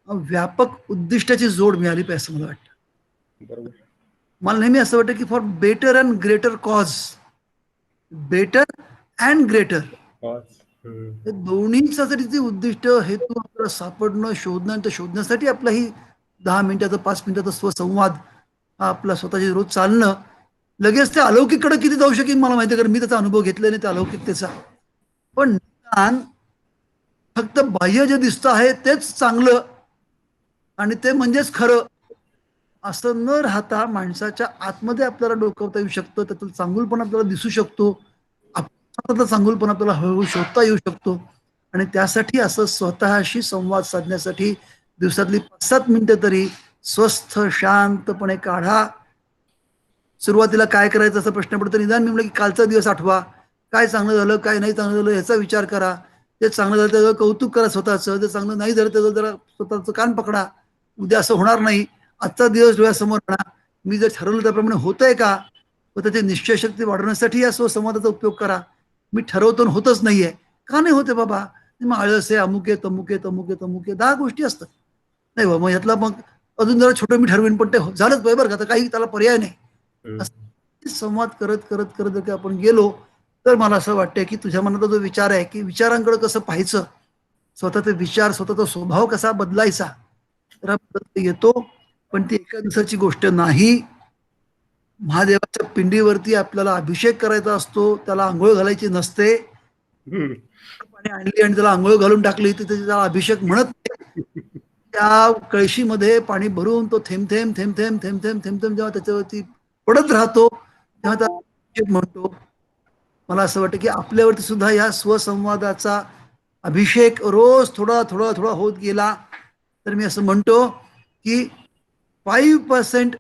S3: व्यापक उद्दिष्टाची जोड मिळाली पाहिजे असं मला वाटतं.
S1: बरोबर.
S3: मला नेहमी असं वाटतं की for better and greater cause, better and greater, हे दोन्हीचा जरी ते उद्दिष्ट हेतू आपल्याला सापडणं, शोधणं आणि शोधण्यासाठी आपला ही 10 मिनिटाचा 5 मिनिटाचा स्वसंवाद हा आपला स्वतःची रोज चालणं लगेच त्या अलौकिककडे किती जाऊ शकेल मला माहिती आहे, कारण मी त्याचा अनुभव घेतला नाही त्या अलौकिकतेचा. पण निदान फक्त बाह्य जे दिसतं आहे तेच चांगलं आणि ते म्हणजेच खरं असं न राहता माणसाच्या आतमध्ये आपल्याला डोकावता येऊ शकतं, त्यातलं चांगुलपण आपल्याला दिसू शकतो, आपल्याला चांगुलपण आपल्याला हळूहळू शोधता येऊ शकतो. आणि त्यासाठी असं स्वतःशी संवाद साधण्यासाठी दिवसातली 5-7 मिनिटं तरी स्वस्थ शांतपणे काढा. सुरुवातीला काय करायचं असा प्रश्न पडतो, निदान मी म्हटलं की कालचा दिवस आठवा, काय चांगलं झालं काय नाही चांगलं झालं याचा विचार करा. ते चांगलं झालं त्याचं कौतुक करा स्वतःचं, जे चांगलं नाही झालं त्याचं जरा स्वतःचं कान पकडा. उद्या असं होणार नाही, आजचा दिवस डोळ्यासमोर आणा, मी जर ठरवलं त्याप्रमाणे होतंय का, व त्याची निश्चयशक्ती वाढवण्यासाठी या स्वसंवादाचा उपयोग करा. मी ठरवतो होतच नाहीये, का नाही होते बाबा, मग आळस आहे, अमुक आहे, तमुक आहे, तमुक आहे, तमुक आहे, 10 गोष्टी असतात. नाही बाबा मग यातला मग अजून जरा छोटं मी ठरवेन पण ते झालंच पाहिजे बरं का, तर काही त्याला पर्याय नाही. संवाद करत करत करत जर का आपण गेलो तर मला असं वाटतंय की तुझ्या मनात जो विचार आहे की विचारांकडे कसं पाहायचं, स्वतःचे विचार स्वतःचा स्वभाव कसा बदलायचा, तर येतो. पण ती एका दिवसाची गोष्ट नाही. महादेवाच्या पिंडीवरती आपल्याला अभिषेक करायचा असतो, त्याला आंघोळ घालायची नसते. पाणी आणली आणि त्याला आंघोळ घालून टाकली तर त्याला अभिषेक म्हणत नाही. त्या कळशीमध्ये पाणी भरून तो थेंब थेंब थेंब थेंब थेंब थेंब थेंब थेंब जेव्हा त्याच्यावरती पडत राहतो तेव्हा त्याला म्हणतो. मला असं वाटतं की आपल्यावरती सुद्धा या स्वसंवादाचा अभिषेक रोज थोडा थोडा थोडा होत गेला तर मी असं म्हणतो की 5%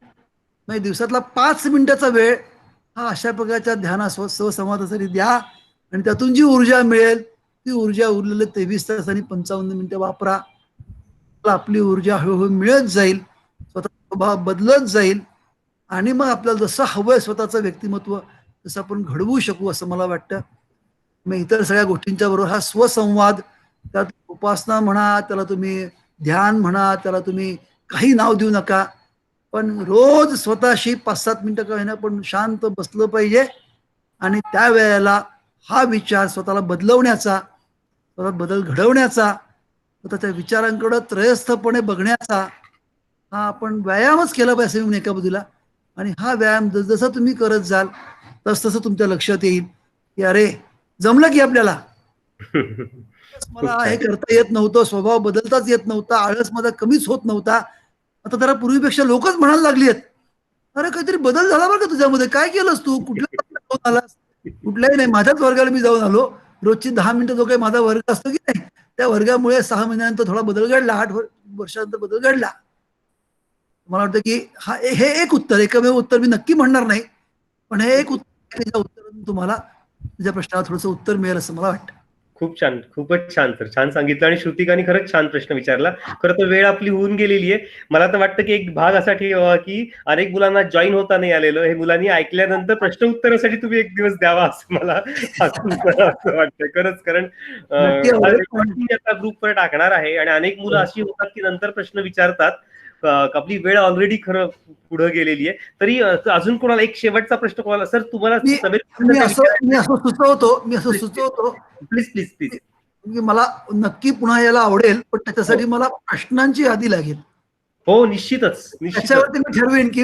S3: म्हणजे दिवसातला 5 मिनिटाचा वेळ हा अशा प्रकारच्या स्वसंवादासाठी द्या आणि त्यातून जी ऊर्जा मिळेल ती ऊर्जा उरलेले 23 तास आणि 55 मिनिटं वापरा. आपली ऊर्जा हळूहळू मिळत जाईल, स्वतः स्वभाव बदलत जाईल आणि मग आपल्याला जसं हवंय स्वतःचं व्यक्तिमत्व तसं आपण घडवू शकू असं मला वाटतं. मग इतर सगळ्या गोष्टींच्या बरोबर हा स्वसंवाद, त्यात उपासना म्हणा, त्याला तुम्ही ध्यान म्हणा, त्याला तुम्ही काही नाव देऊ नका, पण रोज स्वतःशी 5-7 मिनिटं का होईना पण शांत बसलं पाहिजे आणि त्यावेळेला हा विचार स्वतःला बदलवण्याचा, स्वतः बदल घडवण्याचा, स्वतःच्या विचारांकडे त्रयस्थपणे बघण्याचा हा आपण व्यायामच केला पाहिजे म्हणून एका बाजूला. आणि हा व्यायाम जसजसा तुम्ही करत जाल तसतसं तुमच्या लक्षात येईल की अरे जमलं की आपल्याला. मला हे करता येत नव्हतं, स्वभाव बदलताच येत नव्हता, आळस माझा कमीच होत नव्हता, आता जरा पूर्वीपेक्षा लोकच म्हणायला लागली आहेत अरे काहीतरी बदल झाला बरं का तुझ्यामध्ये, काय केलंस तू, कुठल्या जाऊन आलास. कुठल्याही नाही, माझ्याच वर्गाला मी जाऊन आलो, रोजची 10 मिनिटं जो काही माझा वर्ग असतो की नाही त्या वर्गामुळे 6 महिन्यानंतर थोडा बदल घडला, 8 वर्षानंतर बदल घडला. मला वाटतं की हे एक उत्तर, एकमेव उत्तर मी नक्की म्हणणार नाही, पण हे एक उत्तर तुम्हाला तुझ्या प्रश्नाला थोडंसं उत्तर मिळेल असं मला वाटतं.
S1: खूप छान, खूपच छान सर, छान सांगितलं. आणि श्रुतिकाने खरंच छान प्रश्न विचारला. खरं तर वेळ आपली होऊन गेलेली आहे. मला तर वाटतं की एक भाग असा ठेवा की अनेक मुलांना जॉईन होता नाही आलेलं, हे मुलांनी ऐकल्यानंतर प्रश्न उत्तरासाठी तुम्ही एक दिवस द्यावा असं मला असं वाटतं खरंच. कारण आता ग्रुपवर टाकणार आहे आणि अनेक मुलं अशी होतात की नंतर प्रश्न विचारतात. आपली वेळ ऑलरेडी खरं पुढे गेलेली आहे. तरी अजून कोणाला एक शेवटचा प्रश्न कोणाला सर तुम्हाला
S3: मी असं सुचवतो
S1: प्लीज प्लीज प्लीज
S3: मला नक्की पुन्हा यायला आवडेल, पण त्याच्यासाठी मला प्रश्नांची यादी लागेल.
S1: हो निश्चितच,
S3: त्याच्यावरती मी ठरवेन की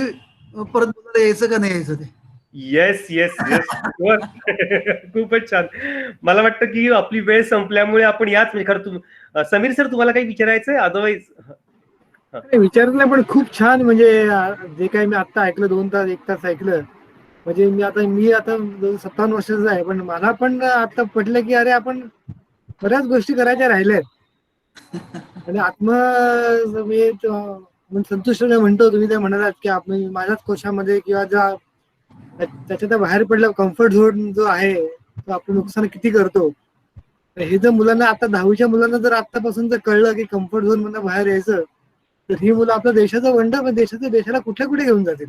S3: परत मला यायचं का नाही यायचं ते.
S1: येस येस येस खूपच छान. मला वाटतं की आपली वेळ संपल्यामुळे आपण याच म्हणजे खरं समीर सर तुम्हाला काही विचारायचंय अदरवाईज
S2: विचारलं पण खूप छान. म्हणजे जे काही मी आता ऐकलं 2 तास 1 तास ऐकलं, म्हणजे मी आता 57 वर्षाचा आहे, पण मला पण आता पटलं की अरे आपण बऱ्याच गोष्टी करायच्या राहिल्यात आणि मी संतुष्ट म्हणतो. तुम्ही ते म्हणालात की आपण माझ्याच कोशामध्ये किंवा त्याच्या बाहेर पडलं कम्फर्ट झोन जो आहे तो आपण नुकसान किती करतो. हे जर मुलांना आता 10वीच्या मुलांना जर आतापासून जर कळलं की कम्फर्ट झोन मधून बाहेर यायचं तर ही मुलं आपल्या देशाचं वंडर देशाला कुठे कुठे घेऊन जातील.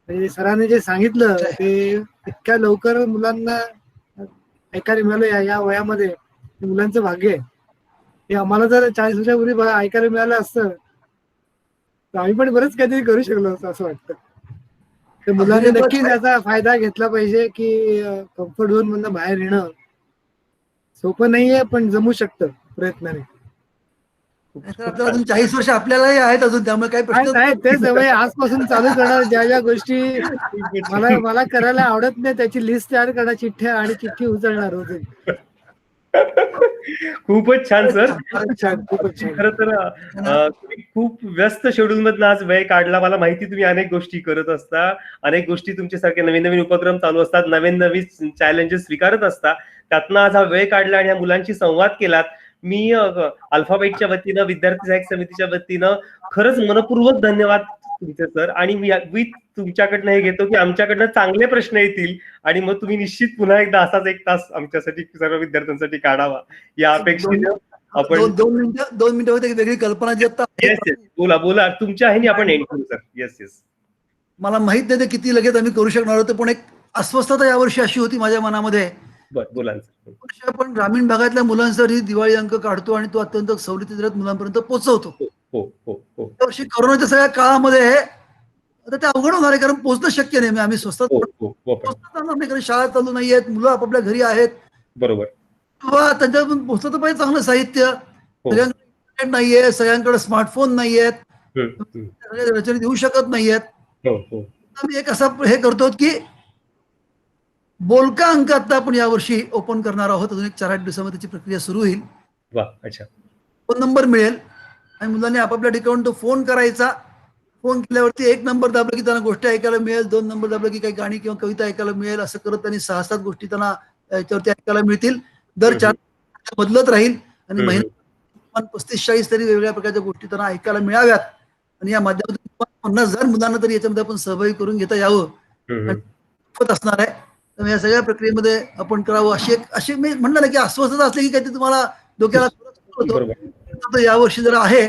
S2: म्हणजे सरांनी जे सांगितलं ते इतक्या लवकर मुलांना ऐकायला मिळालं या वयामध्ये, मुलांचं भाग्य आहे. हे आम्हाला जर 40 वर्षापूर्वी ऐकायला मिळालं असतं तर आम्ही पण बरंच काहीतरी करू शकलो असं वाटतं. तर मुलांनी नक्कीच याचा फायदा घेतला पाहिजे की कम्फर्ट झोन मधून बाहेर येणं सोपं नाहीये, पण जमू शकतं प्रयत्नाने.
S3: अजून 40 वर्ष आपल्यालाही आहेत अजून, त्यामुळे काही प्रश्न
S2: नाही. ते सवय आजपासून चालू करणार. ज्या ज्या गोष्टी मला करायला आवडत नाही त्याची लिस्ट तयार करा, चिठ्ठ्या आणि चिठ्ठी उचलणार रोज.
S1: खूपच छान सर.
S2: खूपच छान.
S1: खरं तर तुम्ही खूप व्यस्त शेड्यूल मधनं आज वेळ काढला. मला माहिती तुम्ही अनेक गोष्टी करत असता, अनेक गोष्टी तुमच्यासारखे नवीन नवीन उपक्रम चालू असतात, नवीन नवीन चॅलेंजेस स्वीकारत असता. त्यातनं आज हा वेळ काढला आणि या मुलांशी संवाद केलात. मी अल्फाबाईटच्या वतीनं, विद्यार्थी सहाय्यक समितीच्या वतीनं खरंच मनपूर्वक धन्यवाद तुमचे सर. आणि मी तुमच्याकडनं हे घेतो की आमच्याकडनं चांगले प्रश्न येतील आणि मग तुम्ही निश्चित पुन्हा एकदा असाच 1 तास आमच्यासाठी सर्व विद्यार्थ्यांसाठी काढावा या अपेक्षेने आपण
S3: 2 मिनिटं होते. वेगळी कल्पना जी आता
S1: बोला तुमच्या आहे आपण एंड करू सर. येस
S3: मला माहित नाही ते किती लगेच आम्ही करू शकणार होतो, पण एक अस्वस्थता यावर्षी अशी होती माझ्या मनामध्ये.
S1: बोला
S3: आपण ग्रामीण भागातल्या मुलांसाठी दिवाळी अंक काढतो आणि तो अत्यंत सवलती दरात मुलांपर्यंत पोहोचवतो. यावर्षी कोरोनाच्या सगळ्या काळामध्ये आता ते अवघड होणार आहे, कारण पोहोचणं शक्य नाही. आम्ही स्वस्तात पोहोचणार नाही, कारण शाळा चालू नाही आहेत, मुलं आपापल्या घरी आहेत.
S1: बरोबर.
S3: किंवा त्यांच्यातून पोहोचलं तर पाहिजे चांगलं साहित्य. सगळ्यांकडे इंटरनेट नाहीये, सगळ्यांकडे स्मार्टफोन नाहीयेत, रचना देऊ शकत नाहीयेत. आम्ही एक असा हे करतो की बोलका अंक आता आपण यावर्षी ओपन करणार आहोत. अजून एक 4-8 दिवसामध्ये त्याची प्रक्रिया सुरू होईल.
S1: अच्छा.
S3: फोन नंबर मिळेल आणि मुलांनी आपापल्या ठिकाणून तो फोन करायचा फोन केल्यावरती 1 नंबर दाबलं की त्यांना गोष्ट ऐकायला मिळेल, 2 नंबर दाबलं की काही गाणी किंवा कविता ऐकायला मिळेल, असं करत त्यांनी 6-7 गोष्टी त्यांना याच्यावरती ऐकायला मिळतील. दर 4 बदलत राहील आणि महिना 35-40 तरी वेगवेगळ्या प्रकारच्या गोष्टी त्यांना ऐकायला मिळाव्यात आणि या माध्यमातून 50,000 मुलांना तरी याच्यामध्ये आपण सहभागी करून घेता यावं आणि होत असणार आहे. तर या सगळ्या प्रक्रियेमध्ये आपण करावं अशी मी म्हणलं ना की अस्वस्थता असली की काहीतरी तुम्हाला डोक्याला होतो.
S1: बरोबर.
S3: तर यावर्षी जरा आहे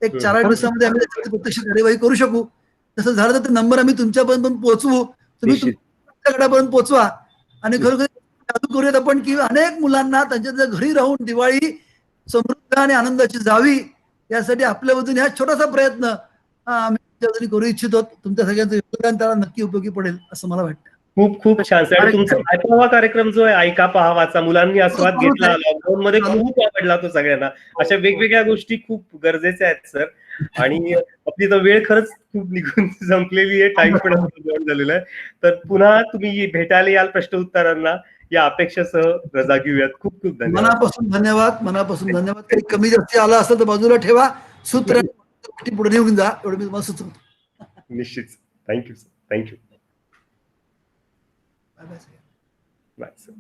S3: एक 4-8 दिवसामध्ये आम्ही त्याच्यावरती प्रत्यक्ष कार्यवाही करू शकू. तसं झालं तर ते नंबर आम्ही तुमच्यापर्यंत पण पोहोचवू, तुम्ही
S1: निश्चित.
S3: तुमच्या घरापर्यंत पोहोचवा आणि खरोखर जादू करूयात आपण की अनेक मुलांना त्यांच्या घरी राहून दिवाळी समृद्ध आणि आनंदाची जावी यासाठी आपल्या वतीने हा छोटासा प्रयत्न आम्ही तुमच्या वतीने करू इच्छितो. तुमच्या सगळ्यांचं योगदान त्याला नक्की उपयोगी पडेल असं मला वाटतं.
S1: खूप खूप छान सर. आणि तुमचा ऐकावा कार्यक्रम जो आहे ऐका पहावाचा मुलांनी आस्वाद घेतला लॉकडाऊन मध्ये खूप आवडला तो सगळ्यांना. अशा वेगवेगळ्या गोष्टी खूप गरजेच्या आहेत सर. आणि आपली तर वेळ खरंच खूप निघून संपलेली आहे, टाइम पण झालेला आहे. तर पुन्हा तुम्ही भेटायला याल प्रश्न उत्तरांना या अपेक्षेसह रजा घेऊयात. खूप खूप धन्यवाद.
S3: मनापासून धन्यवाद. काही कमी जास्ती आला असेल तर बाजूला ठेवा, सूत्र गोष्टी पुढे घेऊन जा एवढं मी तुम्हाला सुचवतो.
S1: निश्चित. Thank you sir. Thank you.
S3: Bye bye.
S1: Bye sir.